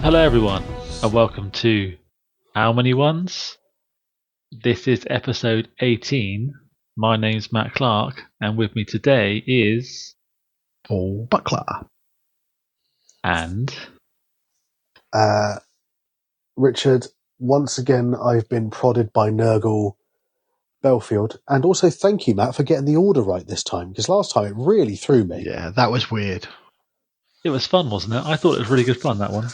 Hello everyone, and welcome to How Many Ones? This is episode 18. My name's Matt Clark, and with me today is... Paul Buckler. And... Richard, once again I've been prodded by Nurgle Belfield, and also thank you, Matt, for getting the order right this time, because last time it really threw me. Yeah, that was weird. It was fun, wasn't it? I thought it was really good fun, that one.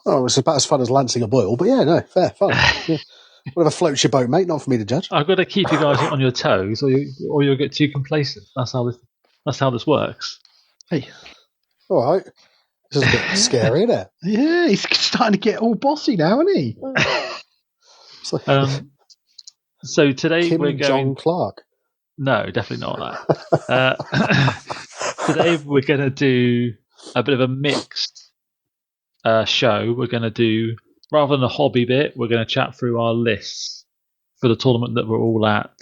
Oh, it was about as fun as lancing a boil, but yeah, no, fair, fun. Yeah. Whatever floats your boat, mate, not for me to judge. I've got to keep you guys on your toes, or you'll get too complacent. That's how this works. Hey. All right. This is a bit scary, isn't it? Yeah, he's starting to get all bossy now, isn't he? So today Kim we're going... Jong Clark. No, definitely not that. Today we're going to do a bit of a mixed show. We're going to do, rather than a hobby bit, we're going to chat through our lists for the tournament that we're all at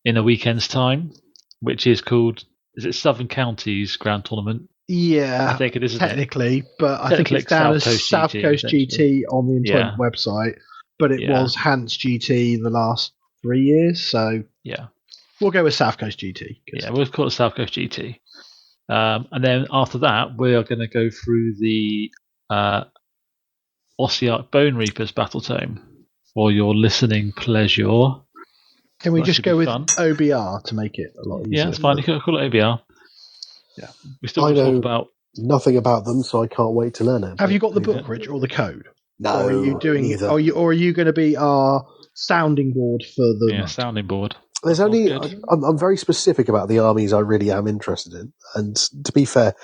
in a weekend's time, which is called, is it Southern Counties Grand Tournament? Yeah, I think it is, technically, but I think it's down as South Coast GT on the Entoyment website, but it was Hans GT the last 3 years, so yeah, we'll go with South Coast GT. Yeah, we'll call it South Coast GT. And then after that, we are going to go through the Ossiarch Bonereapers Battletome for your listening pleasure. Can we just go with OBR to make it a lot easier? Yeah, it's fine. You can call it OBR. Yeah, we still talk about nothing about them, so I can't wait to learn it. Have you got the book, Rich, or the code? No, or are you doing either. Or are you going to be our sounding board for the? Yeah, sounding board. There's only I'm very specific about the armies I really am interested in, and to be fair,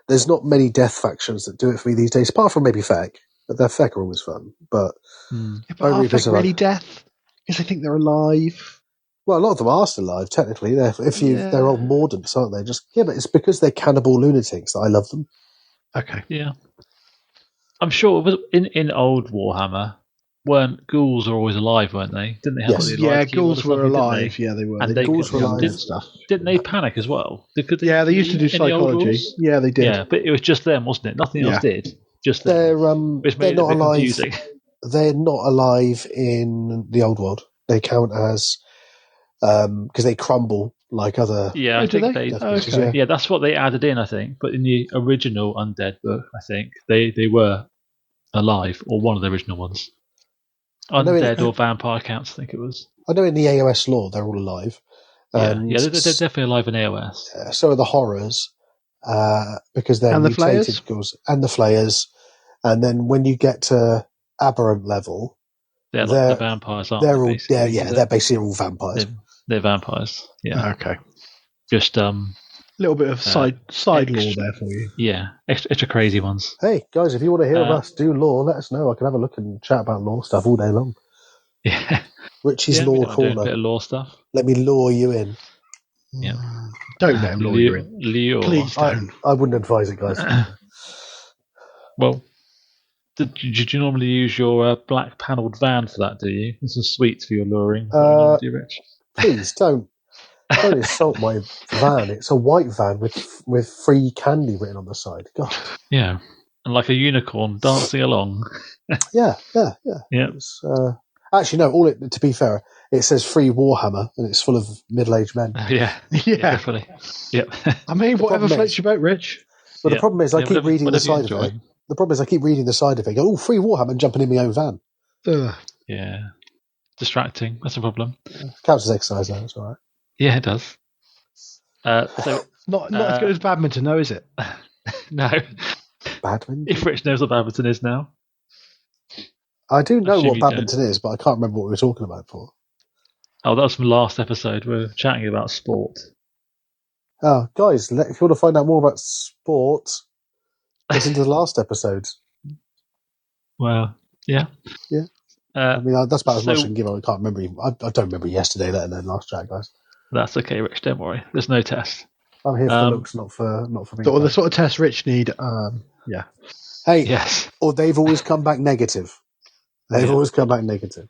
there's not many death factions that do it for me these days, apart from maybe Feck. But their Feck are always fun. But are Feck really death? Because I think they're alive. Well, a lot of them are still alive, technically. They're old Mordants, aren't they? But it's because they're cannibal lunatics that I love them. Okay. Yeah. I'm sure it was in old Warhammer, ghouls were always alive, weren't they? Didn't they have yes. Ghouls were alive. Yeah, they were. And ghouls were alive. Stuff. Didn't they panic as well? They used to do psychology. Yeah, they did. Yeah, but it was just them, wasn't it? Nothing else did. Just them. They're not alive. Confusing. They're not alive in the old world. They count as because they crumble like other. Yeah, I think they. Okay. Yeah, that's what they added in, I think. But in the original Undead book, I think they were alive, or one of the original ones. Undead or vampire counts, I think it was. I know in the AOS lore they're all alive. Yeah, they're definitely alive in AOS. So are the horrors, because they're mutated ghouls, and the flayers. And then when you get to aberrant level, they're like the vampires, aren't they? They're basically all vampires. They're vampires. Yeah. Okay. Just little bit of side lore there for you. Yeah, extra crazy ones. Hey guys, if you want to hear us do lore, let us know. I can have a look and chat about lore stuff all day long. Yeah. Richie's lore corner. A bit of lore stuff. Let me lure you in. Yeah. Don't let him lure you in. Lure. Please don't. I wouldn't advise it, guys. Well, did you normally use your black panelled van for that, do you? There's some sweets for your luring. Do, Rich? Please don't insult my van. It's a white van with free candy written on the side. God. Yeah. And like a unicorn dancing along. Yeah. Actually, no, to be fair, it says free Warhammer and it's full of middle-aged men. Yeah, definitely. Yep. I mean, whatever floats your boat, Rich. But the problem is I keep reading the side of it. The problem is I keep reading the side of it. Go, free Warhammer and jumping in my own van. Yeah. Distracting. That's a problem. Counts as exercise, though. It's all right. Yeah, it does. So not as good as badminton, though, is it? No. Badminton? If Rich knows what badminton is now. I do know what badminton is, but I can't remember what we were talking about before. Oh, that was from last episode. We were chatting about sport. Oh, guys, if you want to find out more about sport, listen to the last episode. Well, yeah. Yeah. I mean, that's about as much as I can give. I can't remember. I don't remember yesterday, let alone last chat, guys. That's okay, Rich. Don't worry. There's no test. I'm here for looks, not for me. The sort of test Rich need. Yeah. Hey. Yes. Or they've always come back negative. They've always come back negative.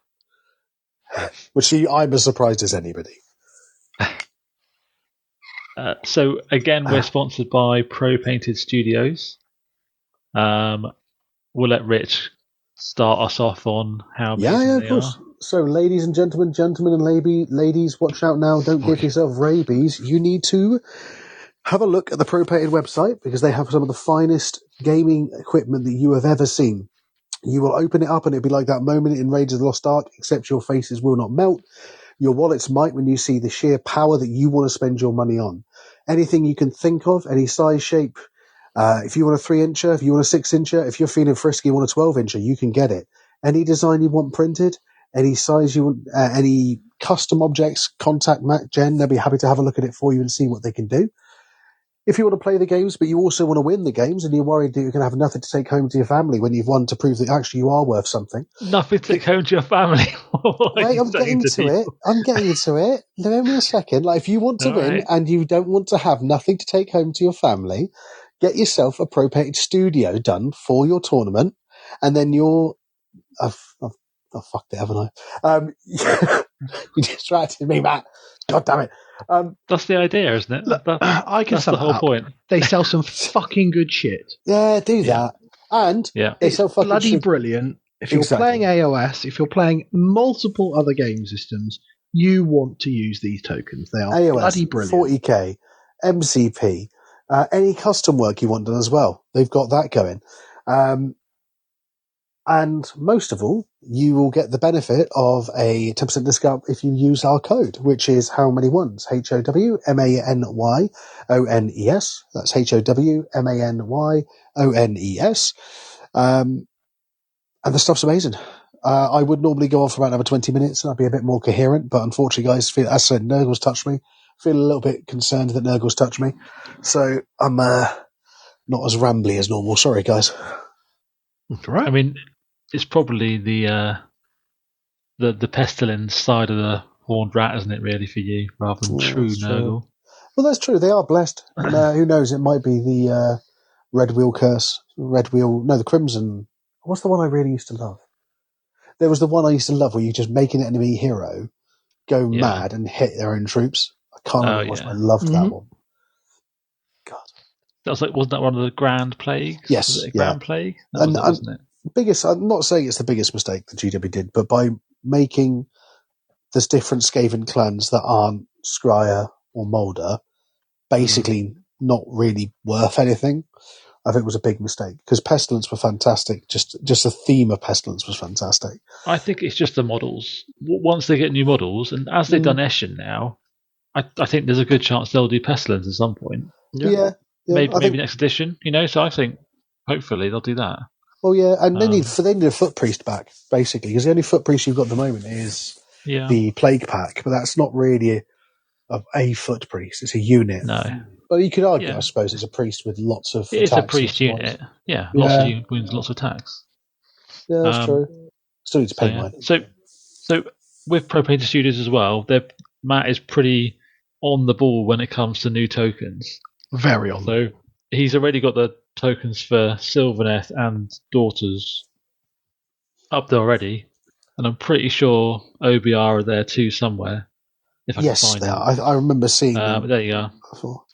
Which I'm as surprised as anybody. So again, we're sponsored by Pro Painted Studios. we'll let Rich start us off on how amazing of they course. are. So, ladies and gentlemen and ladies, watch out now. Don't give yourself rabies. You need to have a look at the Pro-Pated website because they have some of the finest gaming equipment that you have ever seen. You will open it up and it'll be like that moment in Raiders of the Lost Ark, except your faces will not melt. Your wallets might when you see the sheer power that you want to spend your money on. Anything you can think of, any size, shape. If you want a 3-incher, if you want a 6-incher, if you're feeling frisky, you want a 12-incher, you can get it. Any design you want printed, any size you want, any custom objects, contact Matt, Jen. They'll be happy to have a look at it for you and see what they can do. If you want to play the games, but you also want to win the games, and you're worried that you're going to have nothing to take home to your family when you've won to prove that actually you are worth something. Nothing to take home to your family. Wait, I'm getting to it. I'm getting to it. Give me a second. Like, if you want to win and you don't want to have nothing to take home to your family, get yourself a Pro-Pated studio done for your tournament, and then you're... I've fucked it, haven't I? You distracted me, Matt. God damn it. That's the idea, isn't it? Look, I can that's the whole point. They sell some fucking good shit. Yeah, do that. And they sell fucking bloody shit. Brilliant. If you're playing AOS, if you're playing multiple other game systems, you want to use these tokens. They are AOS, bloody brilliant. 40k, MCP, any custom work you want done as well. They've got that going. And most of all, you will get the benefit of a 10% discount if you use our code, which is howmanyones, HOWMANYONES. That's HOWMANYONES. And the stuff's amazing. I would normally go on for about another 20 minutes and I'd be a bit more coherent, but unfortunately, guys, as I said, Nurgle's touched me. Feel a little bit concerned that Nurgle's touched me. So I'm not as rambly as normal. Sorry, guys. Right. I mean, it's probably the pestilence side of the horned rat, isn't it, really, for you, rather than true Nurgle? Well, that's true. They are blessed. And, who knows? It might be the Red Wheel curse. The Crimson. What's the one I really used to love? There was the one I used to love where you just make an enemy hero go mad and hit their own troops. I can't remember what I loved that one. God. Wasn't that one of the Grand Plagues? Yes. Was it a Grand Plague? Wasn't it? Biggest, I'm not saying it's the biggest mistake that GW did, but by making there's different Skaven clans that aren't Scryer or Moulder basically not really worth anything, I think it was a big mistake because Pestilence were fantastic. Just the theme of Pestilence was fantastic. I think it's just the models. Once they get new models, and as they've done Eshin now, I think there's a good chance they'll do Pestilence at some point. Yeah. Maybe next edition, so I think hopefully they'll do that. Well, yeah, and they need a foot priest back, basically, because the only foot priest you've got at the moment is the Plague Pack, but that's not really a foot priest, it's a unit. No. But you could argue, I suppose, it's a priest with lots of attacks. It's a priest unit, lots of wounds, lots of attacks. Yeah, that's true. Still need to pay mine. So with Pro-Pated Studios as well, Matt is pretty on the ball when it comes to new tokens. Very on. So he's already got the tokens for Sylvaneth and Daughters up there already, and I'm pretty sure OBR are there too somewhere. If I can find they them. are. I remember seeing them. There you are.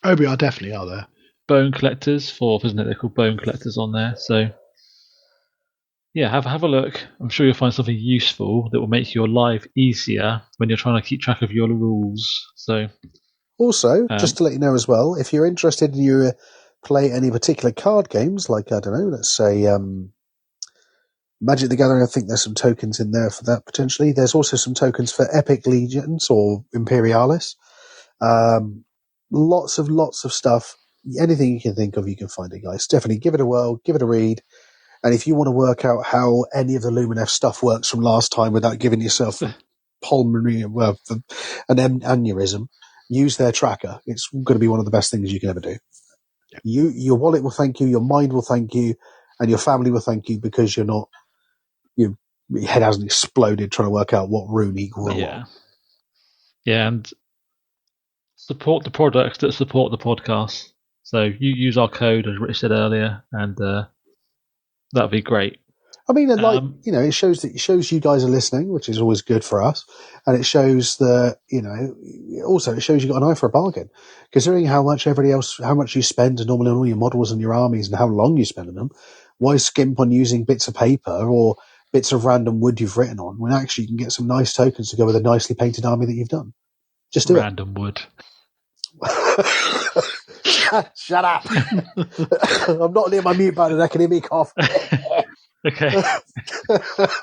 OBR definitely are there. Bone Collectors, 4th, isn't it? They're called Bone Collectors on there. So yeah, have a look. I'm sure you'll find something useful that will make your life easier when you're trying to keep track of your rules. So also, just to let you know as well, if you're interested in you play any particular card games, like, I don't know, let's say Magic the Gathering, I think there's some tokens in there for that potentially. There's also some tokens for Epic Legions or Imperialis. Lots of stuff. Anything you can think of, you can find it, guys. Definitely give it a whirl, give it a read. And if you want to work out how any of the Luminef stuff works from last time without giving yourself an aneurysm, use their tracker. It's going to be one of the best things you can ever do. Yeah. Your wallet will thank you, your mind will thank you, and your family will thank you because your head hasn't exploded trying to work out what rune equals what. Yeah, and support the products that support the podcast. So you use our code, as Rich said earlier, and that'd be great. I mean, it shows you guys are listening, which is always good for us, and it shows that also it shows you got an eye for a bargain, considering how much you spend normally on all your models and your armies and how long you spend on them. why skimp on using bits of paper or bits of random wood you've written on when actually you can get some nice tokens to go with a nicely painted army that you've done? Just do random wood. Shut up. I'm not near my mute button. That can hear me cough. Okay.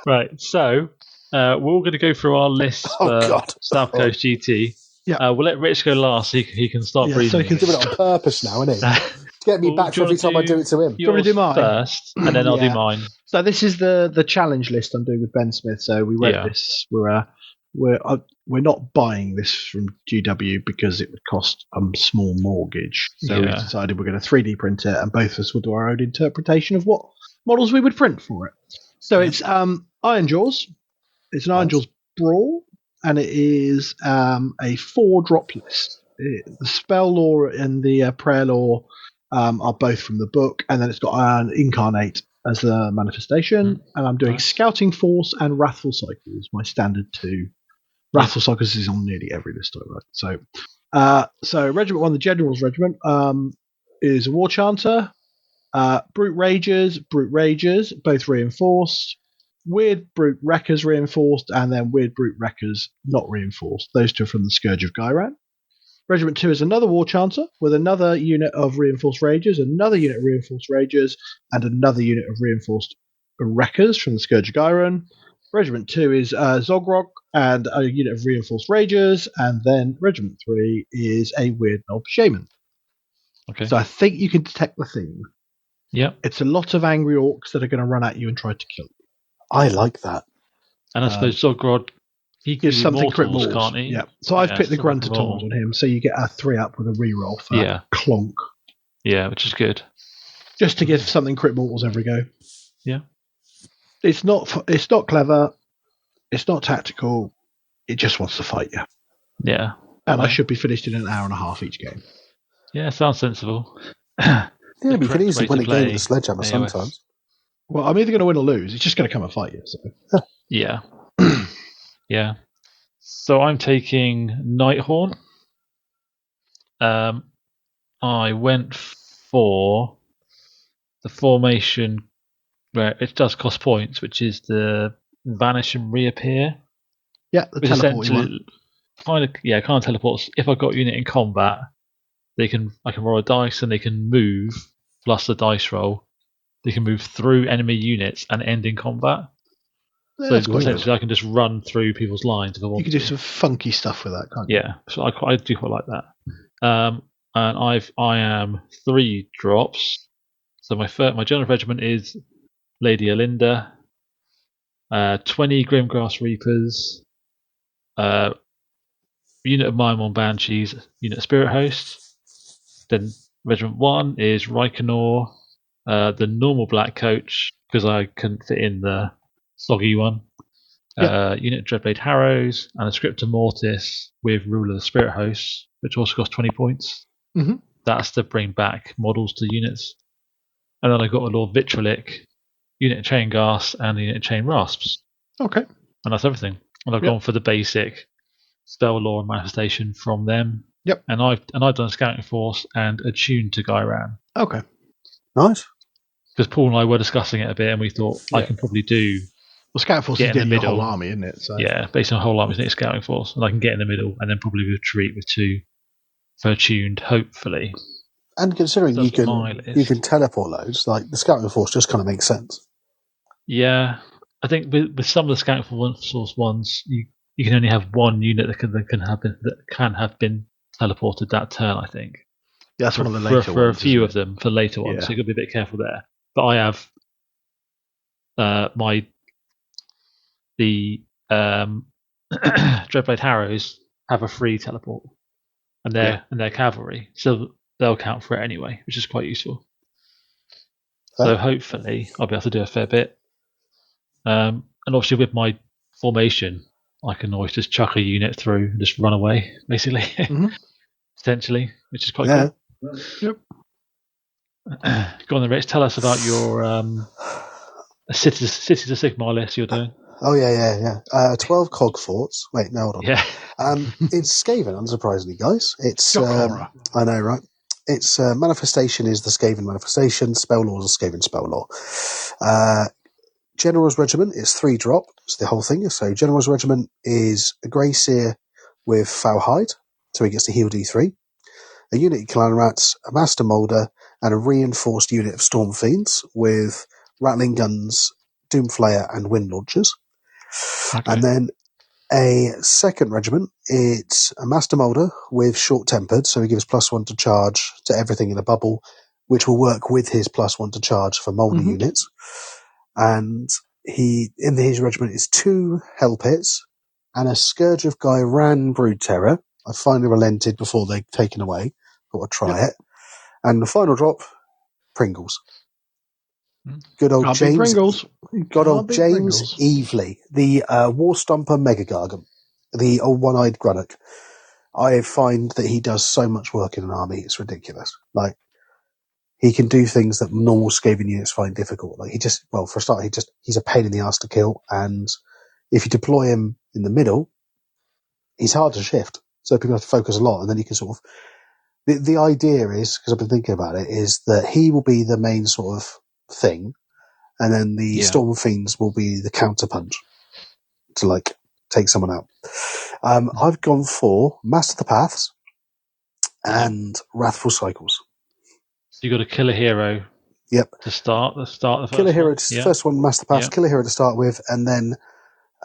Right. So we're all going to go through our list for South Coast GT. Yeah. We'll let Rich go last so he can start breathing. So he can do it on purpose now, isn't he? Get me back for every time I do it to him. Do you want to do mine first, and then I'll do mine? So this is the challenge list I'm doing with Ben Smith. So we read this. We're not buying this from GW because it would cost a small mortgage. So we decided we're going to 3D print it, and both of us will do our own interpretation of what models we would print for it. So it's Iron Jaws. It's an Iron Jaws Brawl, and it is a 4-drop list. The spell lore and the prayer lore are both from the book, and then it's got an Incarnate as the manifestation, and I'm doing Scouting Force and Wrathful Cycles, my standard 2. Wrathful Cycles is on nearly every list I write. So Regiment 1, the General's Regiment, is a War Chanter, Brute Ragers, both reinforced, Weird Brute Wreckers reinforced, and then Weird Brute Wreckers not reinforced. Those two are from the Scourge of Ghyran. Regiment 2 is another War Chanter with another unit of Reinforced Ragers, another unit of Reinforced Ragers, and another unit of Reinforced Wreckers from the Scourge of Ghyran. Regiment 2 is Zogrog and a unit of Reinforced Ragers, and then Regiment 3 is a Weird Knob Shaman. Okay. So I think you can detect the theme. Yeah. It's a lot of angry orcs that are going to run at you and try to kill you. I like that. And I suppose Zogrod, he gives something crit mortals, can't he? Yeah. So I've picked the Gruntatoms on him, so you get a 3-up with a reroll for Clonk. Yeah, which is good. Just to give something crit mortals every go. Yeah. It's not clever. It's not tactical. It just wants to fight you. Yeah. And I should be finished in an hour and a half each game. Yeah, sounds sensible. Yeah, we can easily win a game with a sledgehammer sometimes. Well, I'm either going to win or lose. It's just going to come and fight you. So. Yeah. Yeah. So I'm taking Nighthorn. I went for the formation where it does cost points, which is the Vanish and Reappear. Yeah, the teleport one. Kind of teleports. If I've got a unit in combat, I can roll a dice and they can move, plus the dice roll. They can move through enemy units and end in combat. Yeah, so essentially I can just run through people's lines if I want to. You can do some funky stuff with that, can't you? Yeah, so I do quite like that. And I am 3 drops. So my General Regiment is Lady Alinda, 20 Grimgrass Reapers, unit of Mimon Banshees, unit of Spirit Hosts. Then Regiment 1 is Reikenor, the normal black coach, because I couldn't fit in the soggy one. Unit of Dreadblade Harrows, and a Scriptor Mortis with Rule of the Spirit Hosts, which also costs 20 points. Mm-hmm. That's to bring back models to units. And then I got a Lord Vitrolic, unit of Chain Gas, and a unit of Chain Rasps. Okay. And that's everything. And I've gone for the basic spell lore and manifestation from them. Yep. And I've done a Scouting Force and attuned to Ghyran. Okay. Nice. Because Paul and I were discussing it a bit, and we thought I can probably do. Well, Scouting Force is getting the whole army, isn't it? So. Yeah, based on a whole army, it's a Scouting Force, and I can get in the middle, and then probably retreat with 2 for attuned, hopefully. And considering you can teleport loads, like the Scouting Force just kind of makes sense. Yeah, I think with some of the Scouting Force ones, you can only have one unit that can have been teleported that turn. I think. Yeah, that's one of the later ones. For a few of them, for later ones, so you've got to be a bit careful there. But I have the Dreadblade Harrows have a free teleport, and they're cavalry, so they'll count for it anyway, which is quite useful. So hopefully I'll be able to do a fair bit. And obviously with my formation, I can always just chuck a unit through and just run away, basically, potentially, which is quite cool. Yep. Go on then, Rich. Tell us about your Cities of Sigmar list you're doing. Oh, yeah. 12 cog forts. Wait, no, hold on. Yeah. It's Skaven, unsurprisingly, guys. It's horror. I know, right? its manifestation is the Skaven manifestation. Spell law is the Skaven spell law. General's Regiment is 3-drop. It's the whole thing. So General's Regiment is a Grey Seer with Foul Hide, so he gets to heal D3. A unit of Clan Rats, a Master Moulder, and a reinforced unit of Storm Fiends with Rattling Guns, Doomflayer, and Wind Launchers. Okay. And then a second regiment, it's a Master Moulder with Short Tempered, so he gives +1 to charge to everything in a bubble, which will work with his +1 to charge for Moulder units. And in his regiment is 2 Hell Pits and a Scourge of Gairan Brood Terror. I finally relented before they're taken away. Thought I'd try it. And the final drop, Pringles. Good old James. Good old James Evely, the War Stomper Mega Gargant, the old one-eyed Grunnock. I find that he does so much work in an army; it's ridiculous. Like, he can do things that normal Skaven units find difficult. Like, for a start, he's a pain in the ass to kill, and if you deploy him in the middle, he's hard to shift. So people have to focus a lot, and then you can sort of. The idea is, because I've been thinking about it, is that he will be the main sort of thing, and then the Storm Fiends will be the counterpunch to like take someone out. I've gone for Master the Paths and Wrathful Cycles. So you got to kill a hero. Yep. To start the first kill a hero. One. First one, Master the Paths. Kill a hero to start with, and then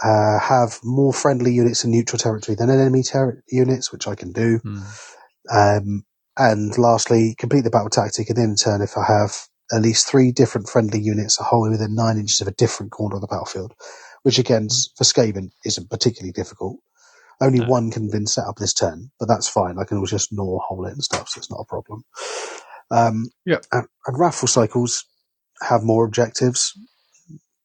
have more friendly units in neutral territory than enemy units, which I can do. And lastly, complete the battle tactic, and then in turn, if I have at least 3 different friendly units are wholly within 9 inches of a different corner of the battlefield, which again, for Skaven, isn't particularly difficult. Only one can been set up this turn, but that's fine. I can always just gnaw a hole in and stuff, so it's not a problem. And Wrathful Cycles have more objectives,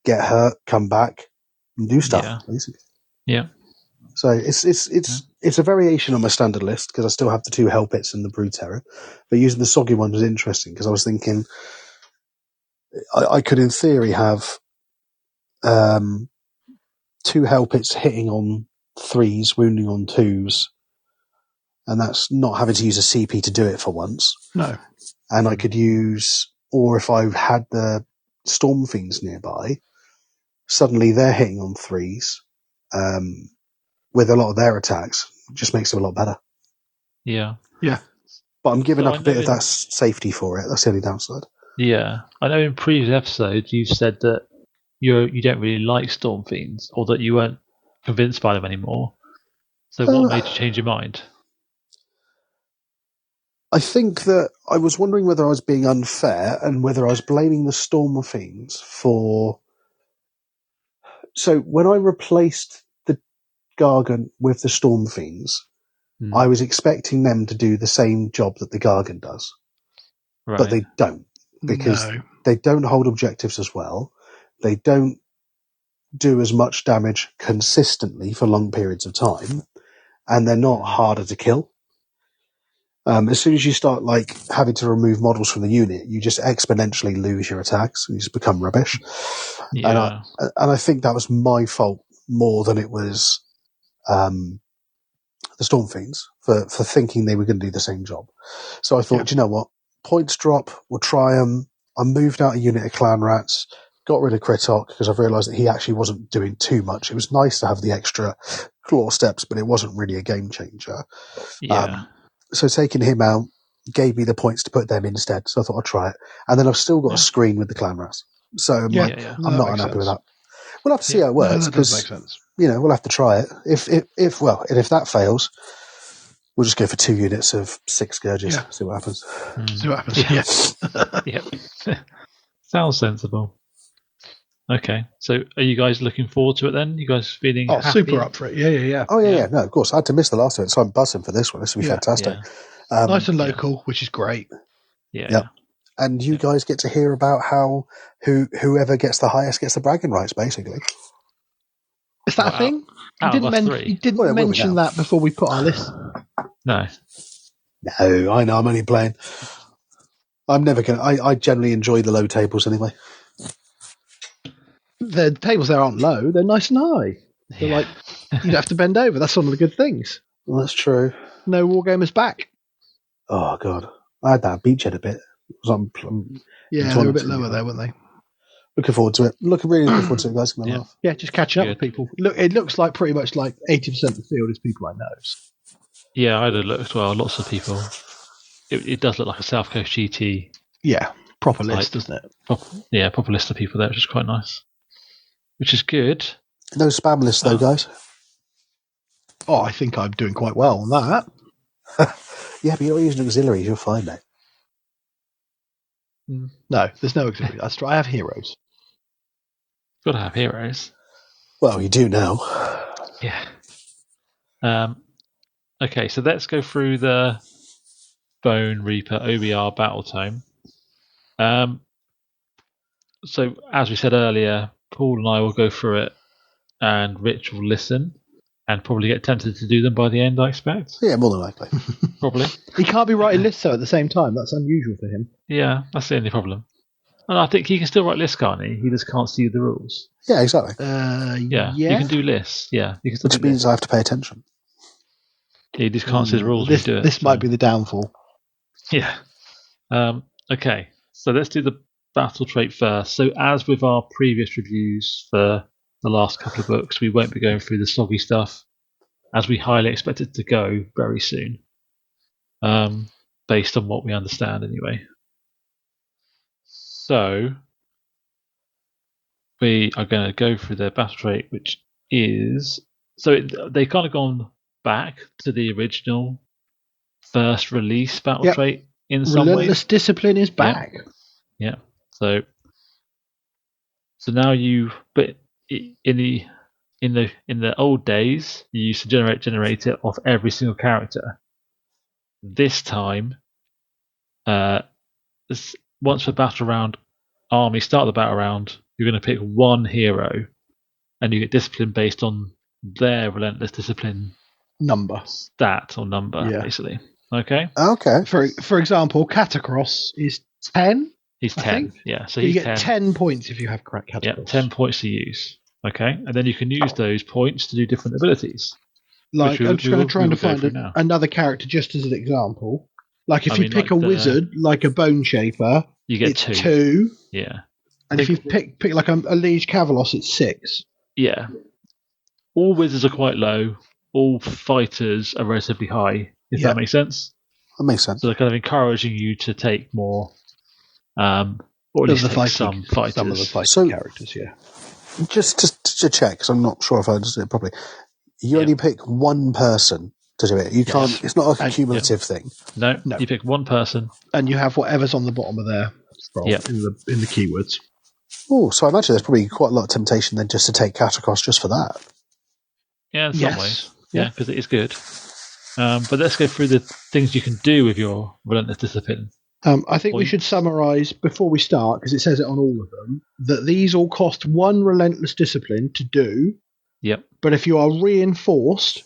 get hurt, come back, and do stuff, basically. Yeah. So it's a variation on my standard list, because I still have the 2 Hell Pits and the Brood Terror. But using the soggy one was interesting, because I was thinking I could, in theory, have 2 Hell Pits hitting on 3s, wounding on 2s, and that's not having to use a CP to do it for once. No. And I could use, or if I had the Storm Fiends nearby, suddenly they're hitting on 3s. With a lot of their attacks, it just makes them a lot better. Yeah. Yeah. But I'm giving up a bit of that safety for it. That's the only downside. Yeah. I know in previous episodes you said that you don't really like Storm Fiends, or that you weren't convinced by them anymore. So what made you change your mind? I think that I was wondering whether I was being unfair and whether I was blaming the Storm Fiends for... So when I replaced the Gargant with the Storm Fiends, I was expecting them to do the same job that the Gargant does. Right. But they don't, because they don't hold objectives as well. They don't do as much damage consistently for long periods of time, and they're not harder to kill. As soon as you start like having to remove models from the unit, you just exponentially lose your attacks and you just become rubbish. Yeah. And I think that was my fault more than it was the Storm Fiends for thinking they were going to do the same job. So I thought, you know what? Points drop, we'll try them. I moved out a unit of Clan Rats, got rid of Kritok because I've realised that he actually wasn't doing too much. It was nice to have the extra claw steps, but it wasn't really a game changer. Yeah. So taking him out gave me the points to put them instead. So I thought I'd try it. And then I've still got a screen with the Clan Rats. So I'm not unhappy with that. We'll have to see how it works. That does make sense. We'll have to try it. If that fails, we'll just go for 2 units of 6 Scourges. Yeah. See what happens. See what happens. Yep. Sounds sensible. Okay, so are you guys looking forward to it then? You guys feeling happy? Super up for it. Yeah. Oh, yeah. No, of course. I had to miss the last one, so I'm buzzing for this one. This will be fantastic. Yeah. Nice and local, which is great. Yeah. And you guys get to hear about how whoever gets the highest gets the bragging rights, basically. Is that a thing? You didn't mention that before we put our list. No, I know. I'm only playing. I'm never going to... I generally enjoy the low tables anyway. The tables there aren't low. They're nice and high. They're like, you don't have to bend over. That's one of the good things. Well, that's true. No Wargamers back. Oh, God. I had that beachhead a bit. Yeah, they were a bit lower there, weren't they? Looking forward to it. Really looking forward to it, guys. Laugh. Yeah, just catching up with people. Look, it looks like pretty much like 80% of the field is people I know. Yeah, I had a look as well. Lots of people. It does look like a South Coast GT. Yeah, proper list, doesn't it? Proper list of people there, which is quite nice. Which is good. No spam lists, though, guys. Oh, I think I'm doing quite well on that. Yeah, but you're not using auxiliaries. You're fine, mate. No, there's no auxiliary. That's true. I have heroes. Got to have heroes. Well, you do now. Yeah. Okay, so let's go through the Bone Reaper OBR Battletome. So, as we said earlier, Poole and I will go through it, and Rich will listen, and probably get tempted to do them by the end, I expect. Yeah, more than likely. Probably. He can't be writing lists, though, at the same time. That's unusual for him. Yeah, that's the only problem. And I think he can still write lists, can't he? He just can't see the rules. Yeah, exactly. Yeah, you can do lists. Yeah, you can still which means I have to pay attention. He just can't see the rules. This might be the downfall. Yeah. Okay, so let's do the battle trait first. So, as with our previous reviews for the last couple of books, we won't be going through the soggy stuff, as we highly expect it to go very soon. Based on what we understand, anyway. So, we are going to go through their battle trait, which is they kind of gone back to the original first release battle trait in some ways. Relentless discipline is back. Yeah. So now but in the old days, you used to generate it off every single character. This time, once the battle round army start the battle round, you're going to pick one hero, and you get discipline based on their relentless discipline number, stat or number, basically. Okay. Okay. For example, Catacross is 10. He's 10. Yeah. So you get 10 points if you have Catacross. Yeah, 10 points to use. Okay, and then you can use those points to do different abilities. Like, I'm just going to try and find another character just as an example. Like, if you pick a wizard, like a Bone Shaper, you get 2. Yeah. And if you pick like a Liege Cavalos, it's 6. Yeah. All wizards are quite low. All fighters are relatively high. If that makes sense? That makes sense. So they're kind of encouraging you to take more, or at least take some fighters. Some of the fighting characters, yeah. Just to check, because I'm not sure if I understood it properly. You only pick one person to do it. You can't. It's not a cumulative thing. No, you pick one person, and you have whatever's on the bottom of their scroll in the keywords. Oh, so I imagine there's probably quite a lot of temptation then just to take Catacross just for that. Yeah, in some ways. Yeah, because it is good. But let's go through the things you can do with your relentless discipline. I think we should summarise before we start, because it says it on all of them, that these all cost 1 relentless discipline to do. Yep. But if you are reinforced,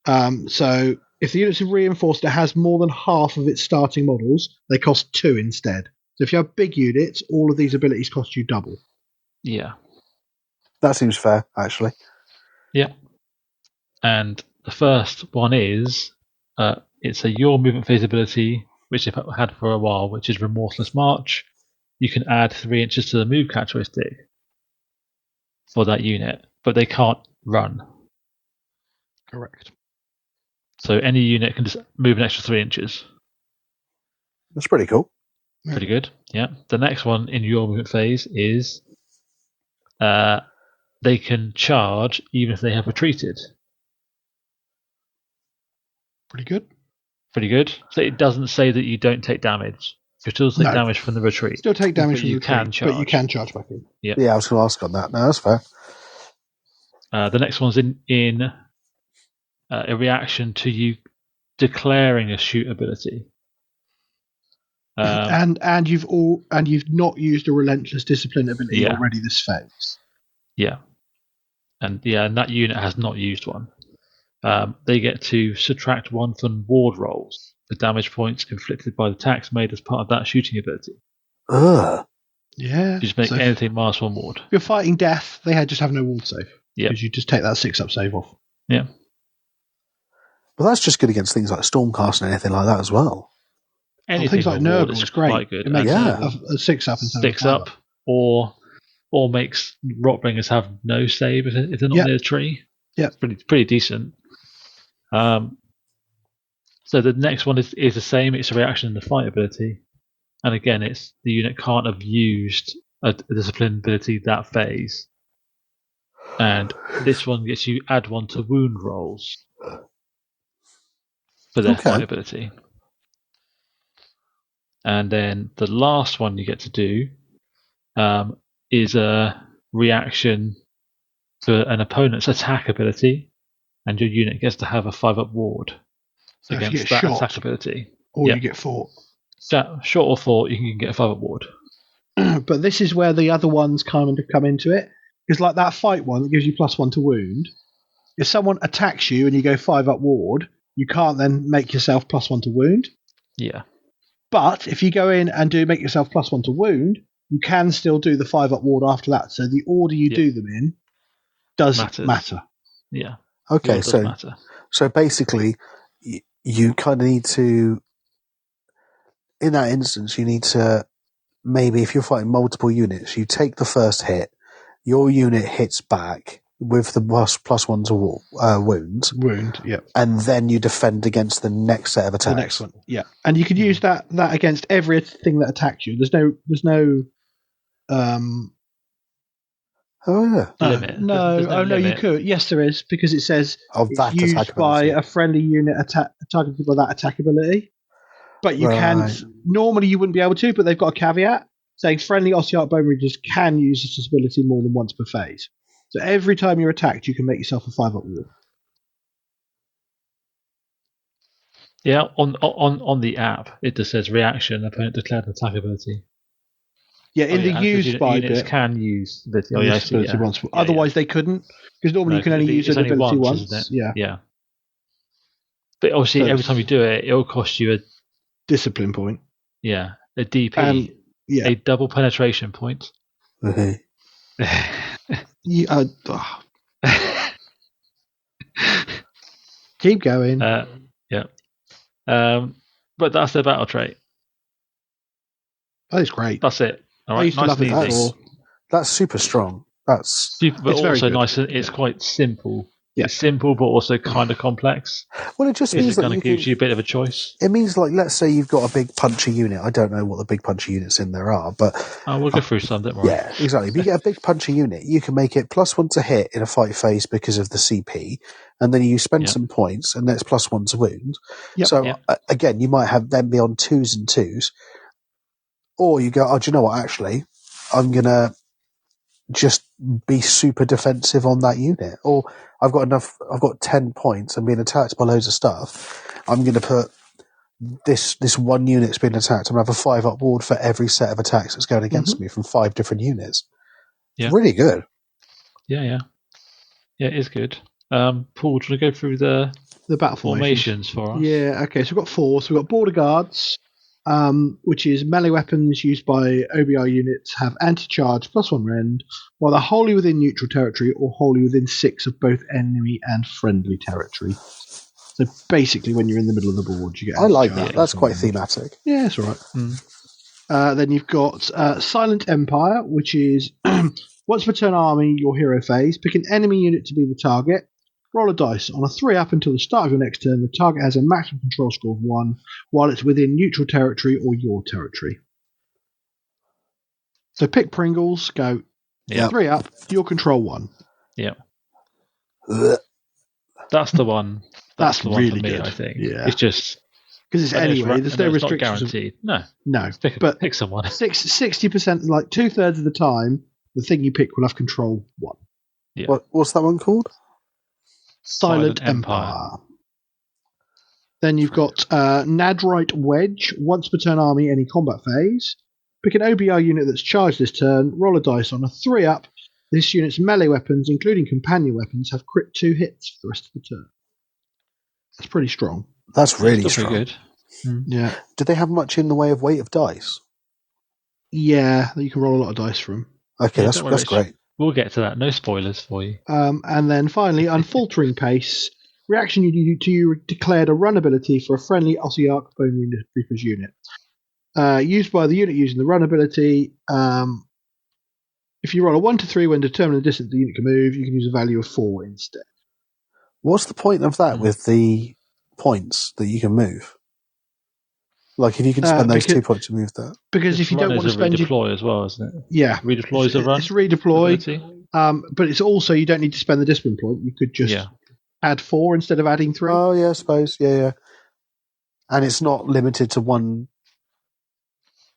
so if the units are reinforced, it has more than half of its starting models, they cost 2 instead. So if you have big units, all of these abilities cost you double. Yeah. That seems fair, actually. Yeah. And the first one is, it's a your movement phase ability, which I've had for a while, which is Remorseless March. You can add 3 inches to the move characteristic for that unit, but they can't run. Correct. So any unit can just move an extra 3 inches. That's pretty cool. Pretty good, yeah. The next one in your movement phase is they can charge even if they have retreated. Pretty good. Pretty good. So it doesn't say that you don't take damage. You still take damage from the retreat. Still take damage from the retreat, but you can charge back in. Yeah, I was going to ask on that. No, that's fair. The next one's in a reaction to you declaring a shoot ability. And you've not used a relentless discipline ability already this phase. Yeah. And that unit has not used one. They get to subtract 1 from ward rolls for damage points inflicted by the attacks made as part of that shooting ability. Yeah. You just make anything -1 ward. If you're fighting death, they just have no ward save. Yeah. Because you just take that 6-up save off. Yeah. But that's just good against things like Stormcast and anything like that as well. anything things like with a ward Nurgle is is great. quite good. It makes Yeah. a 6-up instead of a 6-up, 5-up. or makes Rotbringers have no save if they're not near a tree. Yeah. It's pretty decent. So the next one is the same. It's a reaction in the fight ability. And again, it's the unit can't have used a discipline ability that phase. And this one gets you add 1 to wound rolls for their fight ability. And then the last one you get to do is a reaction for an opponent's attack ability, and your unit gets to have a 5-up ward against that attack ability. Or you get fought. Shot or fought, you can get a 5-up ward. But this is where the other ones kind of come into it. Because like that fight one that gives you +1 to wound, if someone attacks you and you go 5-up ward, you can't then make yourself +1 to wound. Yeah. But if you go in and make yourself +1 to wound, you can still do the 5-up ward after that. So the order you do them in does matter. Yeah. Okay, so basically, you kind of need to, in that instance, you need to, maybe if you're fighting multiple units, you take the first hit, your unit hits back with the +1 to wounds. Wound, yeah. And then you defend against the next set of attacks. The next one, yeah. And you can use that against everything that attacks you. There's no limit. No, you could. Yes, there is, because it says it's used by a friendly unit targeted by that attack ability. But you can. Normally, you wouldn't be able to, but they've got a caveat saying friendly Ossiarch Bonereapers can use this ability more than once per phase. So every time you're attacked, you can make yourself a 5-up ward. Yeah, on the app, it just says reaction, opponent declared an attack ability. Yeah, in the used by units bit. Can use the ability once. Otherwise, they couldn't, because normally you can only use an ability once. Yeah. But obviously, every time you do it, it will cost you a discipline point. Yeah, a DP, a double penetration point. Keep going. But that's their battle trait. That is great. That's it. All right, I used to love it. That's super strong. That's super, but also nice. It's quite simple. Yeah. It's simple, but also kind of complex. Well, it just means it kind of gives you a bit of a choice. It means, like, let's say you've got a big punchy unit. I don't know what the big punchy units in there are, but we'll go through some. Don't worry. Yeah, exactly. If you get a big punchy unit, you can make it +1 to hit in a fight phase because of the CP, and then you spend some points, and that's +1 to wound. So again, you might have them be on 2s and 2s, or you go, oh, do you know what? Actually, I'm gonna just be super defensive on that unit, or I've got 10 points and being attacked by loads of stuff. I'm going to put this one unit's being attacked. I'm going to have a 5-up ward for every set of attacks that's going against me from 5 different units. Yeah. It's really good. Yeah, it is good. Paul, do you want to go through the battle formations for us? Yeah, okay, so we've got 4. So we've got Border Guards, which is melee weapons used by OBR units have anti-charge +1 rend, while they're wholly within neutral territory or wholly within 6 of both enemy and friendly territory. So basically, when you're in the middle of the board, you get. I like that. That's quite thematic. Yeah, it's all right. Then you've got Silent Empire, which is once per turn army, your hero phase. Pick an enemy unit to be the target. Roll a dice. On a 3-up until the start of your next turn, the target has a maximum control score of 1 while it's within neutral territory or your territory. So pick Pringles, go 3-up, your control 1. Yeah. That's the one. That's the really one for me, good. I think. Yeah. It's just... Because it's anyway, there's no restrictions. Not guaranteed. No. But pick someone. 60%, like 2/3 of the time, the thing you pick will have control 1. Yeah. What's that one called? Silent Empire. Then you've got Nadrite Wedge. Once per turn army, any combat phase. Pick an OBR unit that's charged this turn. Roll a dice. On a 3-up. This unit's melee weapons, including companion weapons, have crit 2 hits for the rest of the turn. That's pretty strong. That's really strong. Good. Yeah. Do they have much in the way of weight of dice? Yeah, you can roll a lot of dice from. Okay, that's great. We'll get to that. No spoilers for you. And then finally, Unfaltering Pace. Reaction you declared a run ability for a friendly Ossiarch Bonereapers unit. Used by the unit using the run ability. If you roll a 1 to 3 when determining the distance the unit can move, you can use a value of 4 instead. What's the point of that with the points that you can move? Like, if you can spend those 2 points to move that. Because if you don't want to spend redeploy as well, isn't it? Yeah. Redeploy is a run. It's redeploy. But it's also, you don't need to spend the discipline point. You could just add 4 instead of adding 3. Oh, yeah, I suppose. Yeah. And it's not limited to one.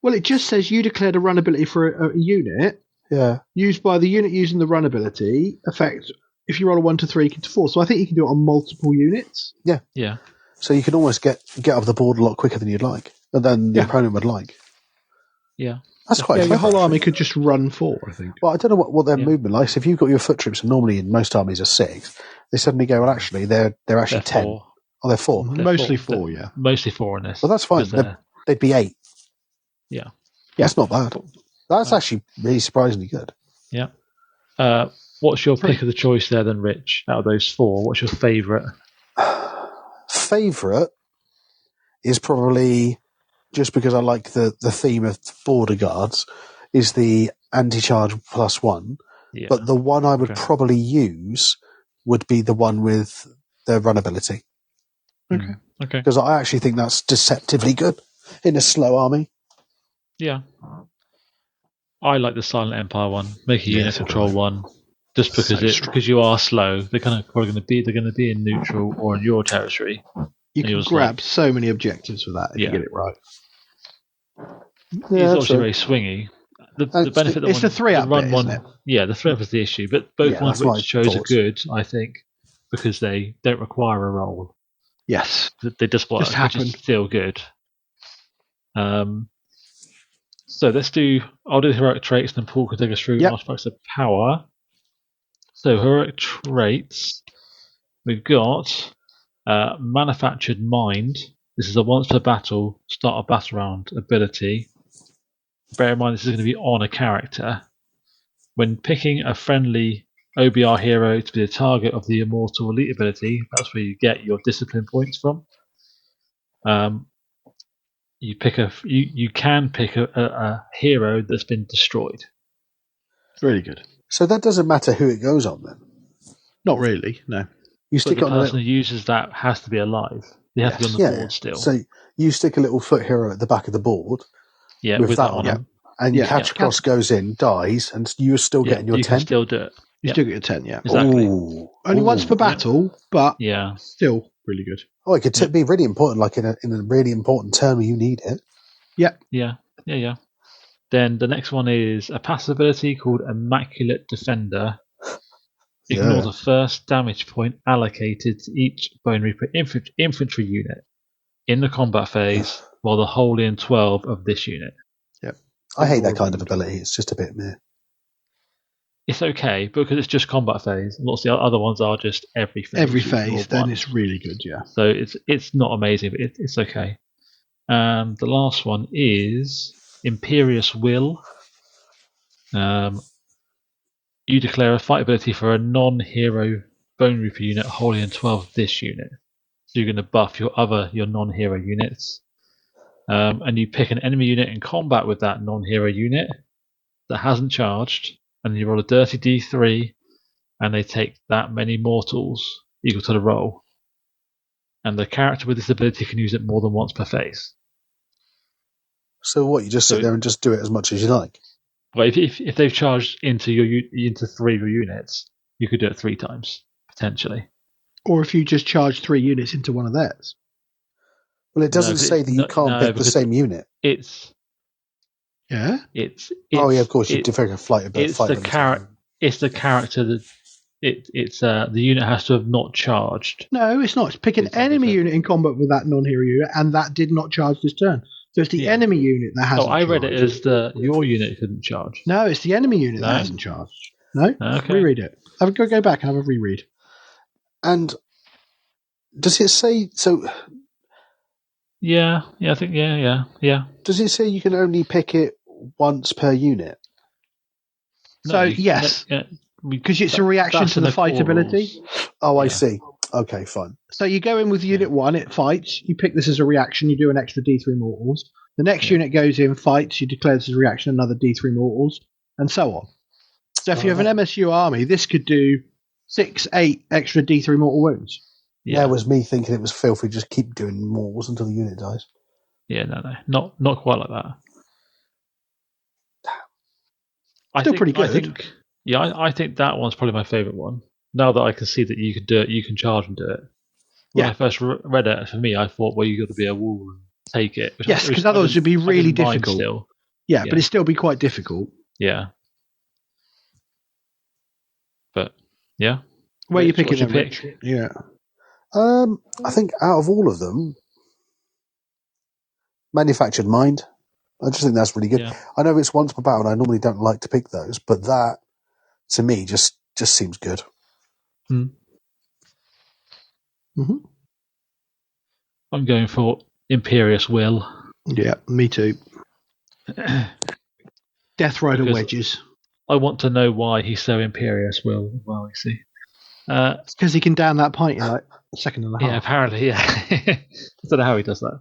Well, it just says you declared a run ability for a unit. Yeah. Used by the unit using the run ability. Effect, if you roll a 1 to 3, you can to 4. So I think you can do it on multiple units. Yeah. Yeah. So you can almost get up the board a lot quicker than you'd like. And then the opponent would like. Yeah. That's quite clever. Your whole army could just run 4, I think. Well, I don't know what their movement like. So if you've got your foot troops, and normally in most armies are 6, they suddenly go, well, actually, they're actually 10. 4. Oh, they're 4. Mostly 4, yeah. Mostly 4 in this. Well, that's fine. They'd be 8. Yeah. That's not bad. That's actually really surprisingly good. Yeah. What's your pick of the choice there then, Rich, out of those 4? What's your favourite? Favourite is probably, just because I like the theme of border guards, is the anti-charge +1. Yeah. But the one I would probably use would be the one with the run ability. Okay. Because I actually think that's deceptively good in a slow army. Yeah. I like the Silent Empire one. Make a unit control one. Just because you are slow, they're probably going to be in neutral or in your territory. You can grab so many objectives with that if you get it right. It's obviously very swingy. The benefit it's the 3-up bit, isn't it? Yeah, the 3-up is the issue, but both ones which chose are good, I think, because they don't require a roll. Yes, they just work, which is still good. So I'll do the heroic traits, and then Poole can take us through artifacts of power. So heroic traits, we've got Manufactured Mind. This is a once per battle, start a battle round ability. Bear in mind this is going to be on a character. When picking a friendly OBR hero to be the target of the Immortal Elite ability, that's where you get your discipline points from. You can pick a hero that's been destroyed. Really good. So that doesn't matter who it goes on then? Not really, no. You stick the person who uses that has to be alive. They have to be on the board still. So you stick a little foot hero at the back of the board. Yeah, with that on him. And Catch Cross goes in, dies, and you're still getting your 10. You can still do it. You still get your 10, yeah. Exactly. Only once per battle, but still really good. Oh, it could be really important, like in a really important turn where you need it. Yeah. Then the next one is a passive ability called Immaculate Defender. Ignore the first damage point allocated to each Bonereaper infantry unit in the combat phase while the whole in 12 of this unit. Yep. I hate that kind of ability. It's just a bit meh. It's okay because it's just combat phase. Lots of the other ones are just every phase. Every phase, then it's really good, yeah. So it's not amazing, but it's okay. The last one is Imperious Will. You declare a fight ability for a non-hero Bonereaper unit wholly in 12 of this unit. So you're going to buff your non-hero units. And you pick an enemy unit in combat with that non-hero unit that hasn't charged, and you roll a dirty D3, and they take that many mortals equal to the roll. And the character with this ability can use it more than once per phase. So what? You just sit there and just do it as much as you like? Well, if they've charged into 3 of your units, you could do it 3 times potentially. Or if you just charge 3 units into one of theirs. Well, it doesn't say that you can't pick the same unit. It's oh yeah, of course you pick a flight ability. It's the character that the unit has to have not charged. No, it's not. It's pick an enemy unit in combat with that non-hero unit, and that did not charge this turn. So it's the enemy unit that hasn't charged. I read it as your unit couldn't charge. No, it's the enemy unit that hasn't charged. No? Okay. Reread it. Go back and have a reread. And does it say so? Yeah, I think yeah. Does it say you can only pick it once per unit? No, so yes, because it's a reaction to the fight ability. Oh, I see. Okay, fine. So you go in with Unit 1, it fights, you pick this as a reaction, you do an extra D3 mortals. The next unit goes in, fights, you declare this as a reaction, another D3 mortals, and so on. So if you have an MSU army, this could do 6, 8 extra D3 mortal wounds. Yeah. That was me thinking it was filthy, just keep doing mortals until the unit dies. Yeah, no. Not quite like that. Still pretty good. I think that one's probably my favourite one. Now that I can see that you can do it, you can charge and do it. When I first read it, for me, I thought, well, you've got to be a wall and take it. Yes, because otherwise it would be really difficult. Still. Yeah, but it'd still be quite difficult. Yeah. But, yeah. Where are you picking them, Rich? Yeah. I think out of all of them, Manufactured Mind. I just think that's really good. Yeah. I know it's once per battle, and I normally don't like to pick those, but that, to me, just seems good. Mm-hmm. I'm going for Imperious Will. Yeah, me too. Death Rider wedges. I want to know why he's so Imperious Will. Well, you see. It's because he can down that pint in like a second and a half. Yeah, apparently, yeah. I don't know how he does that.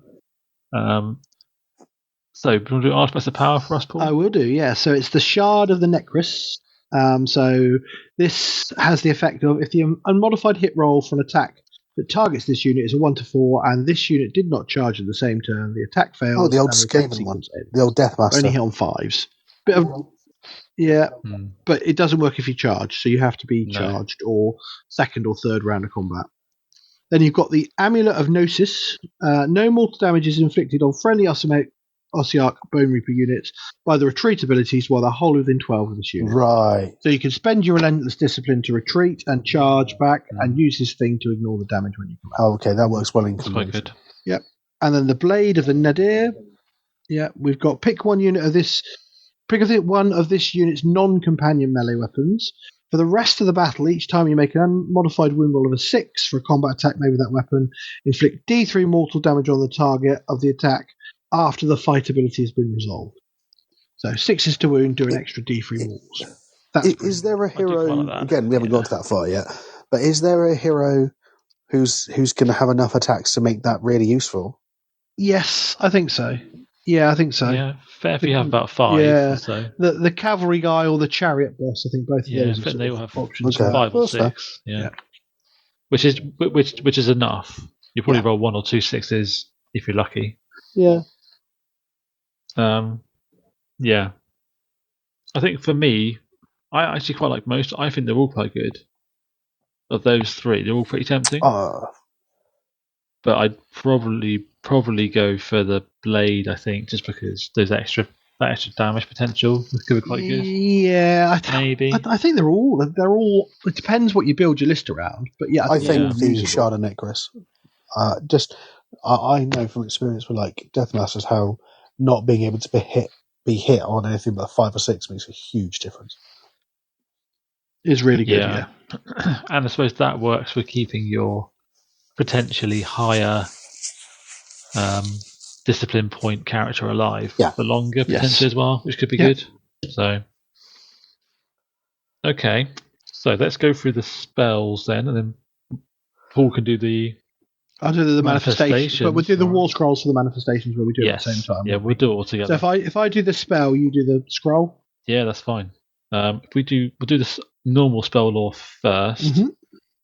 So, do you want to do Archmaster Power for us, Paul? I will do, yeah. So it's the Shard of the Necris. So this has the effect of if the unmodified hit roll for an attack that targets this unit is a 1-4, and this unit did not charge at the same turn, the attack fails. Oh, the old Skaven one. The old Deathmaster. Only hit on 5s. But it doesn't work if you charge, so you have to be charged or second or third round of combat. Then you've got the Amulet of Gnosis. No mortal damage is inflicted on friendly Ossiarch Bonereaper units by the retreat abilities while they're wholly within 12 of this unit. Right. So you can spend your Relentless Discipline to retreat and charge back and use this thing to ignore the damage when you come out. Oh, okay, that works well in quite good. Yep. And then the Blade of the Nadir. Yeah, we've got pick one of this unit's non-companion melee weapons. For the rest of the battle, each time you make an unmodified wound roll of a 6 for a combat attack made with that weapon, inflict D3 mortal damage on the target of the attack after the fight ability has been resolved. So 6s to wound, do an extra D3 mortals. Is there a hero, again, we haven't got to that far yet, but is there a hero who's going to have enough attacks to make that really useful? Yes, I think so. Yeah, I think so. Yeah, fair if you have about 5. Yeah, so. The cavalry guy or the chariot boss, I think both of those they will have options. 5 or 6. Yeah. Which is enough. You probably roll 1 or 2 6s if you're lucky. Yeah. Yeah. I think for me, I actually quite like most. I think they're all quite good. Of those 3, they're all pretty tempting. But I'd probably go for the Blade, I think, just because there's that extra damage potential could be quite good. Yeah, maybe. I think they're all. It depends what you build your list around, but yeah, I think the Shard of Necris. I know from experience with like Deathmasters how not being able to be hit on anything but 5 or 6 makes a huge difference. It's really good, yeah. And I suppose that works for keeping your potentially higher discipline point character alive for longer potentially as well, which could be good. So, okay. So let's go through the spells then, and then Paul can do the I'll do the manifestations, but we'll do the war scrolls for the manifestations where we do it at the same time. Yeah, we'll do it all together. So if I do the spell, you do the scroll? Yeah, that's fine. We'll do this normal spell lore first. Mm-hmm.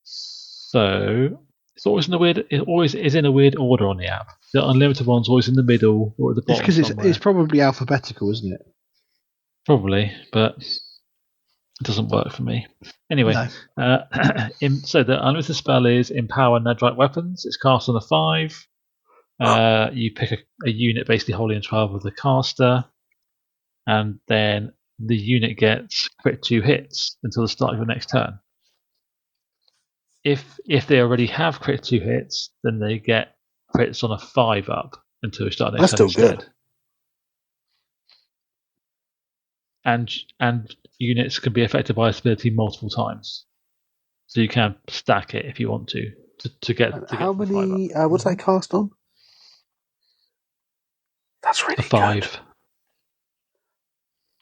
So it's always in a weird order on the app. The unlimited one's always in the middle or at the bottom. It's because it's probably alphabetical, isn't it? Probably, but it doesn't work for me. Anyway, so the unlimited spell is Empower Netherite Weapons. It's cast on a 5. You pick a unit basically wholly in 12 of the caster, and then the unit gets crit 2 hits until the start of your next turn. If they already have crit 2 hits, then they get crits on a 5 up until the start of next turn instead. Good. And units can be affected by this ability multiple times, so you can stack it if you want to get. How many? What's that cast on? That's really a 5. Good.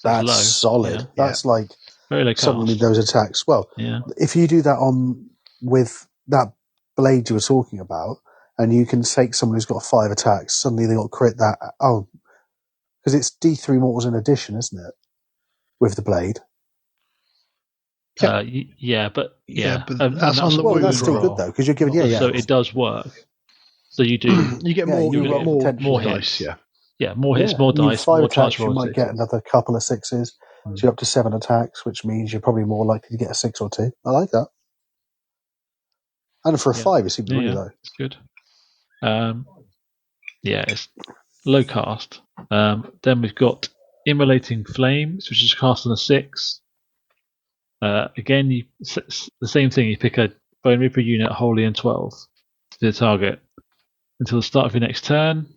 That's low. Solid. Yeah. That's like very low suddenly those attacks. Well, if you do that on with that blade you were talking about, and you can take someone who's got 5 attacks, suddenly they got crit that. Oh, because it's D3 mortals in addition, isn't it? With the blade. But that's on the well, wound that's still roll. good though, because you're giving So it does work. So you do. You get more. you got more hits. dice. Yeah, more hits, more and dice, 5 more chance attacks. You roll might get another couple of 6s, so you're up to 7 attacks, which means you're probably more likely to get a 6 or 2. I like that. And for a 5, it seems really low. It's good. It's low cast. Then we've got Immolating Flames, which is cast on a 6. Again, the same thing. You pick a Bone Reaper unit, holy and 12, to the target until the start of your next turn.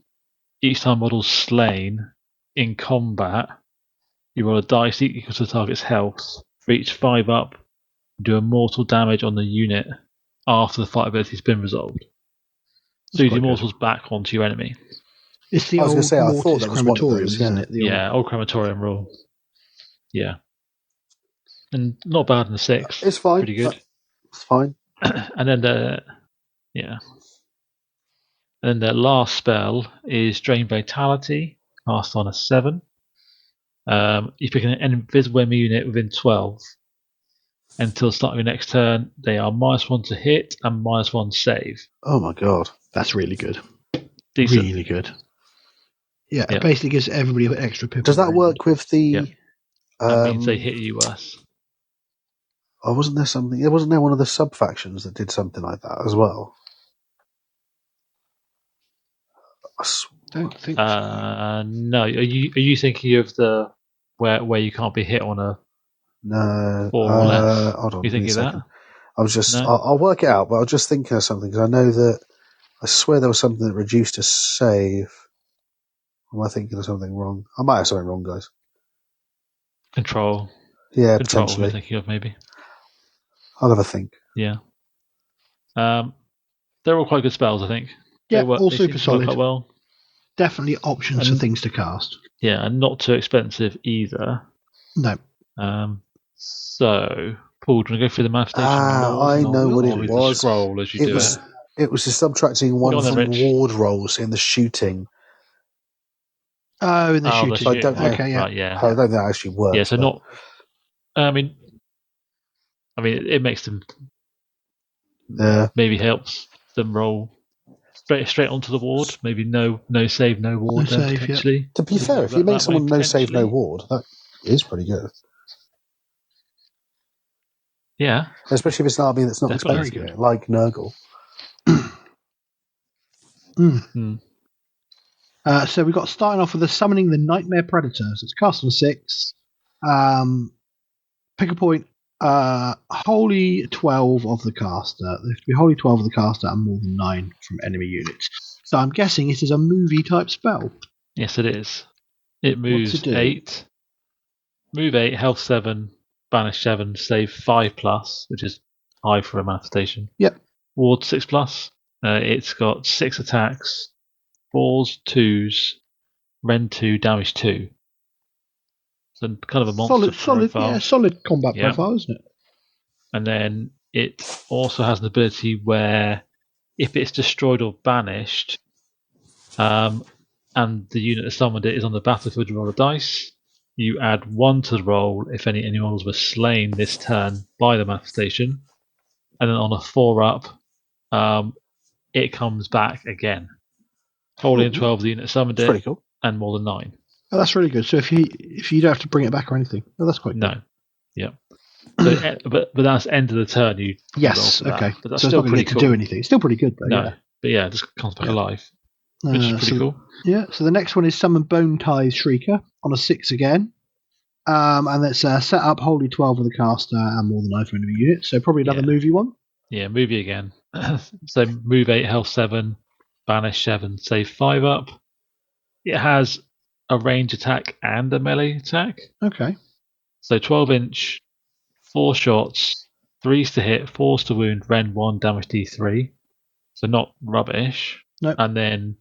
Each time model's slain in combat, you roll a dice equal to the target's health. For each 5 up, do a mortal damage on the unit after the fight ability has been resolved. So you do mortals back onto your enemy. It's the I was old going to say, I thought Mortis that was one of crematoriums, those, isn't it? Old crematorium rule. Yeah. And not bad in the 6. It's fine. Pretty good. It's fine. And then the last spell is Drain Vitality, cast on a 7. You pick an invisible enemy unit within 12. Until the start of your next turn, they are -1 to hit and -1 save. Oh my god. That's really good. Decent. Really good. Yeah, it basically gives everybody an extra pip. Does that work with the... Yep. That means they hit you worse. Oh, wasn't there one of the sub-factions that did something like that as well? Don't think so. No. Are you thinking of the where you can't be hit on a No. 4 or less? Hold on. You thinking of that? I was just... No? I'll work it out, but I was just thinking of something, because I know that... I swear there was something that reduced a save. Am I thinking of something wrong? I might have something wrong, guys. Control. Yeah, Control, potentially. you're thinking of maybe. I'll have a think. Yeah. They're all quite good spells, I think. Yeah, all super solid. Quite well. Definitely options for things to cast. Yeah, and not too expensive either. No. So, Paul, do you want to go through the math station? I know what it was. Scroll as you do it. It was just subtracting 1 from ward rolls in the shooting. Oh, in the shooting. So I don't know. Okay, yeah. Right, yeah. I don't think that actually works. Yeah, so not... I mean, it makes them... Maybe helps them roll straight onto the ward. Maybe no save, no ward. No save, potentially. Yeah. To be fair, if you make someone no save, no ward, that is pretty good. Yeah. Especially if it's an army that's not expensive, like Nurgle. So we've got starting off with the Summoning the Nightmare Predator. So it's cast on 6. Pick a point. Holy 12 of the caster. They have to be holy 12 of the caster and more than 9 from enemy units. So I'm guessing it is a movie type spell. Yes, it is. It moves 8. Move 8, health 7, banish 7, save 5+, which is high for a manifestation. Yep. Ward 6+. It's got 6 attacks, 4s, 2s, rend 2, damage 2. So kind of a monster profile. Solid combat profile, isn't it? And then it also has an ability where if it's destroyed or banished, and the unit that summoned it is on the battlefield, you roll a dice. You add 1 to the roll if any animals were slain this turn by the manifestation. And then on a 4-up, it comes back again. Holy and 12 the unit summoned it, cool. And more than 9. Oh, that's really good. So if you don't have to bring it back or anything, that's quite good. No, yeah. So, but that's end of the turn. Yes, roll for okay. That. But that's so still it's not pretty going cool. to do anything. It's still pretty good though. No, yeah. But yeah, it just comes back alive, which is pretty cool. Yeah. So the next one is Summon Bone Tithe Shrieker on a 6 again, and that's set up Holy 12 of the caster and more than 9 for enemy units. So probably another movie one. Yeah, movie again. So move 8, health 7, banish 7, save 5 up. It has a range attack and a melee attack. Okay. So 12-inch, 4 shots, 3s to hit, 4s to wound, rend 1, damage D3. So not rubbish. Nope. And then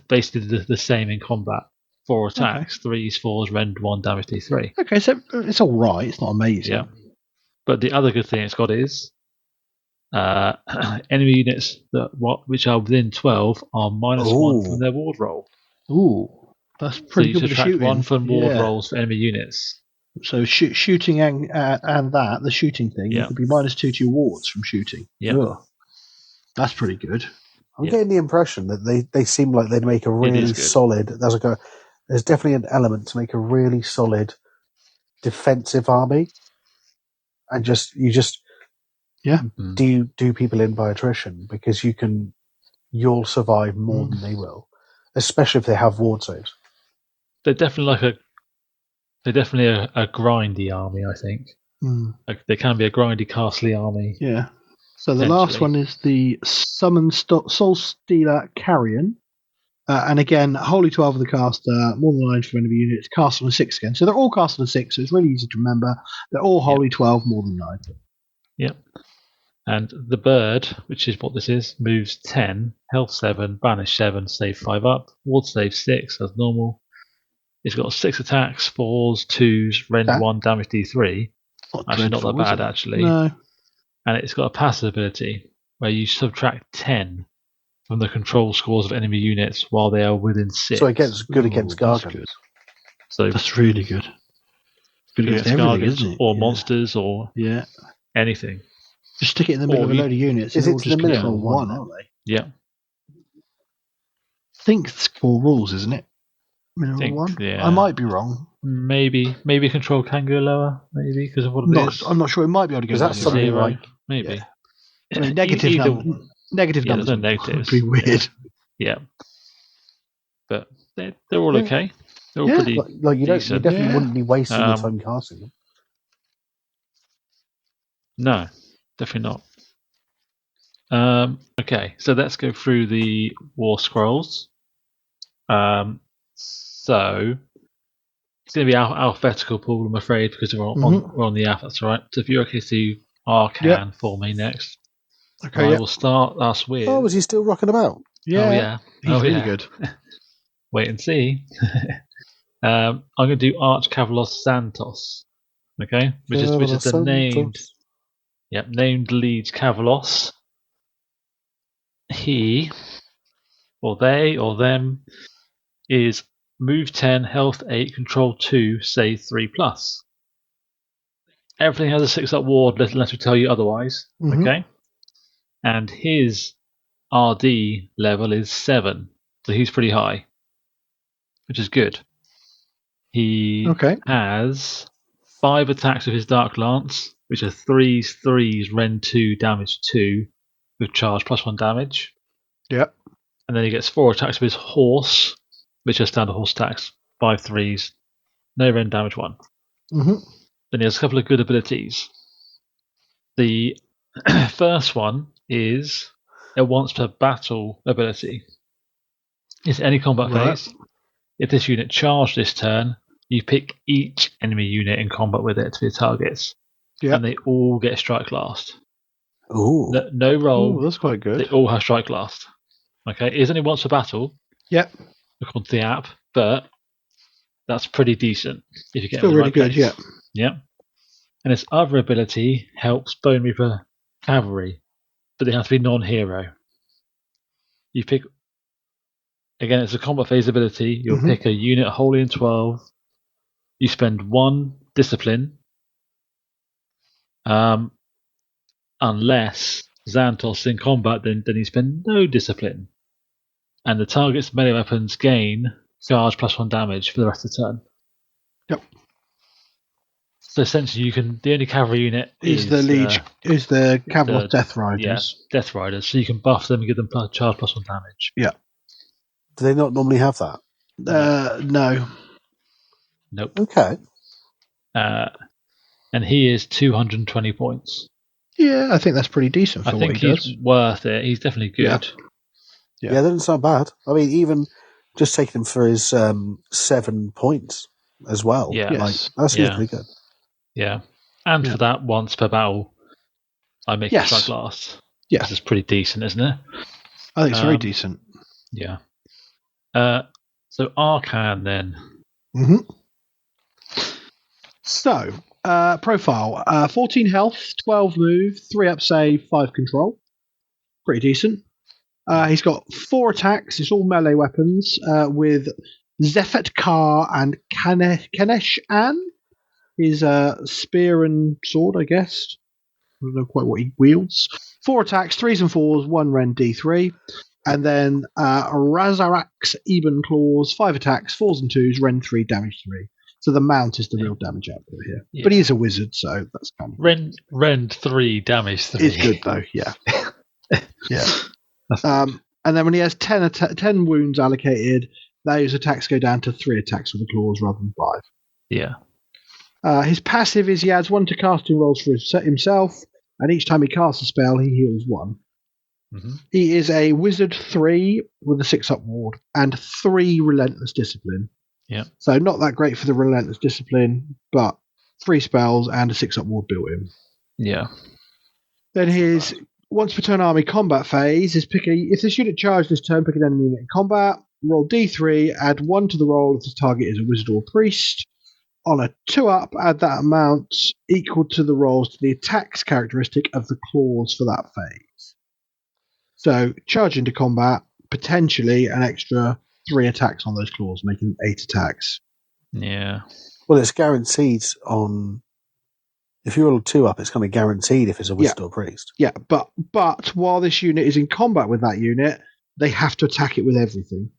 basically the same in combat. 4 attacks, 3s, 4s, rend 1, damage D3. Okay, so it's all right. It's not amazing. Yeah. But the other good thing it's got is Enemy units which are within 12 are -1 from their ward roll. Ooh, that's pretty good. So you subtract 1 from ward yeah. rolls for enemy units. So shooting and the shooting thing, you could be -2 to your wards from shooting. Yeah, that's pretty good. I'm getting the impression that they seem like they'd make a really solid. There's definitely an element to make a really solid defensive army, and do people in by attrition because you'll survive more than they will, especially if they have ward saves. They're definitely a grindy army, I think. Like they can be a grindy, castly army. Yeah. So the last one is the Summon Soul Stealer Carrion. And again, Holy 12 of the caster, more than 9 from enemy units, cast on a 6 again. So they're all cast on a 6, so it's really easy to remember. They're all Holy 12, more than 9. Yep. And the bird, which is what this is, moves 10, health 7, banish 7, save 5 up, ward save 6 as normal. It's got 6 attacks, 4s, 2s, rend 1, damage D3. Actually, not that bad, actually. No. And it's got a passive ability where you subtract 10 from the control scores of enemy units while they are within 6. So it gets good against Gargants. So that's really good. Good against Gargants or monsters or anything. Just stick it in the middle of a load of units. Is it to the middle one, aren't they? Yeah. I think it's 4 rules, isn't it? Mineral 1? Yeah. I might be wrong. Maybe control can go lower, maybe, because of what it is. I'm not sure. It might be able to go lower. That's something like... Maybe. Yeah. I mean, negative numbers no negatives. Would be weird. Yeah. But they're all okay. They're all pretty like you definitely wouldn't be wasting your time casting them. No, definitely not. Okay, so let's go through the War Scrolls. So it's going to be alphabetical, Poole, I'm afraid, because we're on the app. That's all right. So if you're okay to Arcan for me next. Okay, I will start us with... Oh, was he still rocking about? Yeah. He's really good. Wait and see. I'm going to do Archcavalos Santos. Okay? Which is the named Leeds Cavalos. He, or they, or them, is move 10, health 8, control 2, save 3+. Everything has a 6-up ward unless we tell you otherwise. Okay? And his RD level is 7. So he's pretty high. Which is good. He has 5 attacks with his Dark Lance, which are 3s, rend 2, damage 2, with charge +1 damage. Yep. And then he gets 4 attacks with his horse, which are standard horse attacks, 5 3s, no rend damage 1. Then he has a couple of good abilities. The first one is a once per battle ability. It's any combat phase. If this unit charged this turn, you pick each enemy unit in combat with it to be targets. Yep. And they all get strike last. Ooh. No roll. Ooh, that's quite good. They all have strike last. Okay, it is only once per battle. Yep. According to the app, but that's pretty decent if you get still really good. Yeah. Yep. And its other ability helps Bone Reaper cavalry, but they have to be non-hero. You pick. Again, it's a combat phase ability. You'll pick a unit wholly in 12. You spend 1 discipline. Unless Xantos in combat, then you spend no discipline. And the target's melee weapons gain charge +1 damage for the rest of the turn. Yep. So essentially, the only cavalry unit is the Cavalos Death Riders. Yeah, Death Riders. So you can buff them and give them charge +1 damage. Yeah. Do they not normally have that? No. Nope. Okay. And he is 220 points. Yeah, I think that's pretty decent for what he does. I think he's worth it. He's definitely good. Yeah, that doesn't sound bad. I mean, even just taking him for his 7 points as well. Yeah. That seems pretty good. Yeah. And for that, once per battle, I make it strike last. Yeah. This is pretty decent, isn't it? I think it's very decent. Yeah. So Arcan then. So Profile: 14 health, 12 move, 3 up save, 5 control. Pretty decent. He's got 4 attacks. It's all melee weapons with Zephet Kar and Kanesh An. His spear and sword, I guess. I don't know quite what he wields. 4 attacks, 3s and 4s, 1 Ren D3. And then Razarax Eben Claws, 5 attacks, 4s and 2s, Ren 3, damage 3. So the mount is the real damage output here. Yeah. But he is a wizard, so that's kind of Ren 3, damage 3. It's good, though, yeah. Yeah. And then when he has 10 wounds allocated, those attacks go down to 3 attacks with the claws rather than 5. Yeah. His passive is he adds 1 to casting rolls for himself, and each time he casts a spell, he heals 1. Mm-hmm. He is a wizard 3 with a 6 up ward and 3 relentless discipline. Yeah. So not that great for the relentless discipline, but 3 spells and a 6 up ward built in. Yeah. Then his once per turn army combat phase is if this unit charged this turn, pick an enemy unit in combat, roll D3, add 1 to the roll if the target is a wizard or priest. On a 2-up, add that amount equal to the rolls to the attacks characteristic of the claws for that phase. So charge into combat, potentially an extra 3 attacks on those claws, making 8 attacks. Yeah. Well, it's guaranteed on. If you roll a 2-up, it's kind of guaranteed if it's a wizard or priest. Yeah, but while this unit is in combat with that unit, they have to attack it with everything.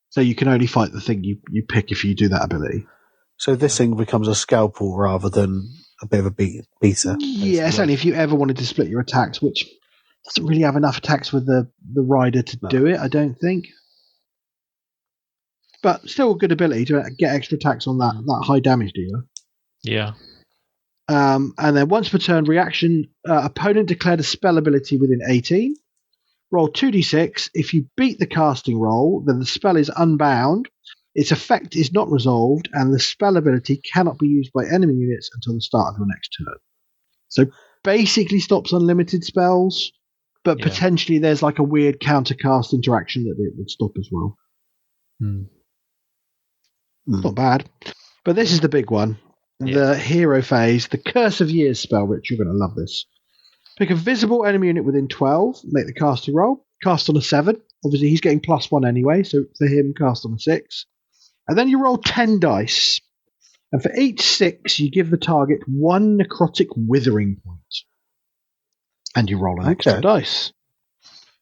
So you can only fight the thing you pick if you do that ability. So this thing becomes a scalpel rather than a bit of a beater. Yeah, it's only if you ever wanted to split your attacks, which doesn't really have enough attacks with the rider to do it, I don't think. But still a good ability to get extra attacks on that high damage dealer. Yeah. And then once per turn reaction, opponent declared a spell ability within 18. Roll 2d6. If you beat the casting roll, then the spell is unbound. Its effect is not resolved, and the spell ability cannot be used by enemy units until the start of your next turn. So basically stops unlimited spells, but potentially there's like a weird countercast interaction that it would stop as well. Not bad. But this is the big one. The hero phase, the Curse of Years spell, Rich, you're going to love this. Pick a visible enemy unit within 12, make the casting roll, cast on a 7. Obviously, he's getting +1 anyway, so for him, cast on a 6. And then you roll 10 dice. And for each 6, you give the target 1 necrotic withering point. And you roll an extra dice.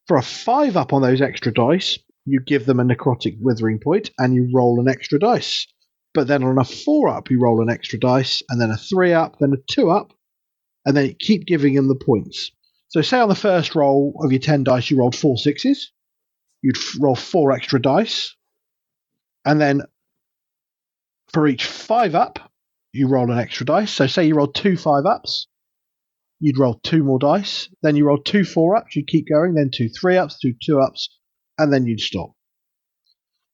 For a 5-up on those extra dice, you give them a necrotic withering point, and you roll an extra dice. But then on a 4-up, you roll an extra dice, and then a 3-up, then a 2-up, and then you keep giving them the points. So say on the first roll of your 10 dice, you rolled 4 6s. You'd roll 4 extra dice. And then for each 5-up, you roll an extra dice. So say you rolled 2 5-ups, you'd roll 2 more dice. Then you roll 2 4-ups, you'd keep going, then 2 3-ups, 2 2-ups, and then you'd stop.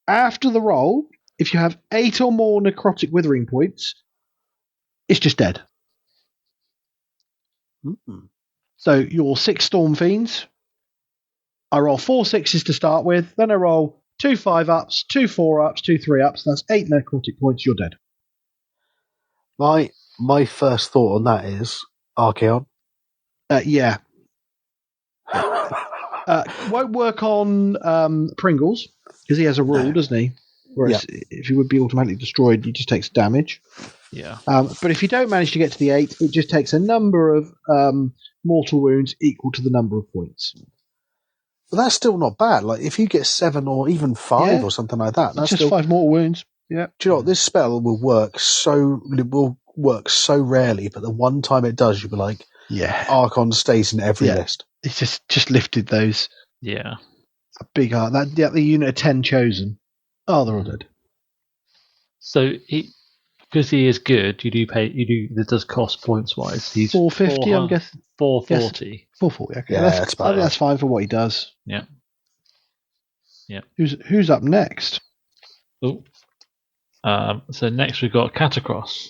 After the roll, if you have 8 or more necrotic withering points, it's just dead. So your 6 Storm Fiends, I roll 4 6s to start with, then I roll 2 5-ups, 2 4-ups, 2 3-ups, that's 8 necrotic points, you're dead. My first thought on that is Archaon. Yeah. Won't work on Pringles, because he has a rule, doesn't he? Whereas if he would be automatically destroyed, he just takes damage. Yeah. But if you don't manage to get to the 8, it just takes a number of mortal wounds equal to the number of points. But that's still not bad. Like if you get 7 or even 5 or something like that, that's just still 5 mortal wounds. Yeah. Do you know what? This spell will work so rarely, but the one time it does, you'll be like, Archon stays in every list. It's just lifted those. Yeah. A big heart. The unit of 10 chosen. Oh, they're all dead. So because he is good, it does cost points wise. He's 450, I'm guessing. 440. 440, okay. Yeah, that's fine for what he does. Yeah. Yeah. Who's up next? Oh. So next we've got Catacross.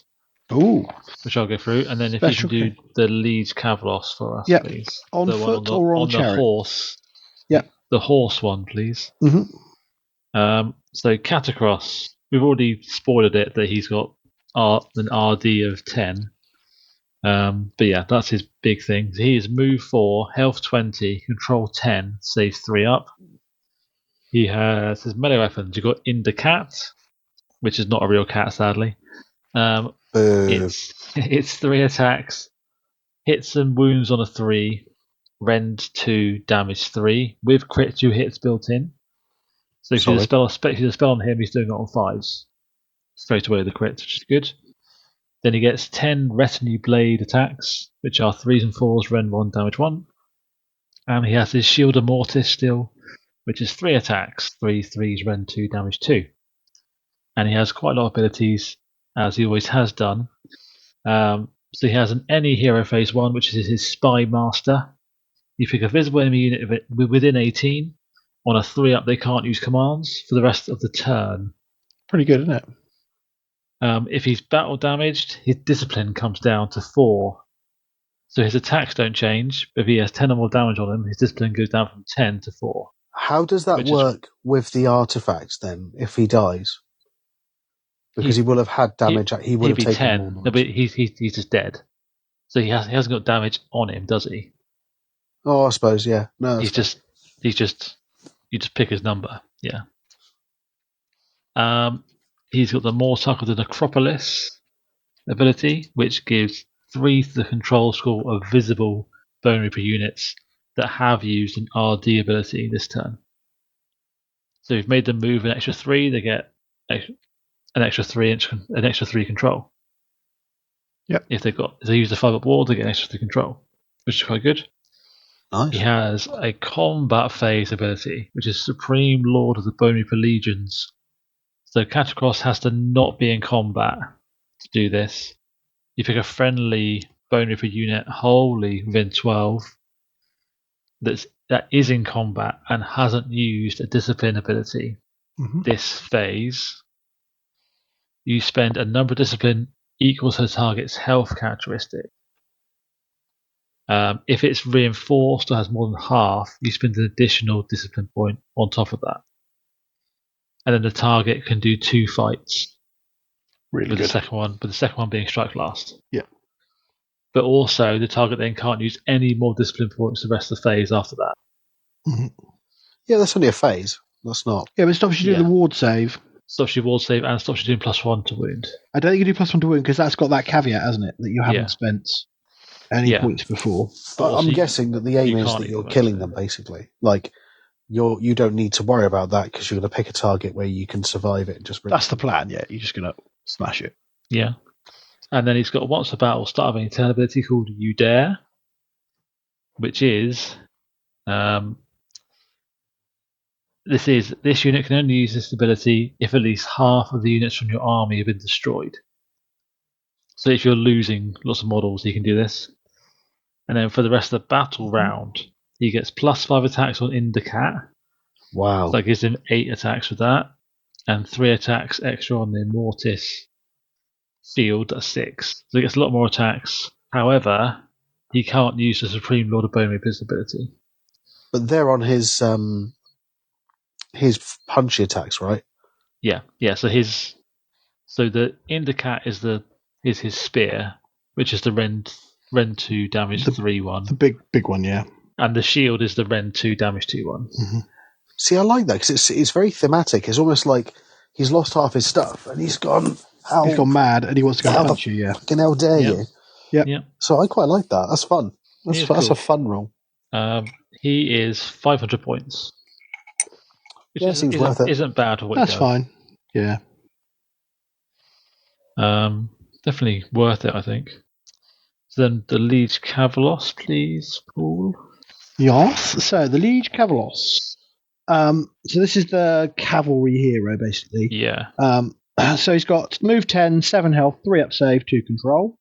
Ooh. Which I'll go through, and then if you can do the Leeds Cavalos for us, please. On the foot or on chariot? The horse. Yeah. The horse one, please. Mm-hmm. So Catacross, we've already spoiled it that he's got an RD of 10. But yeah, that's his big thing. He is move 4, health 20, control 10, saves 3 up. He has his melee weapons. You've got Indacat, which is not a real cat, sadly. It's 3 attacks, hits and wounds on a 3, rend 2, damage 3, with crit 2 hits built in. So if you do a spell on him, he's doing it on 5s. Straight away the crit, which is good. Then he gets 10 retinue blade attacks, which are 3s and 4s, rend 1, damage 1. And he has his shield of mortis still, which is 3 attacks, 3s, rend 2, damage 2. And he has quite a lot of abilities, as he always has done. So he has an any hero phase 1, which is his spy master. You pick a visible enemy unit within 18. On a 3-up, they can't use commands for the rest of the turn. Pretty good, isn't it? If he's battle damaged, his discipline comes down to 4. So his attacks don't change, but if he has 10 or more damage on him, his discipline goes down from 10 to 4. How does that work with the artifacts then, if he dies? Because he will have had damage. He would have taken 10. more damage. No, but he's just dead. So he hasn't got damage on him, does he? Oh, I suppose, yeah. No, you just pick his number, yeah. He's got the Mortarch of the Necropolis ability, which gives 3 to the control score of visible Bonereaper units that have used an RD ability this turn. So you've made them move an extra 3, they get an extra 3 control. Yep. If they use the 5-up wall, they get an extra 3 control, which is quite good. Nice. He has a combat phase ability, which is Supreme Lord of the Bonereaper Legions. So Catacross has to not be in combat to do this. You pick a friendly Bonereaper unit wholly within 12 that is in combat and hasn't used a discipline ability this phase. You spend a number of discipline equals to the target's health characteristic. If it's reinforced or has more than half, you spend an additional discipline point on top of that. And then the target can do 2 fights. Really with good. The second one being strike last. Yeah. But also, the target then can't use any more discipline points the rest of the phase after that. Mm-hmm. Yeah, that's only a phase. That's not. Yeah, but it stops you doing the ward save. Stops your ward save and stops you doing +1 to wound. I don't think you do +1 to wound because that's got that caveat, hasn't it? That you haven't spent any points before. But I'm guessing that the aim is that you're killing them, basically. Like, you don't need to worry about that because you're going to pick a target where you can survive it. That's the plan, yeah. You're just going to smash it. Yeah. And then he's got once a battle start of an internal ability called You Dare, which is this unit can only use this ability if at least half of the units from your army have been destroyed. So if you're losing lots of models, you can do this. And then for the rest of the battle round, he gets +5 attacks on Indacat. Wow. So that gives him 8 attacks with that. And 3 attacks extra on the Mortis field, that's 6. So he gets a lot more attacks. However, he can't use the Supreme Lord of Bonereapers ability. But they're on his punchy attacks, right? Yeah. So the Indacat is his spear, which is the rend 2 damage 3 one. The big one, yeah. And the shield is the rend 2 damage 2 one. Mm-hmm. See, I like that because it's very thematic. It's almost like he's lost half his stuff and he's gone. He's gone mad and he wants to go punch you. Yeah. Fucking hell dare you? Yeah. So I quite like that. That's fun. That's a fun roll. He is 500 points. Which seems worth it. Isn't bad for what That's he does. fine. Yeah. Definitely worth it, I think. So then the Liege Cavalos, please, Poole. Yes. So the Liege Cavalos. So this is the cavalry hero, basically. Yeah. So he's got move 10, 7 health, 3 up save, 2 control.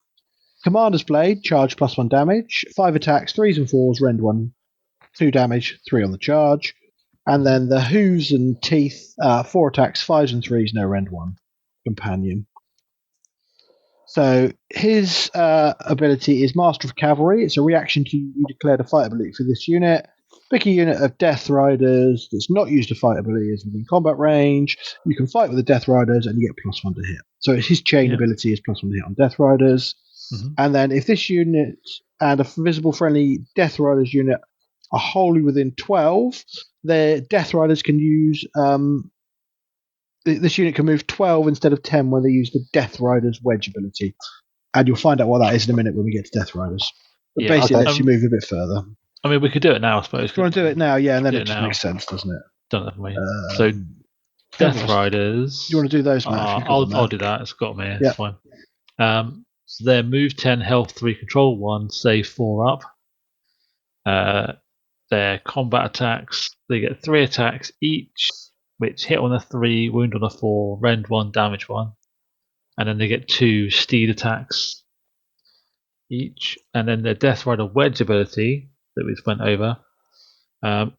Commander's Blade, charge +1 damage, 5 attacks, 3s and 4s, rend 1, 2 damage, 3 on the charge. And then the Hooves and Teeth, 4 attacks, 5s and 3s, no rend 1. Companion. So his ability is Master of Cavalry. It's a reaction to you declared a fight ability for this unit. Pick a unit of Death Riders that's not used a fight ability is within combat range. You can fight with the Death Riders and you get +1 to hit. So his chain ability is +1 to hit on Death Riders. And then if this unit and a visible friendly Death Riders unit are wholly within 12, their Death Riders can use... this unit can move 12 instead of 10 when they use the Death Riders wedge ability. And you'll find out what that is in a minute when we get to Death Riders. But basically, it lets you move a bit further. I mean, we could do it now, I suppose. You want to do it now, yeah, and then it just makes sense, doesn't it? Done that for me. So, Death Riders. You want to do those, Matt? I'll do that. It's got me. It's fine. So they're move 10, health 3, control 1, save 4 up. Their combat attacks, they get 3 attacks each, which hit on a 3, wound on a 4, rend 1, damage 1. And then they get 2 steed attacks each. And then their Death Rider wedge ability that we went over.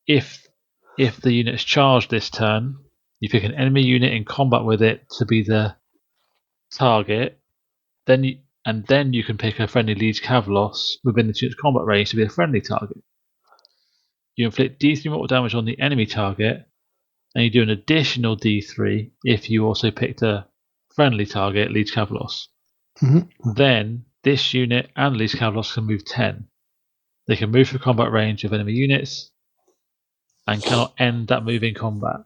If the unit's charged this turn, you pick an enemy unit in combat with it to be the target. Then you can pick a friendly Liege Kavalos within the unit's combat range to be a friendly target. You inflict D3 mortal damage on the enemy target, and you do an additional D3 if you also picked a friendly target, Liege Kavalos. Then this unit and Liege Kavalos can move 10. They can move through combat range of enemy units and cannot end that move in combat.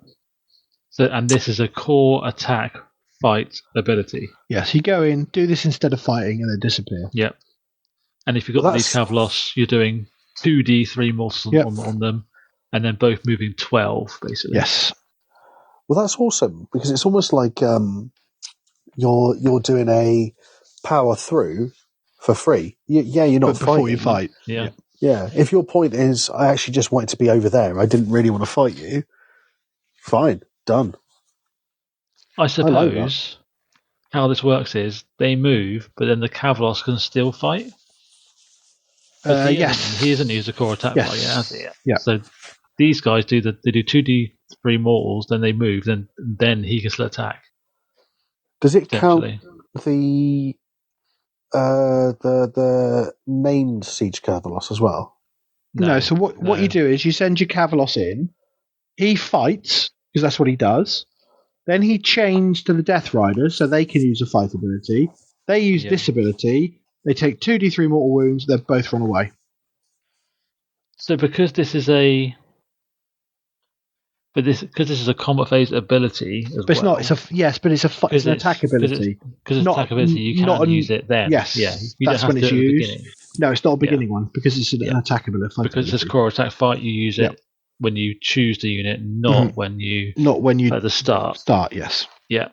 And this is a core attack fight ability. Yes, you go in, do this instead of fighting, and then disappear. Yep. And if you've got the Liege Kavalos, you're doing 2d3 mortals on them, and then both moving 12, basically. Yes. Well, that's awesome, because it's almost like you're doing a power through for free. You're not fighting. Before you fight. Yeah. Yeah. If your point is, I actually just wanted to be over there, I didn't really want to fight you, fine, done. I suppose how this works is they move, but then the Kavalos can still fight. Yes. He hasn't used a core attack fight yet, has he? Yeah. So these guys do 2d3 mortals, then they move, then he can still attack. Does it count the main Siege Kavalos as well? No. So what you do is you send your Kavalos in. He fights because that's what he does. Then he chains to the Death Riders so they can use a fight ability. They use this ability. They take 2d3 mortal wounds. They both run away. So because this is a combat phase ability, but it's not. It's an attack ability. Because it's attack ability, you can use it then. Yes, you that's when it's used. No, it's not a beginning one because it's an attack ability. Because it's a core attack fight, you use it when you choose the unit, not when you at the start. Yes. Yeah.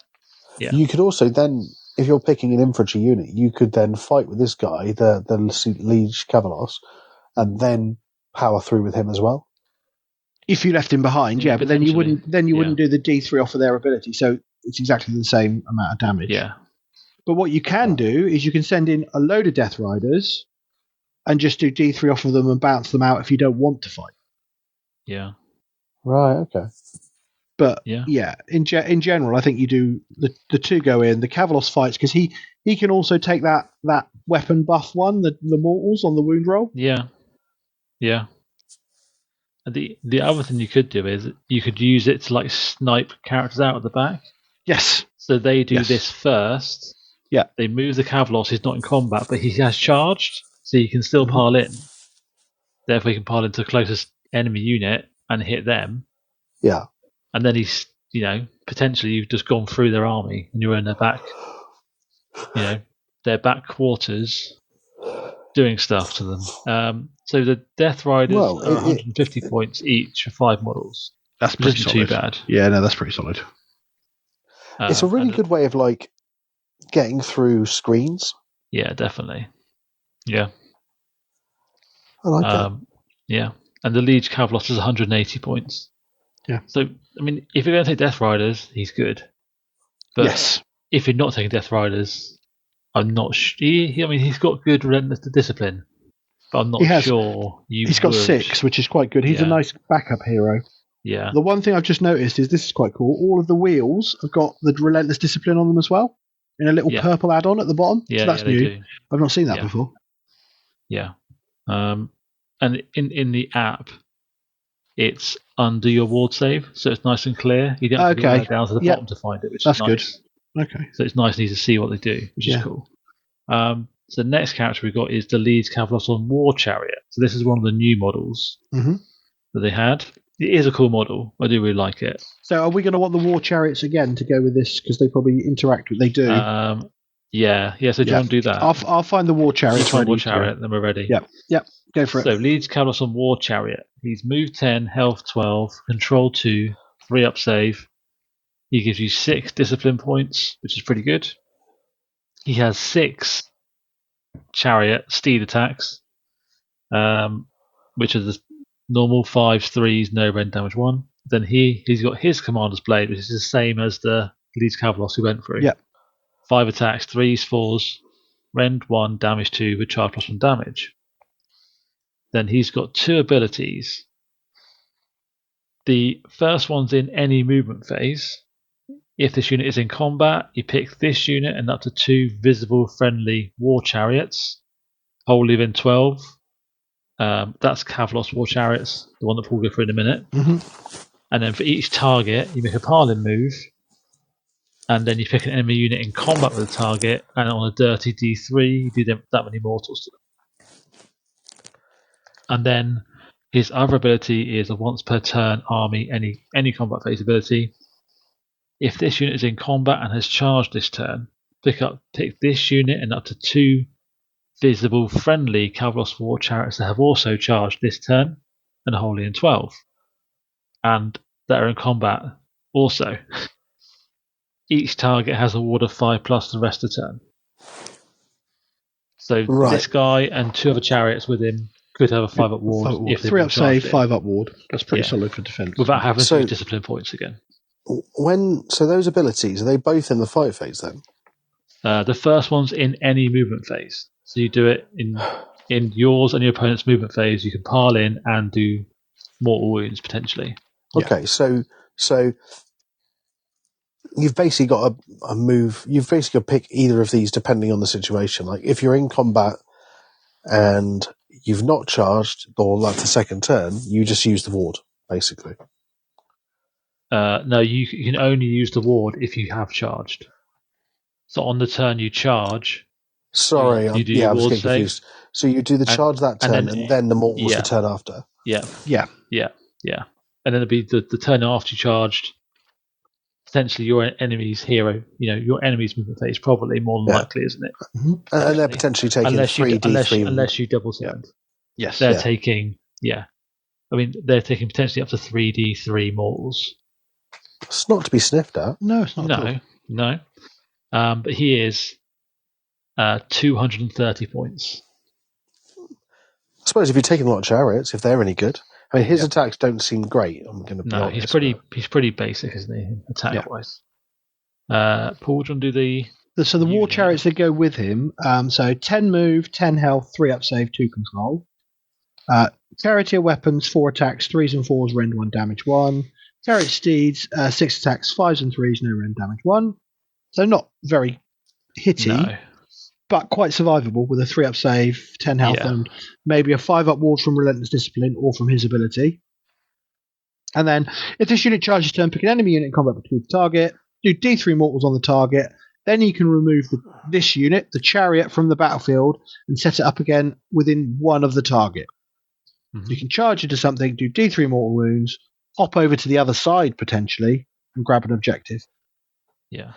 You could also then, if you're picking an infantry unit, you could then fight with this guy, the Liege Kavalos, and then power through with him as well. If you left him behind, but then you wouldn't do the D3 off of their ability, so it's exactly the same amount of damage. Yeah. But what you can do is you can send in a load of Death Riders and just do D3 off of them and bounce them out if you don't want to fight. Yeah. Right, okay. But in general, I think you do the two go in. The Kavalos fights because he can also take that weapon buff one, the mortals on the wound roll. Yeah. Yeah. The other thing you could do is you could use it to snipe characters out at the back. Yes. So they do this first. Yeah. They move the Kavalos. He's not in combat, but he has charged, so he can still pile in. Therefore, he can pile into the closest enemy unit and hit them. Yeah. And then he's, potentially you've just gone through their army and you're in their back, their back quarters, doing stuff to them. So the Death Riders are 150 points each for 5 models. That's pretty solid. Too bad. Yeah, no, that's pretty solid. It's a really good way of getting through screens. Yeah, definitely. Yeah. I like that. Yeah. And the Liege Kavalos is 180 points. Yeah. So, I mean, if you're going to take Death Riders, he's good. But if you're not taking Death Riders, I'm not sure. He's got good relentless discipline, but I'm not sure He's got 6, which is quite good. He's a nice backup hero. Yeah. The one thing I've just noticed is this is quite cool. All of the wheels have got the relentless discipline on them as well, in a little purple add-on at the bottom. Yeah, so that's new. do. I've not seen that before. Yeah. And in the app, it's under your ward save, so it's nice and clear. You don't have to go down to the bottom to find it, which is nice. Good. Okay. So it's nice and easy to see what they do, which is cool. So the next character we've got is the Leeds Cavalosson War Chariot. So this is one of the new models that they had. It is a cool model. I do really like it. So are we going to want the War Chariots again to go with this? Because they probably interact with... They do. Yeah. So do you want to do that? I'll find the War Chariots. Find War Chariot, then we're ready. Yep. Go for it. So Leeds Cavalosson War Chariot. He's move 10, health 12, control 2, 3 up save. He gives you 6 discipline points, which is pretty good. He has 6 chariot steed attacks, which are the normal 5s, 3s, no rend damage 1. Then he's got his Commander's Blade, which is the same as the Leeds Cavalos we went through. Yep. 5 attacks, 3s, 4s, rend 1, damage 2 with charge plus 1 damage. Then he's got 2 abilities. The first one's in any movement phase. If this unit is in combat, you pick this unit and up to 2 visible friendly war chariots, wholly within 12. That's Cavalos War Chariots, the one that Poole will go through in a minute. And then for each target, you make a Parlin move, and then you pick an enemy unit in combat with the target, and on a dirty D3, you do that many mortals to them. And then his other ability is a once per turn army, any combat phase ability. If this unit is in combat and has charged this turn, pick this unit and up to 2 visible friendly Cavalos War Chariots that have also charged this turn and are wholly in 12. And that are in combat also. Each target has a ward of 5+ the rest of the turn. So this guy and 2 other chariots with him could have a 5 up ward. If 3 up save, 5 up ward. That's pretty solid for defense. Without having to use discipline points again. So those abilities, are they both in the fight phase then? The first one's in any movement phase. So you do it in yours and your opponent's movement phase. You can pile in and do mortal wounds potentially. Okay, so you've basically got a move. You've basically got to pick either of these depending on the situation. Like if you're in combat and you've not charged, or like the second turn, you just use the ward basically. No, you can only use the ward if you have charged. So on the turn you charge. Sorry, you do I was getting confused. So you do the charge that turn, and then the mortals the turn after. Yeah. And then it'll be the turn after you charged. Potentially your enemy's hero, your enemy's movement phase, probably more than likely, isn't it? And they're potentially taking 3d3 unless you double turned. Yes, they're taking. I mean, they're taking potentially up to 3d3 mortals. It's not to be sniffed at. No, it's not. No. But he is 230 points. I suppose if you're taking a lot of chariots, if they're any good. I mean, his attacks don't seem great. I'm going to be honest. He's pretty basic, isn't he, attack wise? Poole, do you want to do the war chariots that go with him? So 10 move, 10 health, 3 up save, 2 control. Charioteer weapons, 4 attacks, 3s and 4s, rend 1, damage 1. Chariot steeds, 6 attacks, 5s and 3s, no rend, damage 1. So not very hitty, but quite survivable with a 3 up save, 10 health, and maybe a 5 up ward from Relentless Discipline or from his ability. And then, if this unit charges turn, pick an enemy unit in combat between the target, do D3 mortals on the target, then you can remove this unit, the chariot, from the battlefield and set it up again within 1 of the target. You can charge into something, do D3 mortal wounds, hop over to the other side potentially, and grab an objective. Yeah.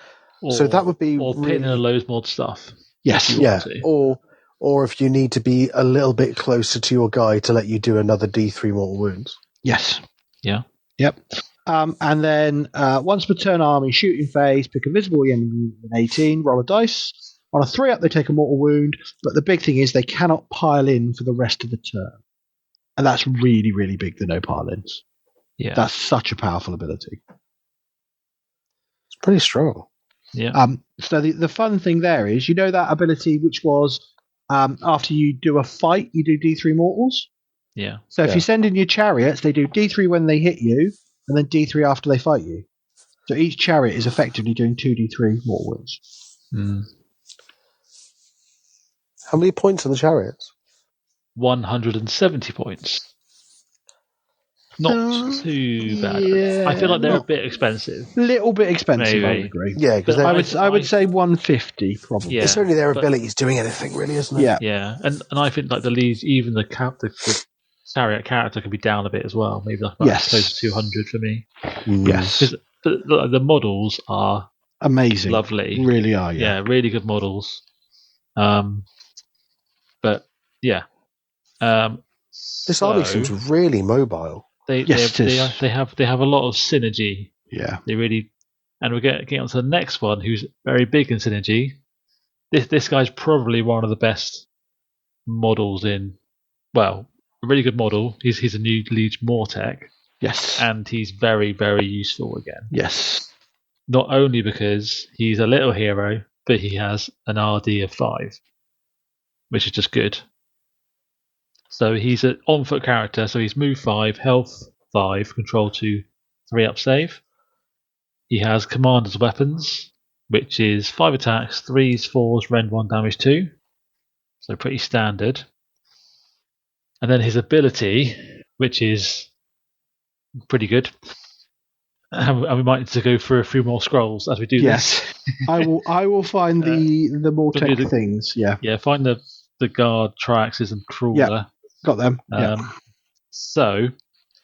So that would be pin in a loads mod stuff. Yes. Yeah. Or if you need to be a little bit closer to your guy to let you do another D3 mortal wounds. Yes. Yeah. Yep. And then once per turn army, shooting phase, pick a visible enemy with 18, roll a dice. On a 3 up, they take a mortal wound, but the big thing is they cannot pile in for the rest of the turn. And that's really, really big, the no pile-ins. Yeah. That's such a powerful ability. It's pretty strong. Yeah. So the fun thing there is, that ability which was after you do a fight, you do D3 mortals? Yeah. So if you send in your chariots, they do D3 when they hit you, and then D3 after they fight you. So each chariot is effectively doing 2d3 mortal wounds. How many points are the chariots? 170 points. not too bad. Yeah, I feel like they're a bit expensive. Little bit expensive, Maybe. I would agree. Yeah, because I would say 150 probably. Yeah, it's only their abilities doing anything, really, isn't it? Yeah, and I think like the leads, even the chariot character can be down a bit as well. Maybe like close to 200 for me. Yes, because the models are amazing, lovely, really are. Yeah, really good models. But yeah, this army seems really mobile. They have a lot of synergy. Yeah, they really, and we're getting on to the next one, who's very big in synergy. This guy's probably one of the best models in. Well, a really good model. He's a new Liege Mortec. Yes, and he's very, very useful again. Yes, not only because he's a little hero, but he has an RD of 5, which is just good. So he's an on-foot character, so he's move 5, health 5, control 2, 3 up save. He has commander's weapons, which is 5 attacks, 3s, 4s, rend 1, damage 2. So pretty standard. And then his ability, which is pretty good. And we might need to go through a few more scrolls as we do this. I will find the more tech things. Yeah, find the guard, triaxes, and crawler. Yeah, got them. So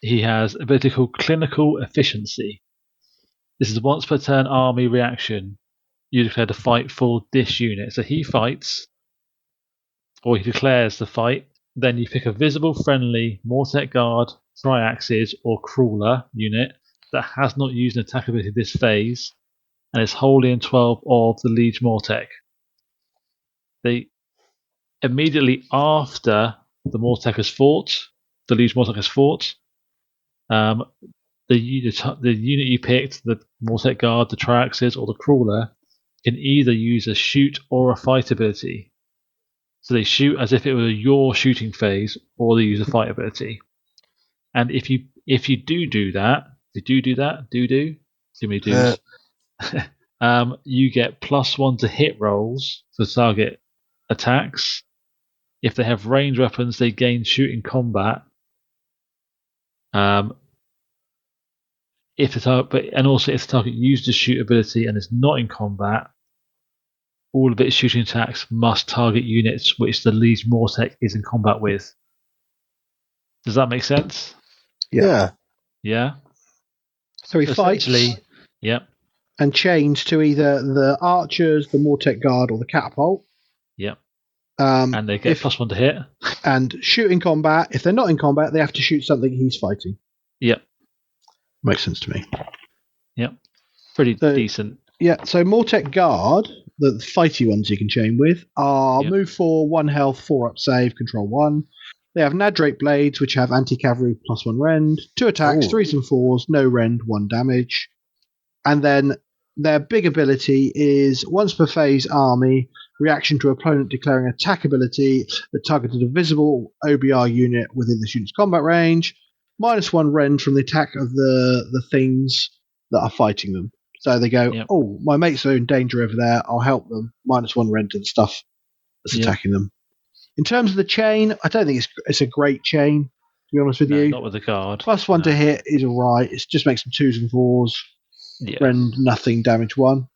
he has a ability called clinical efficiency. This is a once per turn army reaction. You declare to fight for this unit. So he fights, or he declares the fight. Then you pick a visible, friendly Mortec guard, triaxes, or crawler unit that has not used an attack ability this phase and is wholly in 12 of the Liege Mortec. They immediately after the Mortec has fought, the Liege Mortec has fought, the unit you picked, the Mortec guard, the triaxes, or the crawler, can either use a shoot or a fight ability. So they shoot as if it were your shooting phase, or they use a fight ability. And if you do that, too many do's. You get +1 to hit rolls for target attacks. If they have ranged weapons, they gain shooting combat. If the target used the shoot ability and is not in combat, all of its shooting attacks must target units which the Liege Mortec is in combat with. Does that make sense? Yeah. Yeah. So he fights. Yep. And chains to either the archers, the Mortec guard, or the catapult. Yep. And they get +1 to hit. And shoot in combat. If they're not in combat, they have to shoot something he's fighting. Yep. Makes sense to me. Yep. Pretty decent. Yeah, so Mortec guard, the fighty ones you can chain with, are move 4, 1 health, 4 up save, control 1. They have Nadrake blades, which have anti-cavalry +1 rend, 2 attacks, 3s and 4s, no rend, 1 damage. And then their big ability is once per phase army, reaction to opponent declaring attack ability that targeted a visible OBR unit within the unit's combat range, -1 rend from the attack of the things that are fighting them. So they go, oh, my mates are in danger over there, I'll help them. -1 rend to the stuff that's attacking them. In terms of the chain, I don't think it's a great chain, to be honest with you. Not with the guard. +1 to hit is alright. It just makes them 2s and 4s. Rend nothing, damage 1.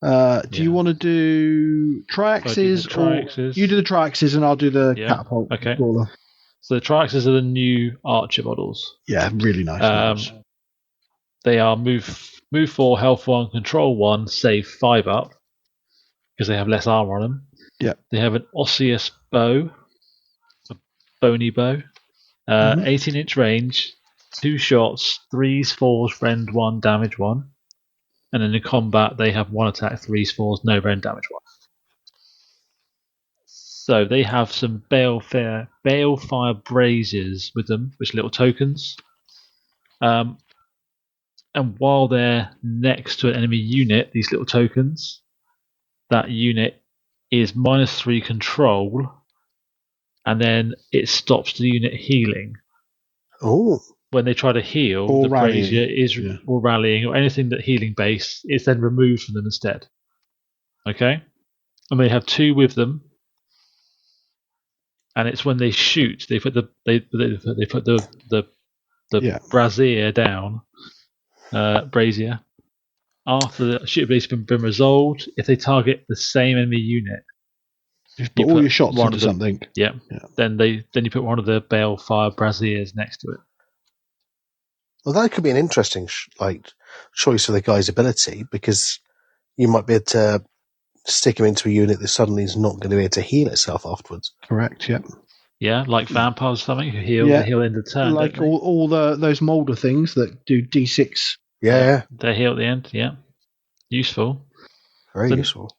Do you want to do triaxes? Or you do the triaxes and I'll do the catapult. Okay. Brawler. So the triaxes are the new archer models. Yeah, really nice models. They are move 4, health 1, control 1, save 5 up because they have less armor on them. Yeah. They have an Ossiarch bow, a bony bow, 18-inch range, 2 shots, 3s, 4s, rend 1, damage 1. And then in combat, they have 1 attack, 3s, 4s, no rend, damage 1. So they have some Balefire braziers with them, which are little tokens. And while they're next to an enemy unit, these little tokens, that unit is -3 control, and then it stops the unit healing. Oh. When they try to heal, or the rallying. brazier is or rallying or anything that healing based is then removed from them instead. Okay? And they have 2 with them. and it's when they shoot, they put the brazier down, brazier. After the shootability's been resolved, if they target the same enemy unit, you put all your shots into something. Yeah. Then you put one of the balefire braziers next to it. Well, that could be an interesting choice for the guy's ability, because you might be able to stick him into a unit that suddenly is not going to be able to heal itself afterwards. Correct. Yep. Yeah, like vampires or something who heal in the turn. Like all those molder things that do D6. Yeah. They heal at the end. Yeah, useful. Very useful.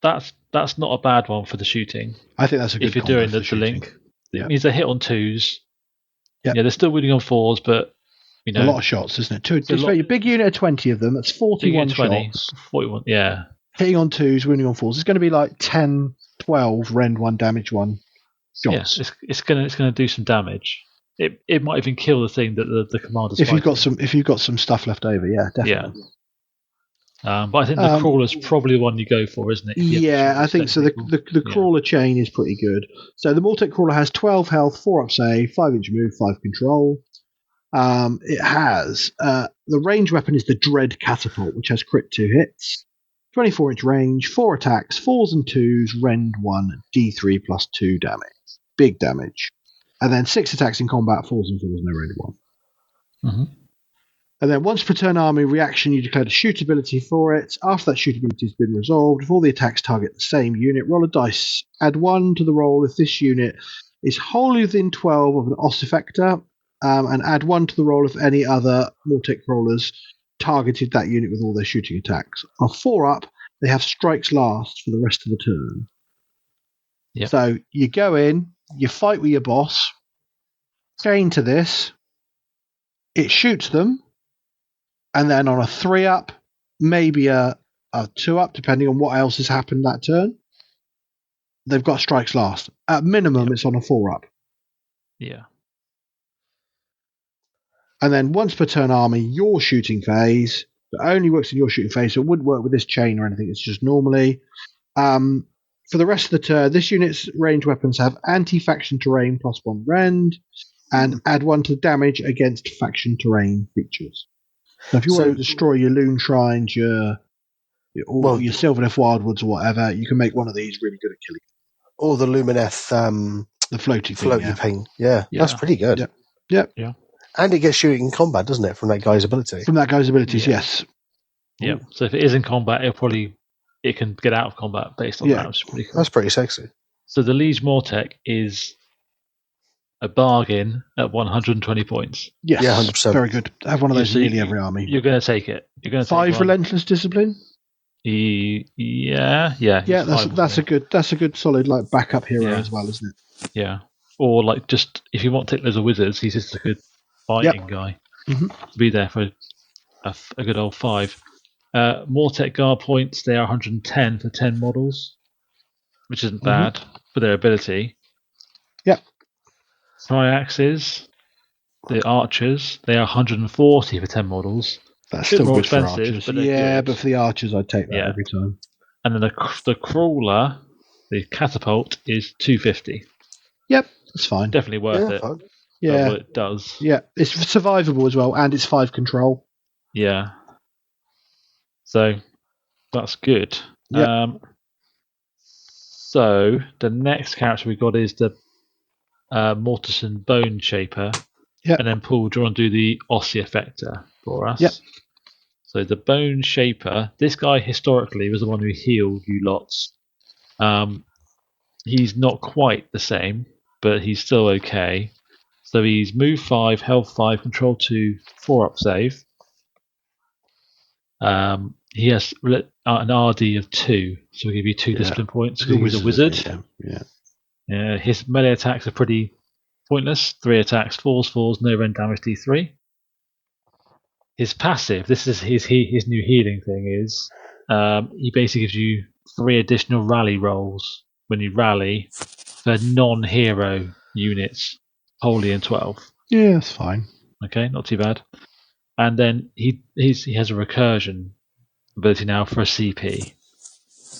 That's not a bad one for the shooting. I think that's a good. If you're doing the link, it means they hit on 2s. Yeah, they're still winning on 4s, but a lot of shots, isn't it? Your big unit of 20 of them. That's 41 shots. 41. Yeah. Hitting on 2s, winning on 4s. It's going to be like 10, 12 rend 1, damage 1 shots. Yeah, it's going to do some damage. It might even kill the thing that the commander's fighting. If you've got some stuff left over, definitely. Yeah. But I think the crawler's probably the one you go for, isn't it? I think so. The crawler chain is pretty good. So the Mortek crawler has 12 health, 4 up save, 5-inch move, 5 control. It has the range weapon is the Dread Catapult, which has crit 2 hits, 24-inch range, 4 attacks, 4s and 2s, rend 1, D3 plus 2 damage. Big damage. And then 6 attacks in combat, 4s and 4s, no rend 1. Mm-hmm. And then once per turn army reaction, you declare a shootability for it. After that shootability has been resolved, if all the attacks target the same unit, roll a dice. Add 1 to the roll if this unit is wholly within 12 of an Ossifector, and add 1 to the roll if any other Mortek crawlers targeted that unit with all their shooting attacks. On a 4-up, they have strikes last for the rest of the turn. Yep. So you go in, you fight with your boss, gain to this, it shoots them, and then on a 3-up, maybe a 2-up, depending on what else has happened that turn, they've got strikes last. At minimum, it's on a 4-up. Yeah. And then once per turn army, your shooting phase, it only works in your shooting phase, so it wouldn't work with this chain or anything, it's just normally. For the rest of the turn, this unit's range weapons have anti-faction terrain plus 1 rend, and add 1 to damage against faction terrain features. So if you want to destroy your Loon Shrines, your Sylvaneth Wildwoods or whatever, you can make one of these really good at killing. Or the Lumineth, the floaty thing. Yeah, that's pretty good. Yeah. And it gets shooting in combat, doesn't it, from that guy's ability? From that guy's abilities, yes. Yeah. So if it is in combat, it can get out of combat based on that. Which is pretty cool. That's pretty sexy. So the Liege Mortek is a bargain at 120 points. Yes, yeah, 100%. Very good. I have one of those in nearly every army. You're going to take it. You're going to 5 Relentless Discipline. Yeah. That's a good solid backup hero as well, isn't it? Yeah. Or just if you want to take loads of wizards, he's just a good fighting guy to be there for a good old 5. Mortek guard points, they are 110 for 10 models, which isn't bad for their ability. Yep. Triaxes, the archers, they are 140 for 10 models. That's still more good for expensive, archers. but good. But for the archers, I'd take that every time. And then the crawler, the catapult, is 250. Yep, that's fine. Definitely worth it. Fine. Yeah, what it does. Yeah, it's survivable as well, and it's 5 control. Yeah. So that's good. Yep. So the next character we got is the Mortison Bone Shaper. Yep. And then Poole, do you want to do the Ossiarch for us? Yep. So the Bone Shaper, this guy historically was the one who healed you lots. He's not quite the same, but he's still okay. So he's move 5, health 5, control 2, 4-up save. He has an RD of 2, so we'll give you 2 discipline points because he's a wizard. Yeah. His melee attacks are pretty pointless. 3 attacks, 4s, no rend damage, D3. His passive, this is his new healing thing, is he basically gives you 3 additional rally rolls when you rally for non-hero units, wholly in 12. Yeah, that's fine. Okay, not too bad. And then he has a recursion ability now for a CP.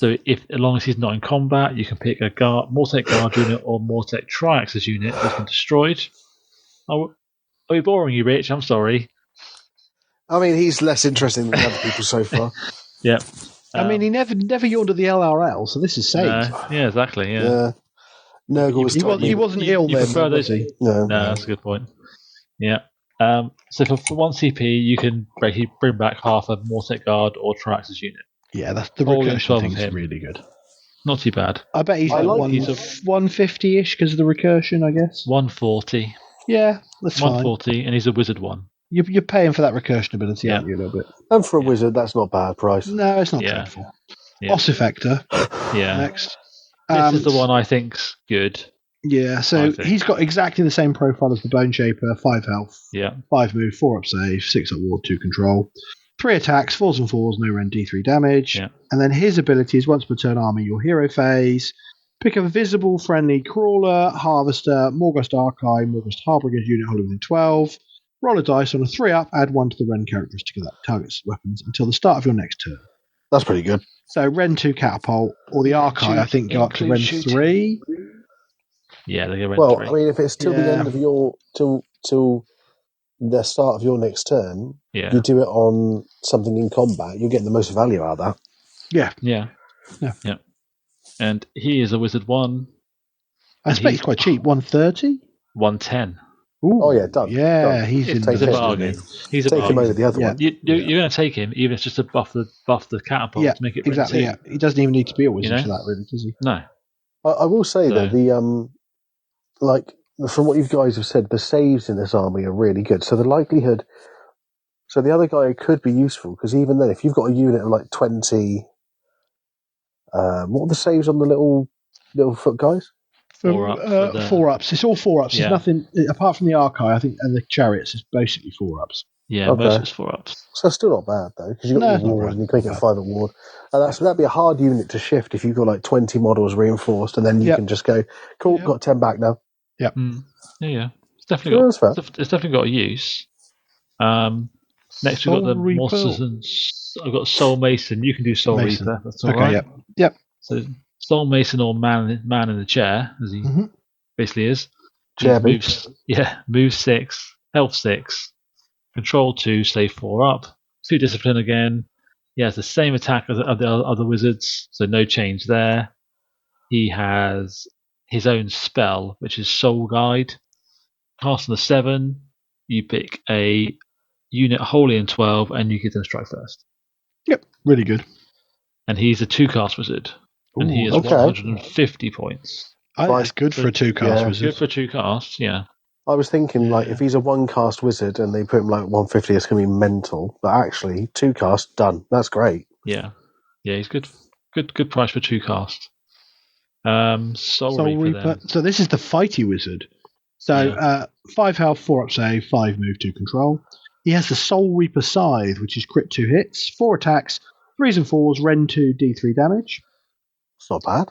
So as long as he's not in combat, you can pick a Mortec Guard unit or Mortec Triaxis unit that's been destroyed. Are we boring you, Rich? I'm sorry. I mean, he's less interesting than the other people so far. Yeah. I mean, he never yawned at the LRL, so this is safe. Yeah, exactly. Yeah. He wasn't ill then, was he? No, that's a good point. Yeah. So for 1 CP, you can bring back half a Mortec Guard or Triaxis unit. Yeah, that's the recursion thing's really good. Not too bad. I bet he's 150-ish because of the recursion, I guess. 140. Yeah, that's 140, and he's a wizard 1. You're paying for that recursion ability, aren't you, a little bit? And for a wizard, that's not a bad price. No, it's not dreadful. Ossifector. Next. This is the one I think's good. Yeah, so he's got exactly the same profile as the Bone Shaper, 5 health, 5 move, 4 up save, 6 up ward, 2 control, 3 attacks, 4s and 4s, no rend, D3 damage. Yeah. And then his ability is once per turn armor your hero phase. Pick a visible friendly crawler, harvester, Morghast Archive, Morghast Harbinger's unit holding within 12. Roll a dice on a 3 up, add 1 to the rend characteristic of that target's weapons until the start of your next turn. That's pretty good. So rend 2 catapult, or the Archive, I think, go up to rend 3. Yeah, they go rend 3. Well, I mean, if it's till the end of your till the start of your next turn, you do it on something in combat, you're getting the most value out of that. Yeah. And he is a wizard 1. I expect he's quite cheap. 130? 110. Ooh, oh yeah, done. Yeah, done. he's a bargain. He's a take bargain. him over the other one. You're going to take him, even if it's just to buff the catapult to make it exactly. Yeah, he doesn't even need to be a wizard for that, really, does he? No. I will say though, the like from what you guys have said, the saves in this army are really good. So the likelihood, so the other guy could be useful because even then, if you've got a unit of like 20, what are the saves on the little foot guys? 4 ups. 4 ups. It's all 4 ups. There's nothing apart from the Archive, I think, and the chariots. It's basically 4 ups. Yeah, most is 4 ups. So it's still not bad though, because you've got your ward and you can make it a 5 up ward. And that'd be a hard unit to shift if you've got like 20 models reinforced, and then you can just go, cool, got 10 back now. Yep. Yeah. It's definitely got a use. Next we've got the monsters, and I've got Soul Mason. You can do Soul Reaper. That's all right. Yep. So Soul Mason or man in the chair, as he basically is. Move 6, health 6, control 2, save 4 up, 2 discipline again. He has the same attack as the other wizards, so no change there. He has his own spell, which is Soul Guide. Cast on the 7, you pick a unit wholly in 12, and you give them strike first. Yep, really good. And he's a 2-cast wizard. And he is 150 points. That's good for a 2-cast wizard. Good for 2 casts, yeah. I was thinking, like, if he's a 1-cast wizard and they put him like 150, it's going to be mental. But actually, 2 casts, done. That's great. Yeah. Yeah, he's good. Good price for 2 casts. Soul Reaper. So this is the fighty wizard. So 5 health, 4 up save, 5 move, 2 control. He has the Soul Reaper Scythe, which is crit 2 hits, 4 attacks, 3s and 4s, rend 2, D3 damage. It's not bad.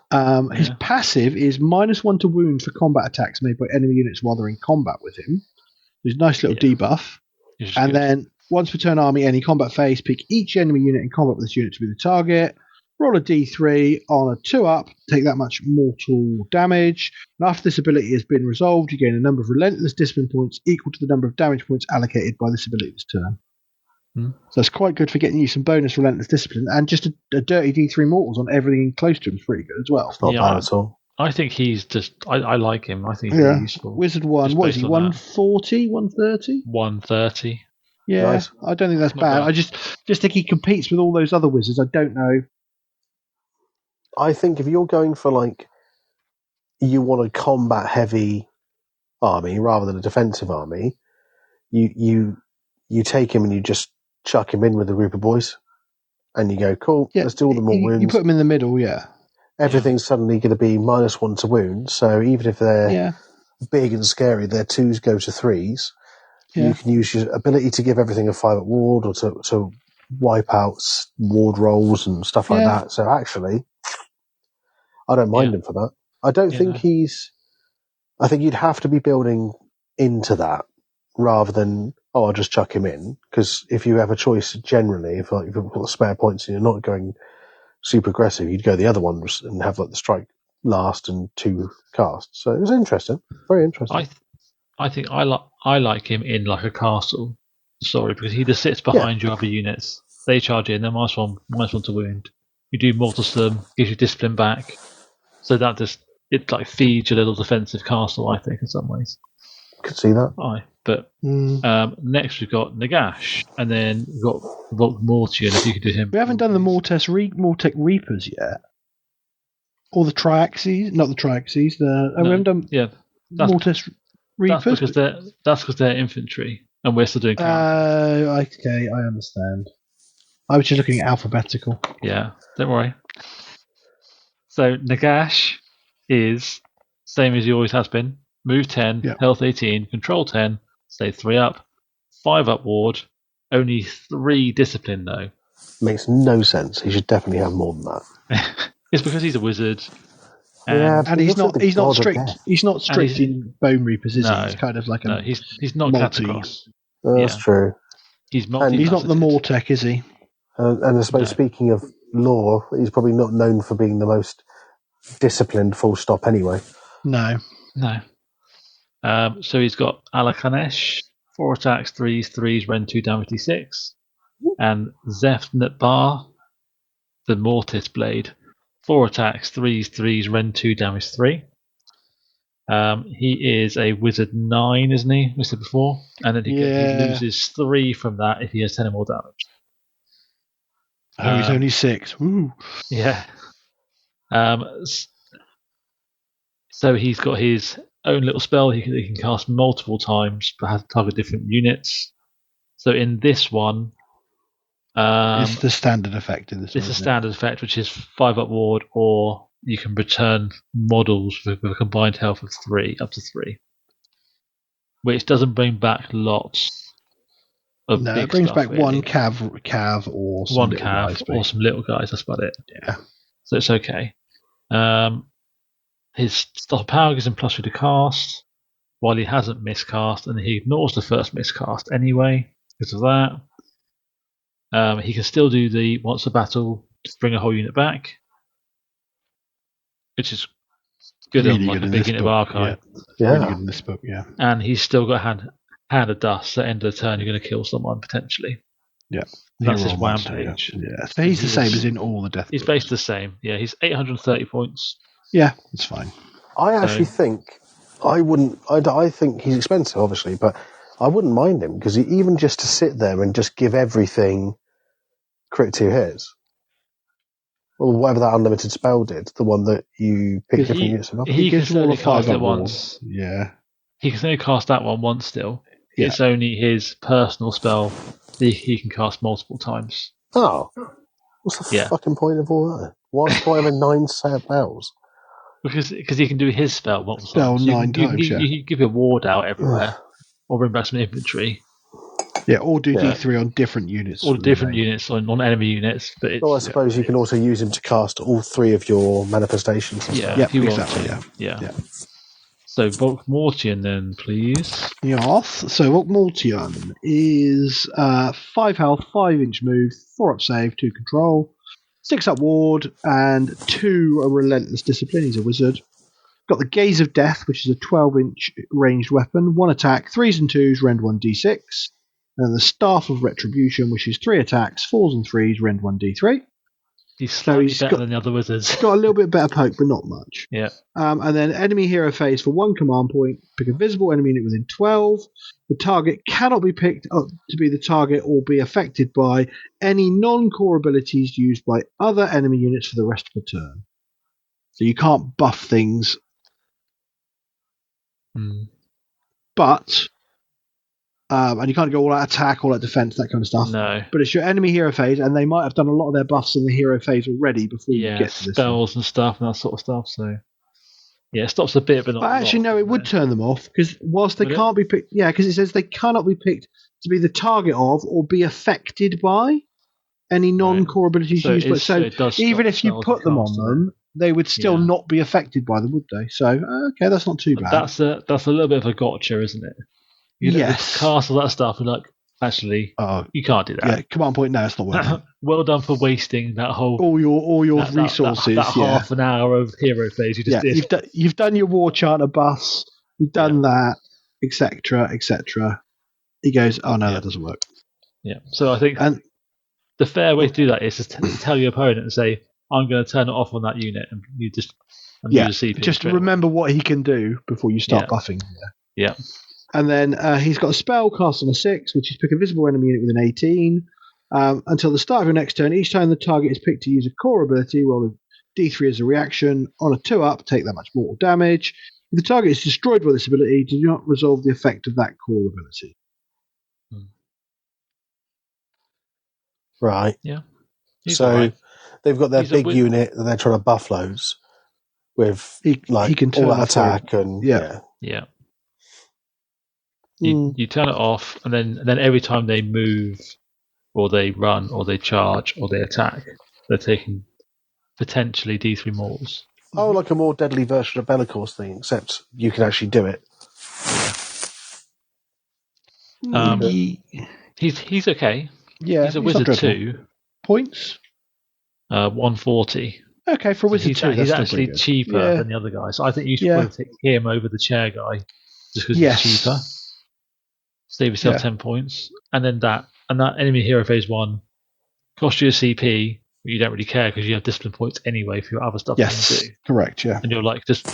His passive is -1 to wound for combat attacks made by enemy units while they're in combat with him. There's a nice little debuff. And then once per turn army, any combat phase, pick each enemy unit in combat with this unit to be the target. Roll a d3 on a 2 up, take that much mortal damage. And after this ability has been resolved, you gain a number of relentless discipline points equal to the number of damage points allocated by this ability this turn. So it's quite good for getting you some bonus relentless discipline, and just a dirty D3 mortals on everything close to him is pretty good as well. It's not bad at all. I think he's just, I like him. I think he's really useful. Wizard 1, what is he, 140, 130? 130. Yeah, nice. I don't think that's bad. I just think he competes with all those other wizards. I don't know. I think if you're going for, like, you want a combat heavy army rather than a defensive army, you take him and you just chuck him in with a group of boys, and you go, cool, let's do all the more wounds. You put him in the middle, Everything's suddenly going to be -1 to wound, so even if they're big and scary, their 2s go to 3s. You can use your ability to give everything a 5 at ward, or to wipe out ward rolls and stuff like that. So actually, I don't mind him for that. I don't think I think you'd have to be building into that rather than, I'll just chuck him in. Because if you have a choice, generally, if you've got spare points and you're not going super aggressive, you'd go the other one and have like the strike last and 2 casts. So it was interesting, very interesting. I think I like him in like a castle story because he just sits behind your other units. They charge in, they're -1 to wound. You do mortal slam, gives you discipline back. So that just it like feeds your little defensive castle, I think, in some ways. Could see that. But next we've got Nagash, and then we've got Mortian. If you could do him, we haven't done the Mortec Reapers yet, or the Triaxes. Not the Triaxes. We haven't done Mortec Reapers. That's because they're infantry, and we're still doing. Okay, I understand. I was just looking at alphabetical. Yeah, don't worry. So Nagash is same as he always has been. Move 10, health 18, control 10, stay 3 up, 5 up ward, only 3 discipline though. Makes no sense. He should definitely have more than that. It's because he's a wizard. And he's not strict. He's not strict in Bone Reapers, is he? He's kind of like he's not Catacross. That's true. He's not the Mortec, is he? And I suppose speaking of lore, he's probably not known for being the most disciplined. Full stop. Anyway. No. So he's got Alakanesh, 4 attacks, 3s, Ren 2 damage d6, and Zefnetbar, the Mortis Blade, 4 attacks, 3s, Ren 2 damage 3. He is a Wizard 9, isn't he? We said before, and then he loses 3 from that if he has 10 or more damage. He's only 6. Woo. Yeah. So he's got his own little spell he can cast multiple times, but has to target different units. So in this one, it's the standard effect in this. It's a standard effect, which is 5 up ward, or you can return models with a combined health of 3, up to 3, which doesn't bring back lots of. No, it brings stuff, back really. one cav or some one little cav guys, or some little guys. That's about it. Yeah, so it's okay. His stop power gives him +3 to cast, while he hasn't miscast, and he ignores the first miscast anyway because of that. He can still do the once a battle to bring a whole unit back, which is good really on like good a big unit of archive. Yeah. Really good in this book, yeah. And he's still got hand of dust. At the end of the turn, you're going to kill someone potentially. Yeah. That's his wham page. Yeah. So he's the same as in all the death. He's basically the same. Yeah, he's 830 points. Yeah, it's fine. I actually think I think he's expensive, obviously, but I wouldn't mind him because even just to sit there and just give everything crit 2 hits, or whatever that unlimited spell did, the one that you pick different units of. He can only cast it once. Yeah, he can only cast that one once. Still, it's only his personal spell that he can cast multiple times. Oh, what's the fucking point of all that? Why do I have 9 spells? Because he can do his spell multiple times. 9 times, you give a ward out everywhere, or bring back some infantry. Yeah, or do D3 on different units. Or different units on enemy units. But it's, I suppose you can also use him to cast all 3 of your manifestations. Yeah, exactly. Yeah. So Volkmortian then, please. Yes. So Volkmortian is 5 health, 5-inch move, 4 up save, 2 control, 6 up ward, and 2 a relentless discipline. He's a wizard. Got the Gaze of Death, which is a 12-inch ranged weapon, 1 attack, 3s and 2s, rend 1d6. And the Staff of Retribution, which is 3 attacks, 4s and 3s, rend 1d3. He's slightly better than the other wizards. Got a little bit better poke, but not much. Yeah. And then enemy hero phase for 1 command point. Pick a visible enemy unit within 12. The target cannot be picked up to be the target or be affected by any non-core abilities used by other enemy units for the rest of the turn. So you can't buff things. But... and you can't go all out attack, all out defense, that kind of stuff. No. But it's your enemy hero phase, and they might have done a lot of their buffs in the hero phase already before you get to this spells and stuff and that sort of stuff. So yeah, it stops a bit, but not. But actually, no, it would turn them off because whilst they can't be picked, because it says they cannot be picked to be the target of or be affected by any non-core abilities used. But so even if you put them on them, they would still not be affected by them, would they? So okay, that's not too bad. That's a little bit of a gotcha, isn't it? You know, cast all that stuff and like, Actually, you can't do that. Yeah, command point. No, it's not working. Well done for wasting that whole all your resources. That half an hour of hero phase you just did. You've done your war charter bus. You've done that, etc., etc. He goes, oh no, that doesn't work. Yeah. So I think the fair way to do that is to tell your opponent and say, I'm going to turn it off on that unit, and you just use a CP. Just remember what he can do before you start buffing. Yeah. And then he's got a spell cast on a 6, which is pick a visible enemy unit with an 18. Until the start of your next turn, each time the target is picked to use a core ability, roll a d3 as a reaction. On a 2-up, take that much mortal damage. If the target is destroyed by this ability, do not resolve the effect of that core ability. Right. Yeah. So they've got their big unit that they're trying to buff loads with he can turn all that attack and Yeah. You turn it off, and then every time they move, or they run, or they charge, or they attack, they're taking potentially D3 mortals. Oh, like a more deadly version of Bellacor's thing, except you can actually do it. He's okay. Yeah, he's a wizard too. Points? 140. Okay, for a wizard too, he's actually cheaper than the other guy. So I think you should probably take him over the chair guy, just because he's cheaper. Save yourself 10 points, and then that enemy hero phase 1 costs you a CP, but you don't really care because you have discipline points anyway for your other stuff. Yes, you do. Correct. Yeah, and you're like just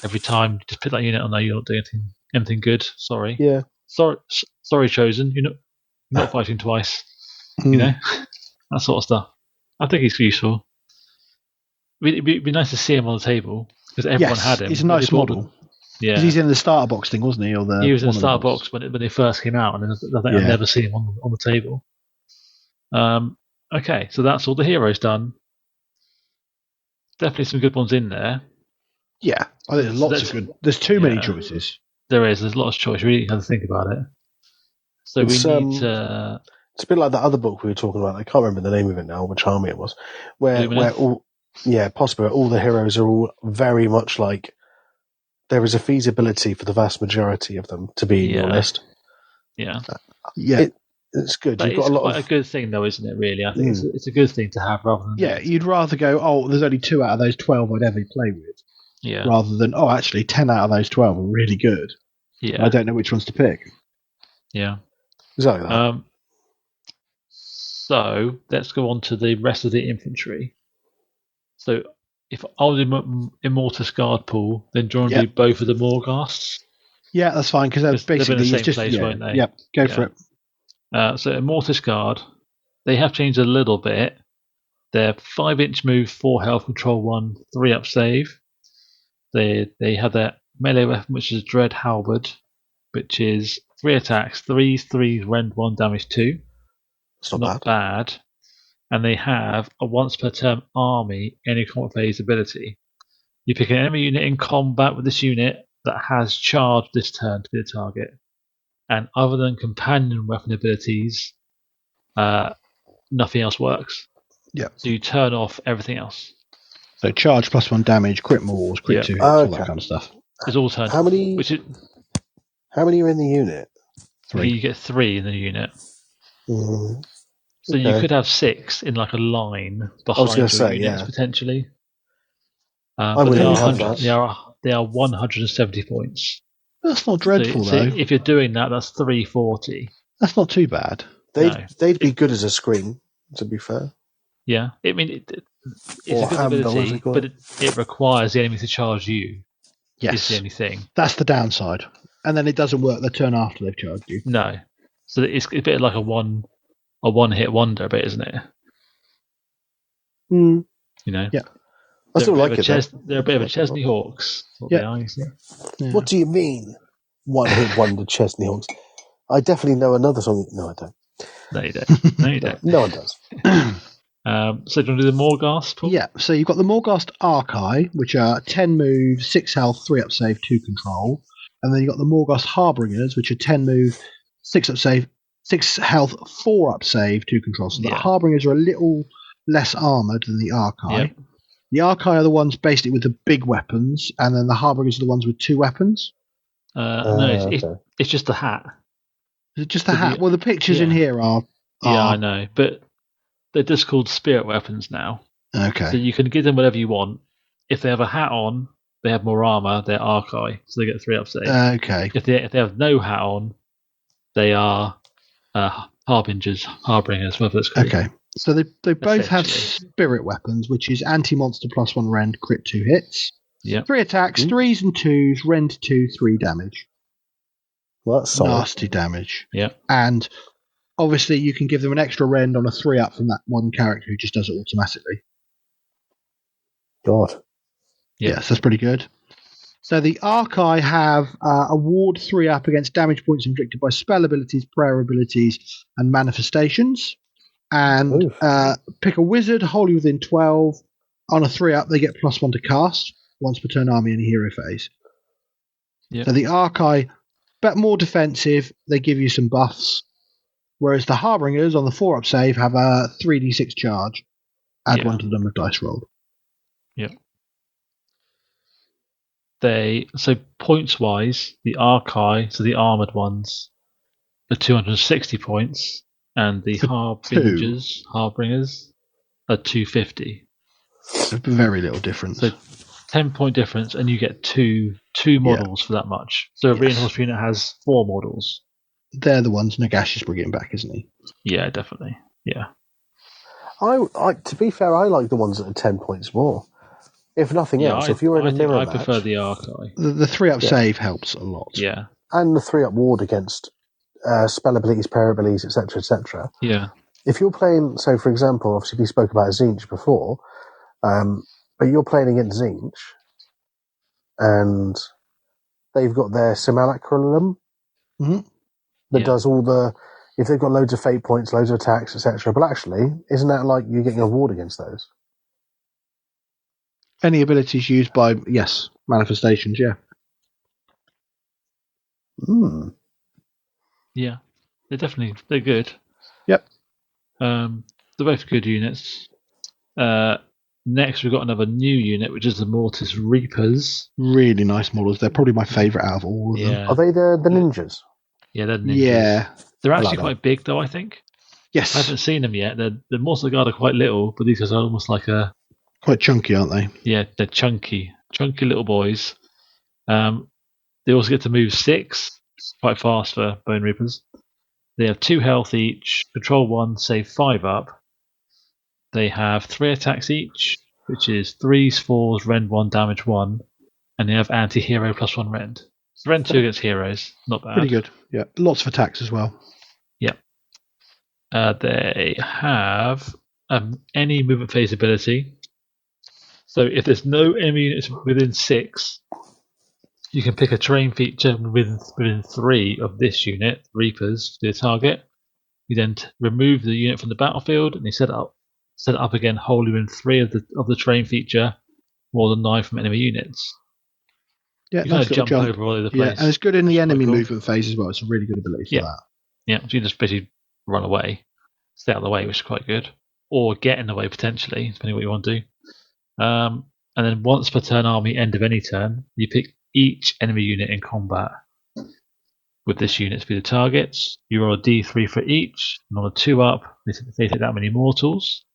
every time just pick that unit on there. You're not doing anything good. Sorry. Yeah. Sorry, chosen. You're not fighting twice. You know that sort of stuff. I think he's useful. It'd be nice to see him on the table because everyone had him. He's a nice model. Yeah, he's in the starter box thing, wasn't he? He was in the starter box when they first came out, and I think I've never seen him on the table. Okay, so that's all the heroes done. Definitely some good ones in there. Yeah, I think there's lots of good. There's too many choices. There's lots of choice. We really have to think about it. So we need to. It's a bit like that other book we were talking about. I can't remember the name of it now, which army it was. Where possibly all the heroes are all very much like. There is a feasibility for the vast majority of them to be in your list. Yeah. It's good. But it's quite a good thing, though, isn't it, really? I think it's a good thing to have rather than... Yeah, you'd rather go, there's only 2 out of those 12 I'd ever play with. Yeah. Rather than, actually, 10 out of those 12 are really good. Yeah. I don't know which ones to pick. Yeah. Exactly that. So, let's go on to the rest of the infantry. So... If I was Immortus Guard Pool, then do you want to do both of the Morghasts? Yeah, that's fine, because they're basically in the same place, won't they? Yep, go for it. So Immortus Guard, they have changed a little bit. They're 5-inch move, 4 health, control 1, 3-up save. They have their melee weapon, which is Dread Halberd, which is 3 attacks, 3 rend 1, damage 2. It's not bad. And they have a once per turn army any combat phase ability. You pick an enemy unit in combat with this unit that has charged this turn to be the target. And other than companion weapon abilities, nothing else works. Yeah. So you turn off everything else. So charge +1 damage, crit mortals, crit 2 hits, all that kind of stuff. It's all turned. How many are in the unit? 3. You get 3 in the unit. So you could have 6 in like a line behind your units potentially. But they are 170 points. That's not dreadful though. So if you're doing that, that's 340. That's not too bad. They'd be good as a screen, to be fair. Yeah, I mean it's a good ability, but it requires the enemy to charge you. Yes, is the only thing. That's the downside, and then it doesn't work the turn after they've charged you. No, so it's a bit like a one-hit wonder, bit, isn't it? You know. Yeah. I still like it. They're a bit of a Chesney Hawks. Yeah. What do you mean, one-hit wonder Chesney Hawks? I definitely know another song. No, I don't. No, you don't. No, you don't. No one does. So do you want to do the Morghast, Paul? Yeah, so you've got the Morghast Archai, which are 10 move, 6 health, 3 up save, 2 control. And then you've got the Morghast Harbingers, which are 10 move, 6 up save, 6 health, 4 up save, 2 control. So the Harbingers are a little less armoured than the Archai. Yep. The Archai are the ones basically with the big weapons, and then the Harbingers are the ones with 2 weapons. No, it's just the hat. Is it just the hat? Well, the pictures in here are. Yeah, I know, but they're just called spirit weapons now. Okay. So you can give them whatever you want. If they have a hat on, they have more armor. They're Archai, so they get 3 up save. Okay. If they have no hat on, they are harbingers, whatever it's called. Okay. So they both have spirit weapons, which is anti-monster +1 rend, crit 2 hits. Yeah. 3 attacks, 3s and 2s, rend 2, 3 damage. Well, that's solid. Nasty damage. Yeah. And obviously you can give them an extra rend on a 3 up from that one character who just does it automatically. God. Yes, that's pretty good. So the Archai have a ward 3 up against damage points inflicted by spell abilities, prayer abilities, and manifestations. And pick a wizard wholly within 12. On a 3 up, they get +1 to cast once per turn, army, and hero phase. Yep. So the Archai, but more defensive, they give you some buffs. Whereas the Harbingers on the 4 up save have a 3d6 charge. Add 1 to the number of dice rolled. Yep. So points wise, the Archai, so the armored ones, are 260 points, and the Harbingers are 250. So very little difference. So 10-point difference, and you get two models for that much. So a reinforced unit has 4 models. They're the ones Nagash is bringing back, isn't he? Yeah, definitely. Yeah. I to be fair, I like the ones that are 10 points more. If nothing else, if you're in a mirror match, I prefer the Archai. The 3 up save helps a lot. Yeah. And the 3 up ward against spell abilities, prayer abilities, etc., etc. Yeah. If you're playing, so for example, obviously we spoke about Tzeentch before, but you're playing against Tzeentch, and they've got their Simulacrum that does all the. If they've got loads of fate points, loads of attacks, etc., but actually, isn't that like you're getting a ward against those? Any abilities used by manifestations, Yeah, they're good. Yep. They're both good units. Next, we've got another new unit, which is the Mortis Reapers. Really nice models. They're probably my favourite out of all of them. Are they the ninjas? Yeah, they're ninjas. Yeah. They're actually quite big, though, I think. Yes. I haven't seen them yet. The Mortis Guard are quite little, but these guys are almost like a... Quite chunky, aren't they? Yeah, they're chunky little boys. They also get to move 6, quite fast for Bone Reapers. They have 2 health each, control 1, save 5 up. They have 3 attacks each, which is 3s, 4s, rend 1, damage 1, and they have anti-hero +1 rend. So rend 2 against heroes, not bad. Pretty good, yeah. Lots of attacks as well. Yeah. They have any movement phase ability. So if there's no enemy units within 6, you can pick a terrain feature within 3 of this unit, Reapers, to the target. You then remove the unit from the battlefield, and you set it up again wholly within 3 of the terrain feature, more than 9 from enemy units. Yeah, you kind of jump over all over the place. Yeah, and it's good in the enemy movement phase as well. It's a really good ability for that. Yeah, so you just basically run away, stay out of the way, which is quite good, or get in the way potentially, depending on what you want to do. And then once per turn army, end of any turn, you pick each enemy unit in combat with this unit to be the targets. You roll a d3 for each, and on a 2 up, they take that many mortals,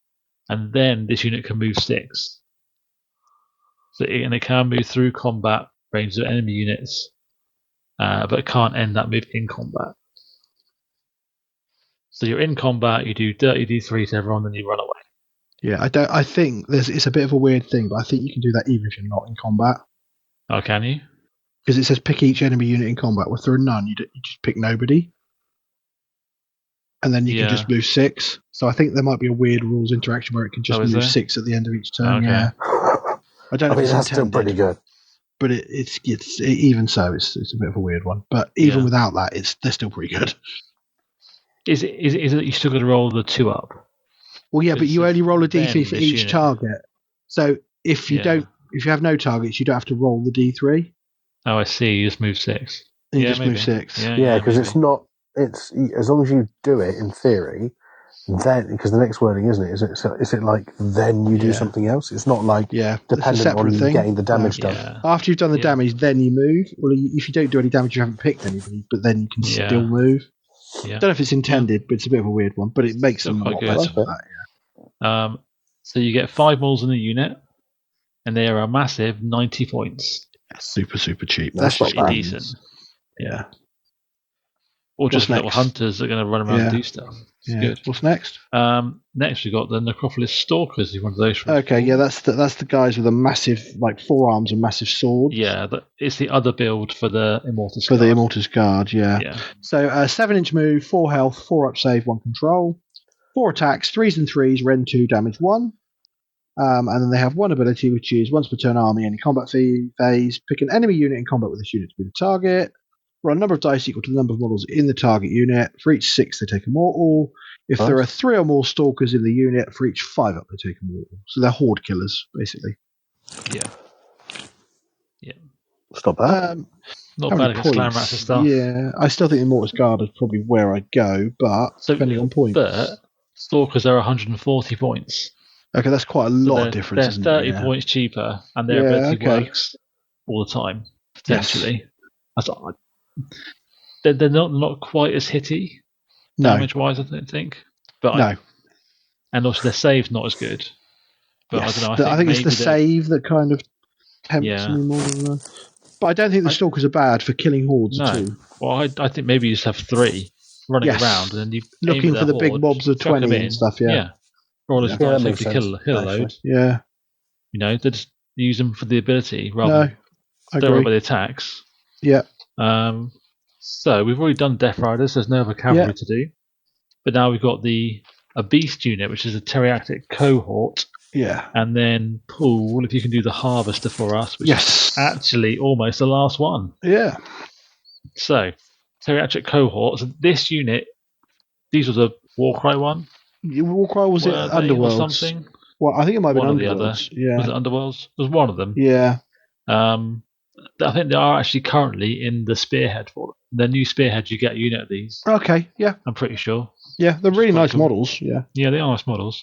and then this unit can move 6. And it can move through combat range of enemy units, but it can't end that move in combat. So you're in combat, you do dirty d3 to everyone, then you run away. Yeah, I think it's a bit of a weird thing, but I think you can do that even if you're not in combat. Oh, can you? Because it says pick each enemy unit in combat. Well, if there are none, you just pick nobody. And then you can just move 6. So I think there might be a weird rules interaction where it can just move 6 at the end of each turn. Okay. Yeah. I don't know if it's that's still pretty good. But it's even so, it's a bit of a weird one. But even without that, they're still pretty good. Is it you still got to roll the 2 up? Well, yeah, but you only roll a d3 for each target. So if you have no targets, you don't have to roll the d3. Oh, I see. You just move 6. You just move 6. Yeah, because it's not. It's as long as you do it in theory. Then, because the next wording, isn't it? Is it like then you do something else? It's not like dependent on you getting the damage done. Yeah. After you've done the damage, then you move. Well, if you don't do any damage, you haven't picked anybody, but then you can still move. I don't know if it's intended, but it's a bit of a weird one. But it makes them quite a lot good. better for that. So you get 5 moles in the unit, and they are a massive 90 points. Super, super cheap. That's pretty decent. Yeah. Or just little hunters that are going to run around and do stuff. It's good. What's next? Next we've got the Necropolis Stalkers. You want those? Okay, yeah, that's the guys with a massive, like, forearms and massive swords. Yeah, it's the other build for the Immortus Guard. For the Immortus Guard, yeah. So 7-inch move, 4 health, 4 up save, 1 control, 4 attacks, 3s and 3s, rend 2, damage 1. And then they have 1 ability, which is once per turn army, any combat phase, pick an enemy unit in combat with this unit to be the target. Roll a number of dice equal to the number of models in the target unit. For each 6, they take a mortal. If there are 3 or more stalkers in the unit, for each 5 up, they take a mortal. So they're horde killers, basically. Yeah. It's not bad. Not bad against clan rats and stuff. Yeah, I still think the Immortus Guard is probably where I'd go, but depending on points. But stalkers are 140 points. Okay, that's quite a lot of difference. They're 30 points cheaper, and their ability works all the time, potentially. Yes. They're not quite as hitty, damage-wise, I don't think. But and also their save's not as good. But I don't know. I think it's the save that kind of tempts me more than that. But I don't think the stalkers are bad for killing hordes too. Well, I think maybe you just have 3 running around, and then you looking for the big mobs of 20 and stuff. Yeah. Roll a dice to kill a load. Yeah. They just use them for the ability rather than don't worry about the attacks. Yeah. So we've already done Death Riders. There's no other cavalry to do. But now we've got a Beast unit, which is a Teriactic cohort. Yeah. And then Poole, if you can do the Harvester for us, which is actually almost the last one. Yeah. So, Teriactic cohorts. This unit, these were the Warcry one. Warcry was it Underworlds? Or something? Well, I think it might have been Underworlds. The other. Yeah. Was it Underworlds? It was one of them. Yeah. I think they are actually currently in the Spearhead for them. The new Spearhead, you get a unit of these. Okay, yeah. I'm pretty sure. Yeah, they're really nice models. Yeah. Yeah, they are nice models.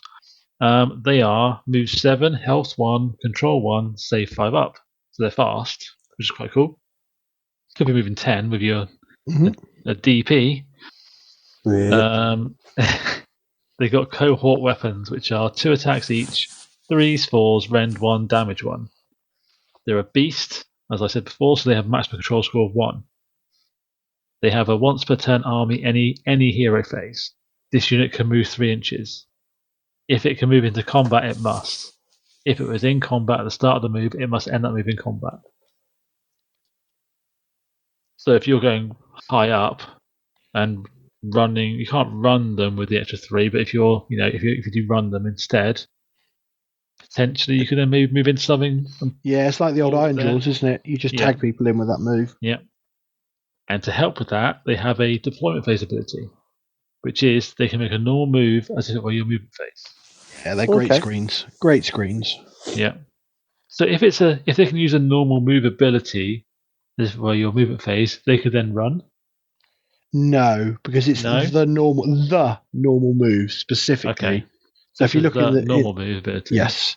They are move 7, health 1, control 1, save 5 up. So they're fast, which is quite cool. Could be moving 10 with your a DP. Yeah. They've got cohort weapons, which are 2 attacks each, 3s, 4s, rend 1, damage 1. They're a beast, as I said before, so they have maximum control score of 1. They have a once per turn army any hero phase. This unit can move 3 inches. If it can move into combat, it must. If it was in combat at the start of the move, it must end up moving combat. So if you're going high up and running, you can't run them with the extra 3, but if you do run them instead, potentially you can then move into something. Yeah, it's like the old Iron Jaws, isn't it? You just tag people in with that move. Yeah. And to help with that, they have a deployment phase ability, which is they can make a normal move as if it were your movement phase. Yeah, they're great screens. Great screens. Yeah. So if they can use a normal move ability as if it were your movement phase, they could then run. No, because it's the normal move specifically. Okay. So if you look at the normal move ability, yes.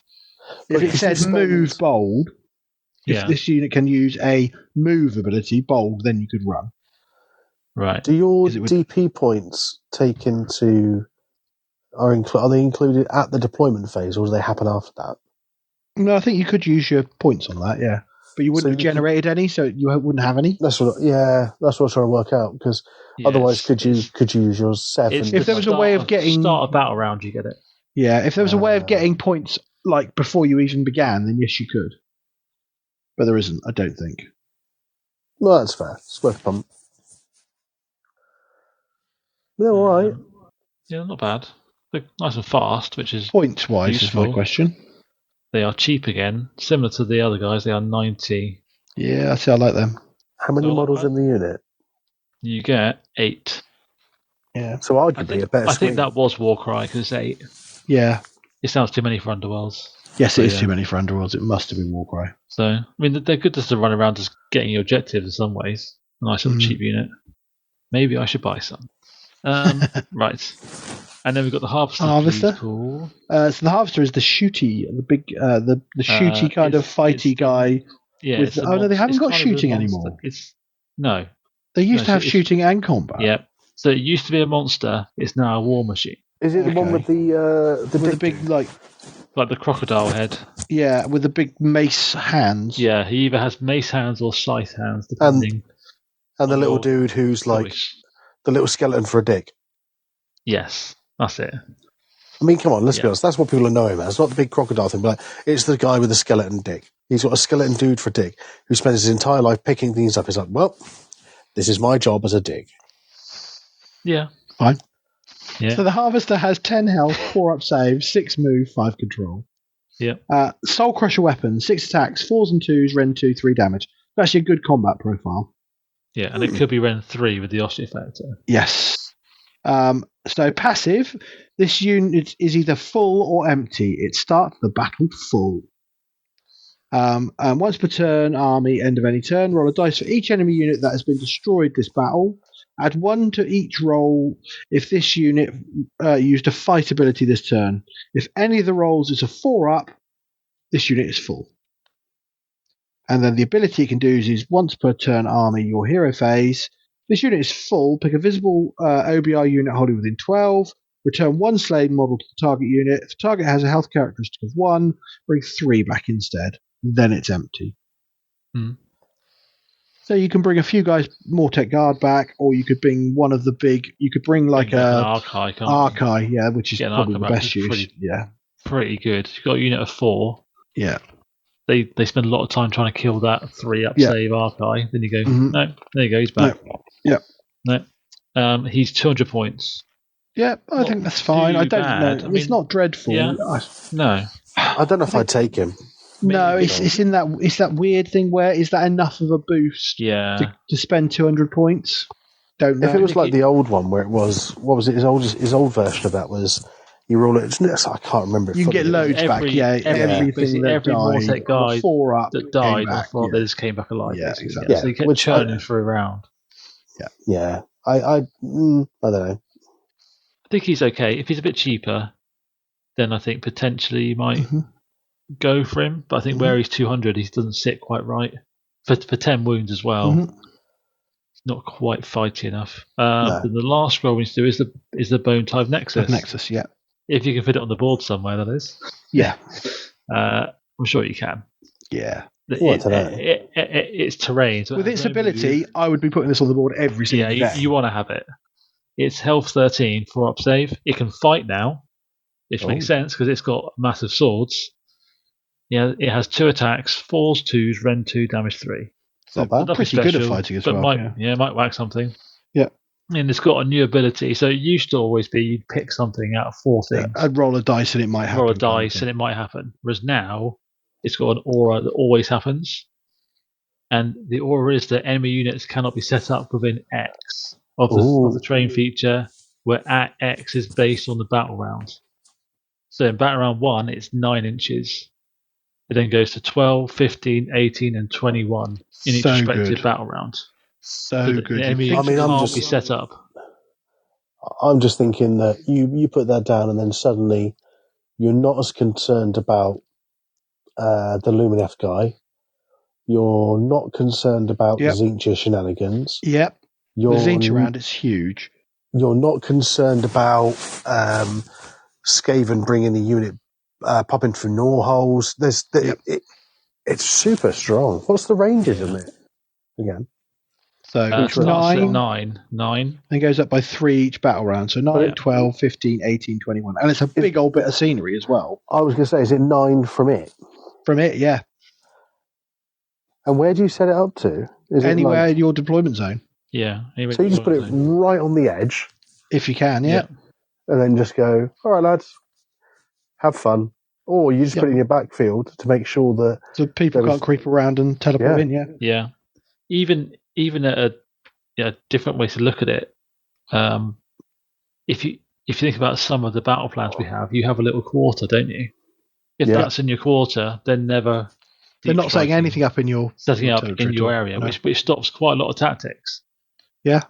If it says move bold, if this unit can use a move ability bold, then you could run. Right. Do your DP points take into are they included at the deployment phase, or do they happen after that? No, I think you could use your points on that. Yeah, but you wouldn't have generated any, so you wouldn't have any. That's what I'm trying to work out, because otherwise, could you use your 7? If there was a way of getting start a battle round, you get it. Yeah, if there was a way of getting points like before you even began, then yes, you could. But there isn't, I don't think. No, that's fair. It's worth a pump. Yeah, all right. Yeah, not bad. They're nice and fast, which is points-wise is my question. They are cheap again, similar to the other guys. They are 90. Yeah, I like them. How many models in the unit? You get 8. Yeah. So arguably a better. I think that was Warcry because it's 8. Yeah. It sounds too many for Underworlds. Yes, it is too many for Underworlds. It must have been Warcry. So, I mean, they're good just to run around just getting your objectives in some ways. A nice little cheap unit. Maybe I should buy some. Right. And then we've got the Harvester. Cool. So the Harvester is the shooty, the big, the shooty kind of fighty guy. Yeah. No, they haven't got shooting anymore. No. They used to have shooting and combat. Yep. So it used to be a monster. It's now a war machine. Is it the one with the big like the crocodile head? Yeah, with the big mace hands. Yeah, he either has mace hands or scythe hands, depending. And the little dude who's like the little skeleton for a dick. Yes, that's it. I mean, come on, let's be honest. That's what people know him as. It's not the big crocodile thing, but it's the guy with the skeleton dick. He's got a skeleton dude for dick who spends his entire life picking things up. He's like, well, this is my job as a dick. Yeah. Fine. Yeah. So the Harvester has 10 health, 4 up save, 6 move, 5 control. Yeah. Soul Crusher weapon, 6 attacks, 4s and 2s, Ren 2, 3 damage. Actually a good combat profile. Yeah, and it could be Ren 3 with the Oshi factor. Yes. So passive, this unit is either full or empty. It starts the battle full. And once per turn, army, end of any turn, roll a dice for each enemy unit that has been destroyed this battle. Add 1 to each roll if this unit used a fight ability this turn. If any of the rolls is a 4 up, this unit is full. And then the ability it can do is once per turn, army, your hero phase. This unit is full. Pick a visible OBR unit holding within 12. Return 1 Slade model to the target unit. If the target has a health characteristic of 1, bring 3 back instead. Then it's empty. Hmm. So you can bring a few guys Mortec Guard back, or you could bring one of the big. You could bring like an Archai, yeah, which is probably the best use. Pretty good. You've got a unit of 4. Yeah. They spend a lot of time trying to kill that 3 up save Archai. Then you go, no, there you go, he's back. No. He's 200 points. Yeah, I think that's fine. I don't know. I mean, it's not dreadful. Yeah. No. I don't know if I'd take him. No, it's in that weird thing where is that enough of a boost to spend 200 points? Don't know. If it was like the old one where it was, what was it? His old version of that was you roll it. I can't remember. You can get loads back. Everything that every Mortec guy 4 up that died before they just came back alive. Yeah, exactly. So you kept churning for a round. Yeah. I don't know. I think he's okay. If he's a bit cheaper, then I think potentially you might go for him. But I think where he's 200, he doesn't sit quite right for 10 wounds as well. It's not quite fighty enough. Then the last roll we need to do is the Bone Type Nexus. Nexus, yeah. If you can fit it on the board somewhere, that is. Yeah. I'm sure you can. Yeah. It's terrain. So with its ability, I would be putting this on the board every single day. Yeah, you want to have it. It's health 13, 4 up save. It can fight now, which makes sense because it's got massive swords. Yeah, it has 2 attacks, 4s, 2s, Ren 2, damage 3. So not bad. Pretty good at fighting as well. Might whack something. Yeah. And it's got a new ability. So it used to always be you'd pick something out of 4 things. I'd roll a dice and it might happen. And it might happen. Whereas now, it's got an aura that always happens. And the aura is that enemy units cannot be set up within X of the terrain feature, where X is based on the battle round. So in battle round 1, it's 9 inches. It then goes to 12, 15, 18, and 21 in each respective battle round. So good. The enemy can't be set up. I'm just thinking that you put that down and then suddenly you're not as concerned about the Lumineth guy. You're not concerned about the Tzeentch shenanigans. Yep. The Tzeentch round is huge. You're not concerned about Skaven bringing the unit, popping through gnaw holes. It's super strong. What's the ranges in it again? So it's 9. And goes up by 3 each battle round. So 9, 12, 15, 18, 21. And it's a big old bit of scenery as well. I was going to say, is it 9 from it? From it, yeah. And where do you set it up to? Is anywhere in your deployment zone. Yeah. So you just put it right on the edge. If you can, yeah. And then just go, all right, lads, have fun. Or you just put it in your backfield to make sure that... So people can't creep around and teleport in, Yeah. Even at a different way to look at it, if you think about some of the battle plans we have, you have a little quarter, don't you? If that's in your quarter, then never... They're not setting anything up in your... Setting up in your area, which stops quite a lot of tactics. Yeah.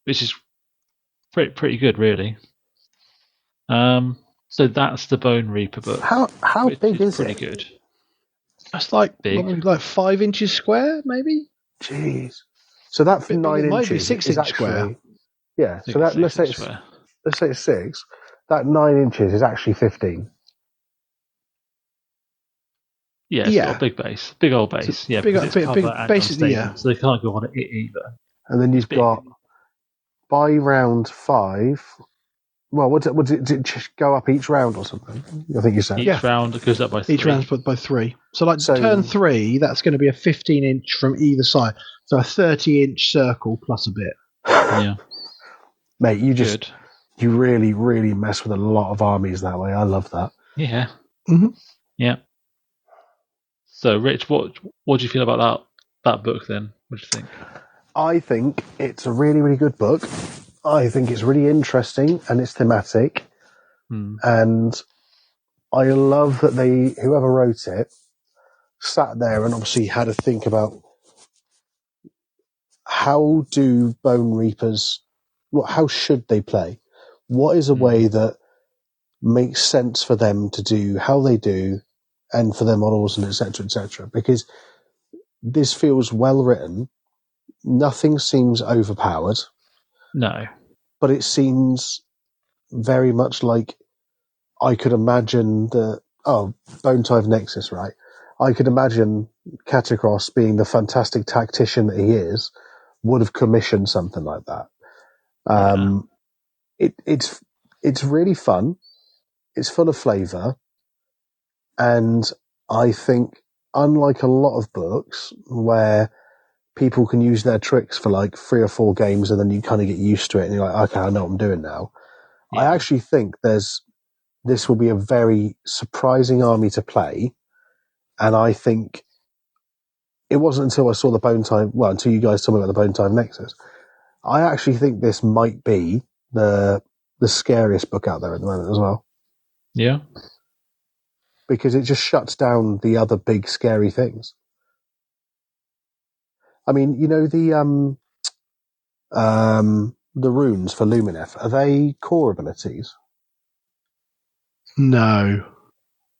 Which is pretty good, really. So that's the Bone Reaper book. How big is it? Pretty good. That's like 5 inches square, maybe? Jeez. So that for It 9 might be inches 6 is inch actually square. yeah. So that let's say it's 6. That 9 inches is actually 15. Yeah, it's got a big base, big old base. So because it's cover and basically, unstable, so they can't go on it either. And then you've got by round 5. Well, would it just go up each round or something? I think you said each round goes up by 3. Each round's put by 3. So turn 3, that's going to be a 15 inch from either side. So a 30 inch circle plus a bit. Yeah, mate, you really, really mess with a lot of armies that way. I love that. Yeah. Mm-hmm. Yeah. So, Rich, what do you feel about that book then? What do you think? I think it's a really, really good book. I think it's really interesting and it's thematic. And I love that whoever wrote it sat there and obviously had to think about how do Bone Reapers, how should they play? What is a way that makes sense for them to do how they do and for their models and etc., etc. Because this feels well written. Nothing seems overpowered. No. But it seems very much like I could imagine Bone Tithe Nexus, right? I could imagine Catacross, being the fantastic tactician that he is, would have commissioned something like that. It's really fun. It's full of flavour. And I think, unlike a lot of books where people can use their tricks for like 3 or 4 games and then you kind of get used to it and you're like, okay, I know what I'm doing now. Yeah. I actually think this will be a very surprising army to play. And I think it wasn't until I saw until you guys told me about the Bone Tithe Nexus, I actually think this might be the scariest book out there at the moment as well. Yeah. Because it just shuts down the other big scary things. I mean, you know, the runes for Lumineth, are they core abilities? No.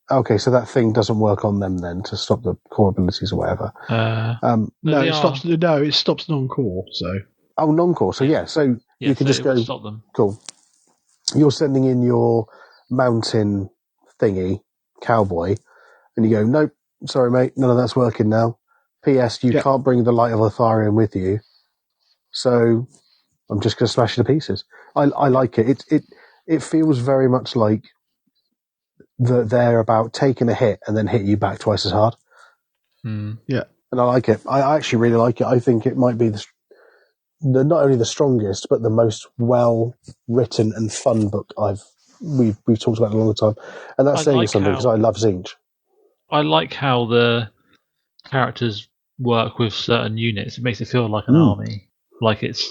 Okay, so that thing doesn't work on them then to stop the core abilities or whatever. No, it stops non-core. So non-core. So so you can just go stop them. Cool. You're sending in your mountain thingy, cowboy, and you go, nope, sorry mate, none of that's working now. P.S. You can't bring the Light of Lotharion with you, so I'm just going to smash it to pieces. I like it. It feels very much like they're about taking a hit and then hit you back twice as hard. Yeah, and I like it. I actually really like it. I think it might be not only the strongest, but the most well written and fun book we've talked about in a long time. And that's saying something because I love Zinch. I like how the characters work with certain units. It makes it feel like an army, like it's,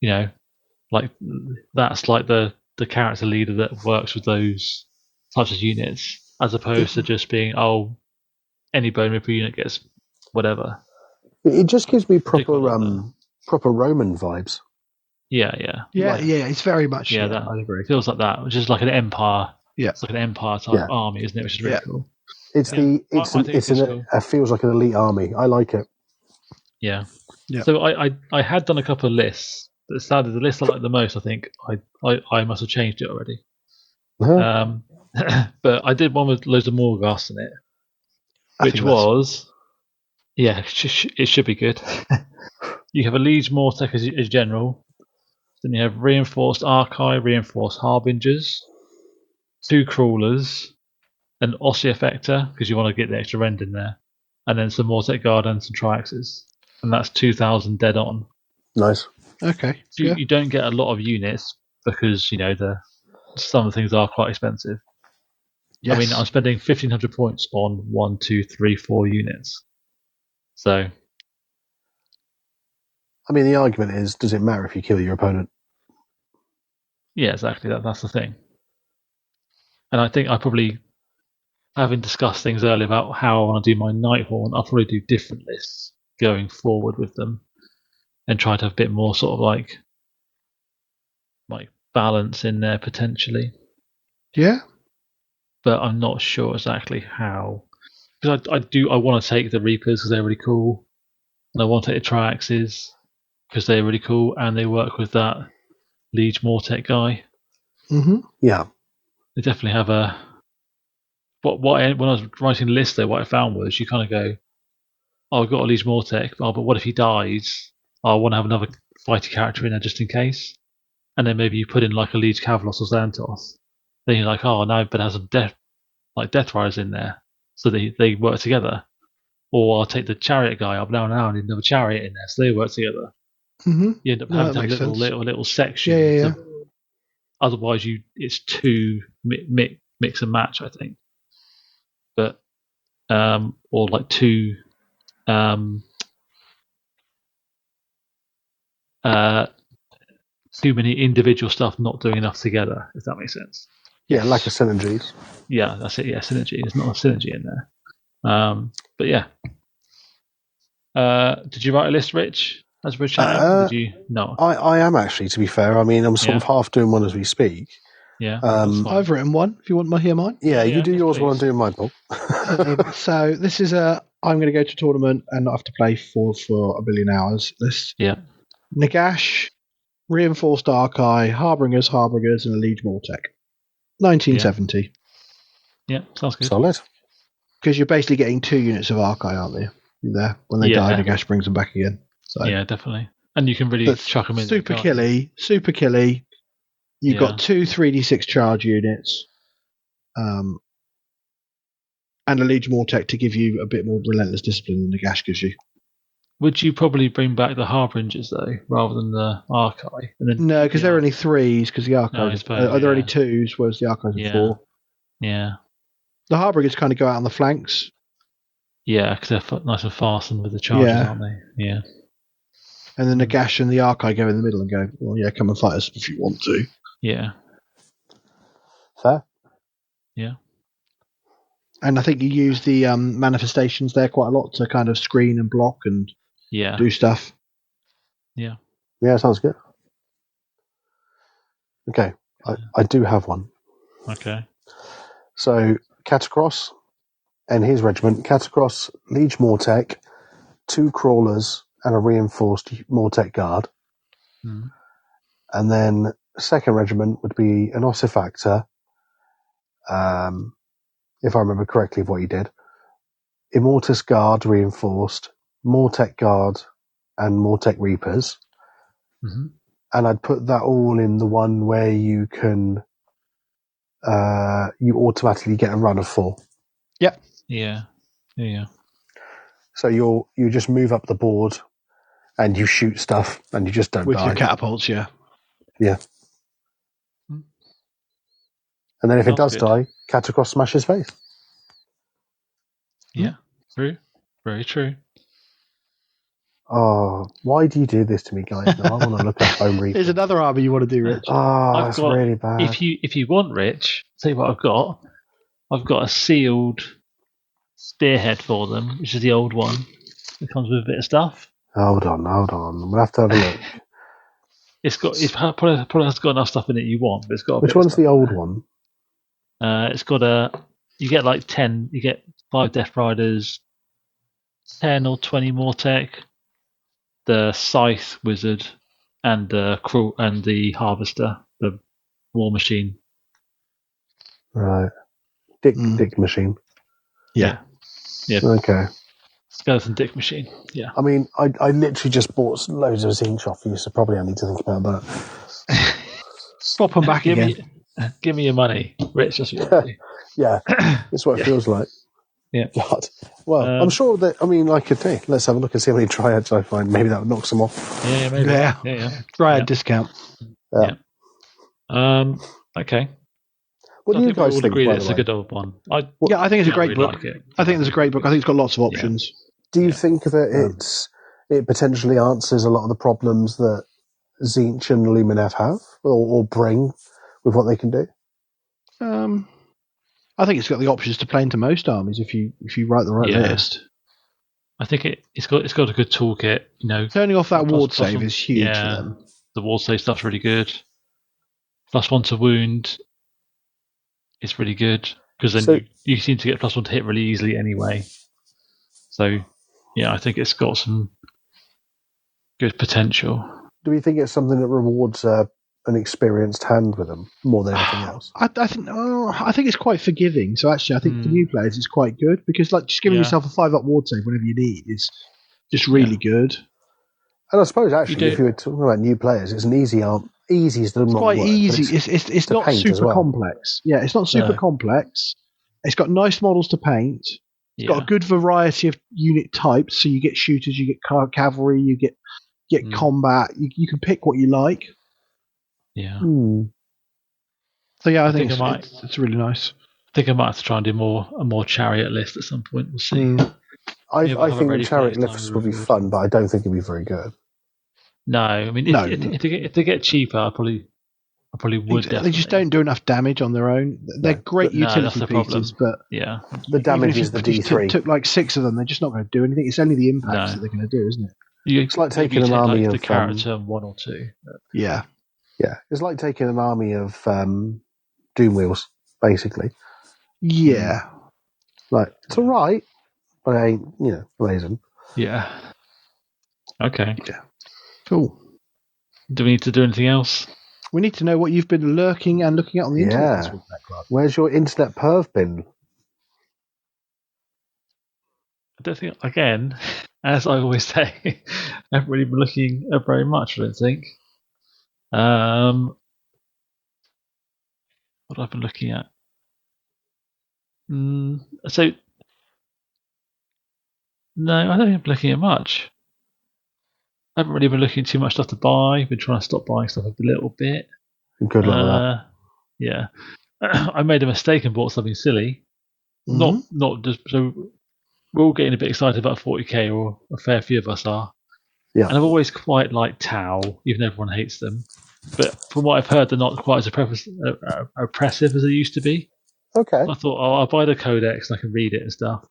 you know, like that's like the character leader that works with those types of units, as opposed to just being any Bone Reaper unit gets whatever. It just gives me proper Roman vibes. Yeah. It's very much. Yeah, I agree. Feels like that, which is like an empire. Yeah, it's like an empire type army, isn't it? Which is really cool. It feels like an elite army. I like it. Yeah. So I had done a couple of lists, but sadly the list I like the most, I think I must have changed it already. But I did one with loads of Morghast in it, which was it should be good. You have a Liege Mortec as general. Then you have reinforced Archive, reinforced Harbingers, 2 Crawlers, an Ossiarch because you want to get the extra rend in there, and then some Mortec Guard and some Triaxes, and that's 2,000 dead on. Nice. Okay. So you don't get a lot of units because some of the things are quite expensive. Yes. I mean, I'm spending 1,500 points on 1, 2, 3, 4 units. So, I mean, the argument is, does it matter if you kill your opponent? Yeah, exactly. That's the thing. And I think I probably, having discussed things earlier about how I want to do my Nighthorn, I'll probably do different lists going forward with them and try to have a bit more sort of like balance in there potentially. Yeah. But I'm not sure exactly how. Because I want to take the Reapers because they're really cool. And I want to take the Triaxes because they're really cool and they work with that Liege Mortec guy. Mm-hmm. Yeah. They definitely have a. When I was writing the list, though, what I found was you kind of go, "Oh, I've got a Liege Mortec, but what if he dies? I want to have another fighter character in there just in case." And then maybe you put in like a Liege Kavalos or Xantos. Then you're like, "Oh no, but it has some Death Riders in there, so they work together." Or I'll take the Chariot guy up now and I need another Chariot in there, so they work together. Mm-hmm. You end up having to have little sections. Yeah. Otherwise, it's too mix and match, I think. But or like too too many individual stuff not doing enough together, if that makes sense. Yeah, lack of synergies. Yeah, that's it. Yeah, synergy. There's not a synergy in there. But yeah. Did you write a list, Rich? As we're chatting, did you? No. I am actually, to be fair. I mean, I'm sort of half doing one as we speak. Yeah. I've written one. If you want to hear mine. Yeah, you do yours while I'm doing mine, Paul. So this is I'm going to go to a tournament and not have to play for a billion hours. This. Yeah. Nagash, Reinforced Archive, Harbingers, and a Liege Mortec. 1970. Yeah, sounds good. Solid. Because you're basically getting 2 units of Archive, aren't you? You're there. When they die, Nagash brings them back again. So. Yeah, definitely. And you can really chuck them in. Super killy. You've got 2 3d6 charge units. And a Liege Mortec to give you a bit more relentless discipline than Nagash gives you. Would you probably bring back the Harbingers, though, rather than the Archive? No, because they're only 3s, because the Archive they're only 2s, whereas the Archive are 4. Yeah. The Harbingers kind of go out on the flanks. Yeah, because they're nice and fastened with the charges, aren't they? Yeah. And then the Nagash and the Archive go in the middle and go, well, yeah, come and fight us if you want to. Yeah. Fair. Yeah. And I think you use the manifestations there quite a lot to kind of screen and block and do stuff. Yeah. Yeah, sounds good. Okay, I do have one. Okay. So, Catacross and his regiment, Catacross, Liege Mortec, 2 Crawlers, and a Reinforced Mortec Guard. Mm. And then second regiment would be an Ossifactor, if I remember correctly of what he did. Immortus Guard Reinforced, Mortec Guard, and Mortec Reapers. Mm-hmm. And I'd put that all in the one where you can you automatically get a run of 4. Yep. Yeah. So you just move up the board and you shoot stuff and you just don't die. With your catapults, yeah. Yeah. And then if it does die, Catacross smash his face. Yeah. True. Very true. Oh, why do you do this to me, guys? Now I want to look up Home Reapers. There's another army you want to do, Rich. Oh, that's really bad. If you want, Rich, tell you what I've got. I've got a sealed spearhead for them, which is the old one. It comes with a bit of stuff. Hold on. We'll have to have a look. It's probably has got enough stuff in it you want, but it's got. Which one's the old one? It's got you get like 10. You get 5 Death Riders, 10 or 20 Mortec, the Scythe Wizard, and the Harvester, the War Machine. Right. Dick Machine. Yeah. Okay. Skeleton Dick Machine. Yeah. I mean, I literally just bought loads of Zinch off you, so probably I need to think about that. Swap them back again. Give me your money, Rich. Yeah, that's what it feels like. Yeah. God. Well, I'm sure that, I mean, I could think. Let's have a look and see how many Triads I find. Maybe that knock some off. Yeah, maybe. Yeah. Triad discount. Yeah. Okay. What do you guys think? Agree that it's a good old one. I think it's a great book. I think it's a great book. I think it's got lots of options. Do you think that it potentially answers a lot of the problems that Zinch and Luminev have or bring with what they can do? I think it's got the options to play into most armies if you write the right list. I think it's got a good toolkit. You know, turning off that ward save is huge for them. The ward save stuff's really good. +1 to wound is really good because then you seem to get +1 to hit really easily anyway. So yeah, I think it's got some good potential. Do we think it's something that rewards an experienced hand with them more than anything else? I think it's quite forgiving. So actually, I think for new players, it's quite good because like just giving yourself a 5-up ward save whenever you need is just really good. And I suppose actually, if you were talking about new players, it's an easy arm. Easy is the wrong word. It's quite easy. It's not super complex. Yeah, it's not super complex. It's got nice models to paint. It's got a good variety of unit types. So you get shooters, you get cavalry, you get combat. You can pick what you like. Yeah. So yeah, I think it's really nice. I think I might have to try and do a more chariot list at some point. We'll see. I think the chariot lists would be fun, but I don't think it'd be very good. No, I mean, if they get cheaper, I probably would. They just don't do enough damage on their own. They're great utility pieces, but the damage is the D3. Took like 6 of them, they're just not going to do anything. It's only the impacts that they're going to do, isn't it? It's like taking an army of the character 1 or 2. Yeah, it's like taking an army of Doom Wheels, basically. Yeah, like it's all right, but it ain't amazing. Yeah. Okay. Yeah. Cool. Do we need to do anything else? We need to know what you've been lurking and looking at on the internet this week, Backlog. Where's your internet perv been? I don't think, again, as I always say, I haven't really been looking at very much, I don't think. What have I been looking at? So, no, I don't think I'm looking at much. I haven't really been looking at too much stuff to buy. Been trying to stop buying stuff a little bit. Good luck with that. Yeah. I made a mistake and bought something silly. Not just so we're all getting a bit excited about 40k, or a fair few of us are. Yeah. And I've always quite liked Tau, even though everyone hates them. But from what I've heard, they're not quite as oppressive as they used to be. Okay. So I thought, I'll buy the codex and I can read it and stuff.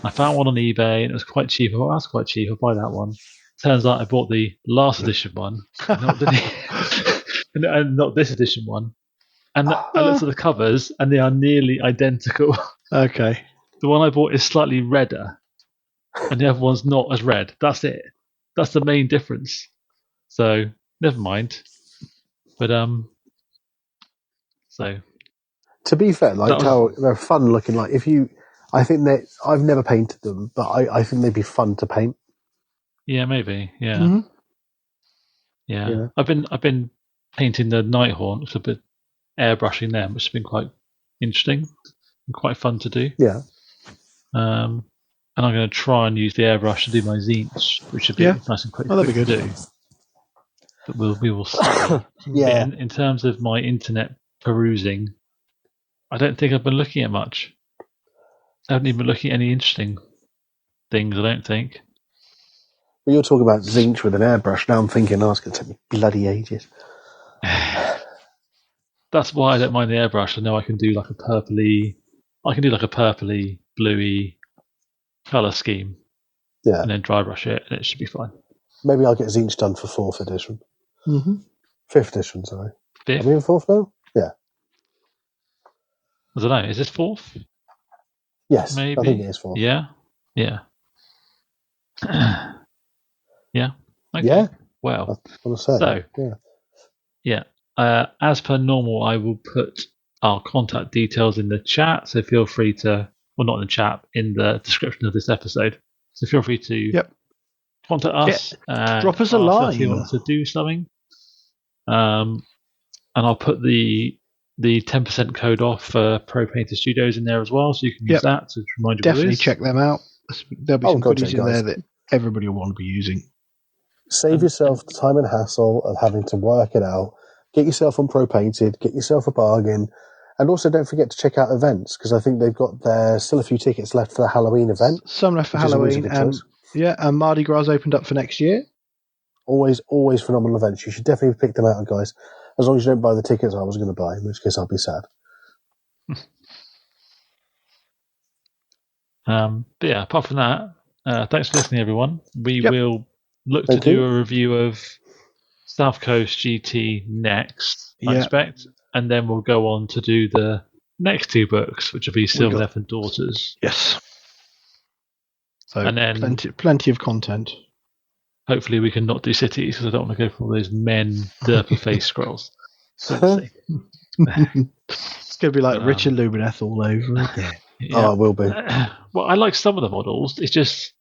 I found one on eBay and it was quite cheap. I thought, that's quite cheap. I'll buy that one. Turns out I bought the last edition one, and not this edition one. And I looked at the covers, and they are nearly identical. Okay. The one I bought is slightly redder, and the other one's not as red. That's it. That's the main difference. So never mind. But so to be fair, like they're fun looking. Like I think I've never painted them, but I think they'd be fun to paint. Yeah, maybe. Yeah. Mm-hmm. Yeah. I've been painting the Nighthaunt, a bit airbrushing them, which has been quite interesting and quite fun to do. Yeah. And I'm going to try and use the airbrush to do my zines, which should be nice and quick, that'd be good to do. But we will see. Yeah. In terms of my internet perusing, I don't think I've been looking at much. I haven't even been looking at any interesting things, I don't think. Well, you're talking about Zinch with an airbrush. Now I'm thinking, it's going to take me bloody ages. That's why I don't mind the airbrush. I know I can do like a purpley bluey colour scheme. Yeah. And then dry brush it, and it should be fine. Maybe I'll get Zinch done for 4th edition. Mm-hmm. 5th edition, sorry. 5th? Are we in 4th now? Yeah. I don't know. Is this 4th? Yes. Maybe. I think it is 4th. Yeah. Yeah. Yeah. Okay. Yeah. Well. I want to say. So. Yeah. As per normal, I will put our contact details in the chat. So feel free to, well, not in the chat, in the description of this episode. So feel free to contact us. Drop us a line if you want to do something. And I'll put the 10% code off for Pro Painter Studios in there as well, so you can use that to remind you. Definitely check them out. There'll be some goodies in there that everybody will want to be using. Save yourself the time and hassle of having to work it out. Get yourself on Pro Painted. Get yourself a bargain. And also don't forget to check out events, because I think they've got still a few tickets left for the Halloween event. Some left for Halloween. And Mardi Gras opened up for next year. Always phenomenal events. You should definitely pick them out, guys. As long as you don't buy the tickets I was going to buy, in which case I'll be sad. But yeah, apart from that, thanks for listening, everyone. We will look to do a review of South Coast GT next, I expect, and then we'll go on to do the next 2 books, which will be Sylvaneth and Daughters. Yes. So and then plenty of content. hopefully we can not do cities because I don't want to go for all those men derpy face scrolls. So we'll see. It's going to be like Richard Lumineth all over again. Yeah. Oh, it will be. Well, I like some of the models. It's just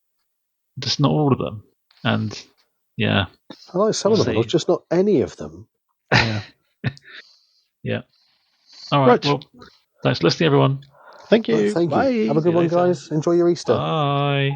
not all of them. And yeah, I like some of the models, just not any of them. Yeah. Yeah. All right. Well, thanks for listening, everyone. Thank you. Thank Bye. you. Have a good one, guys. Enjoy your Easter. Bye.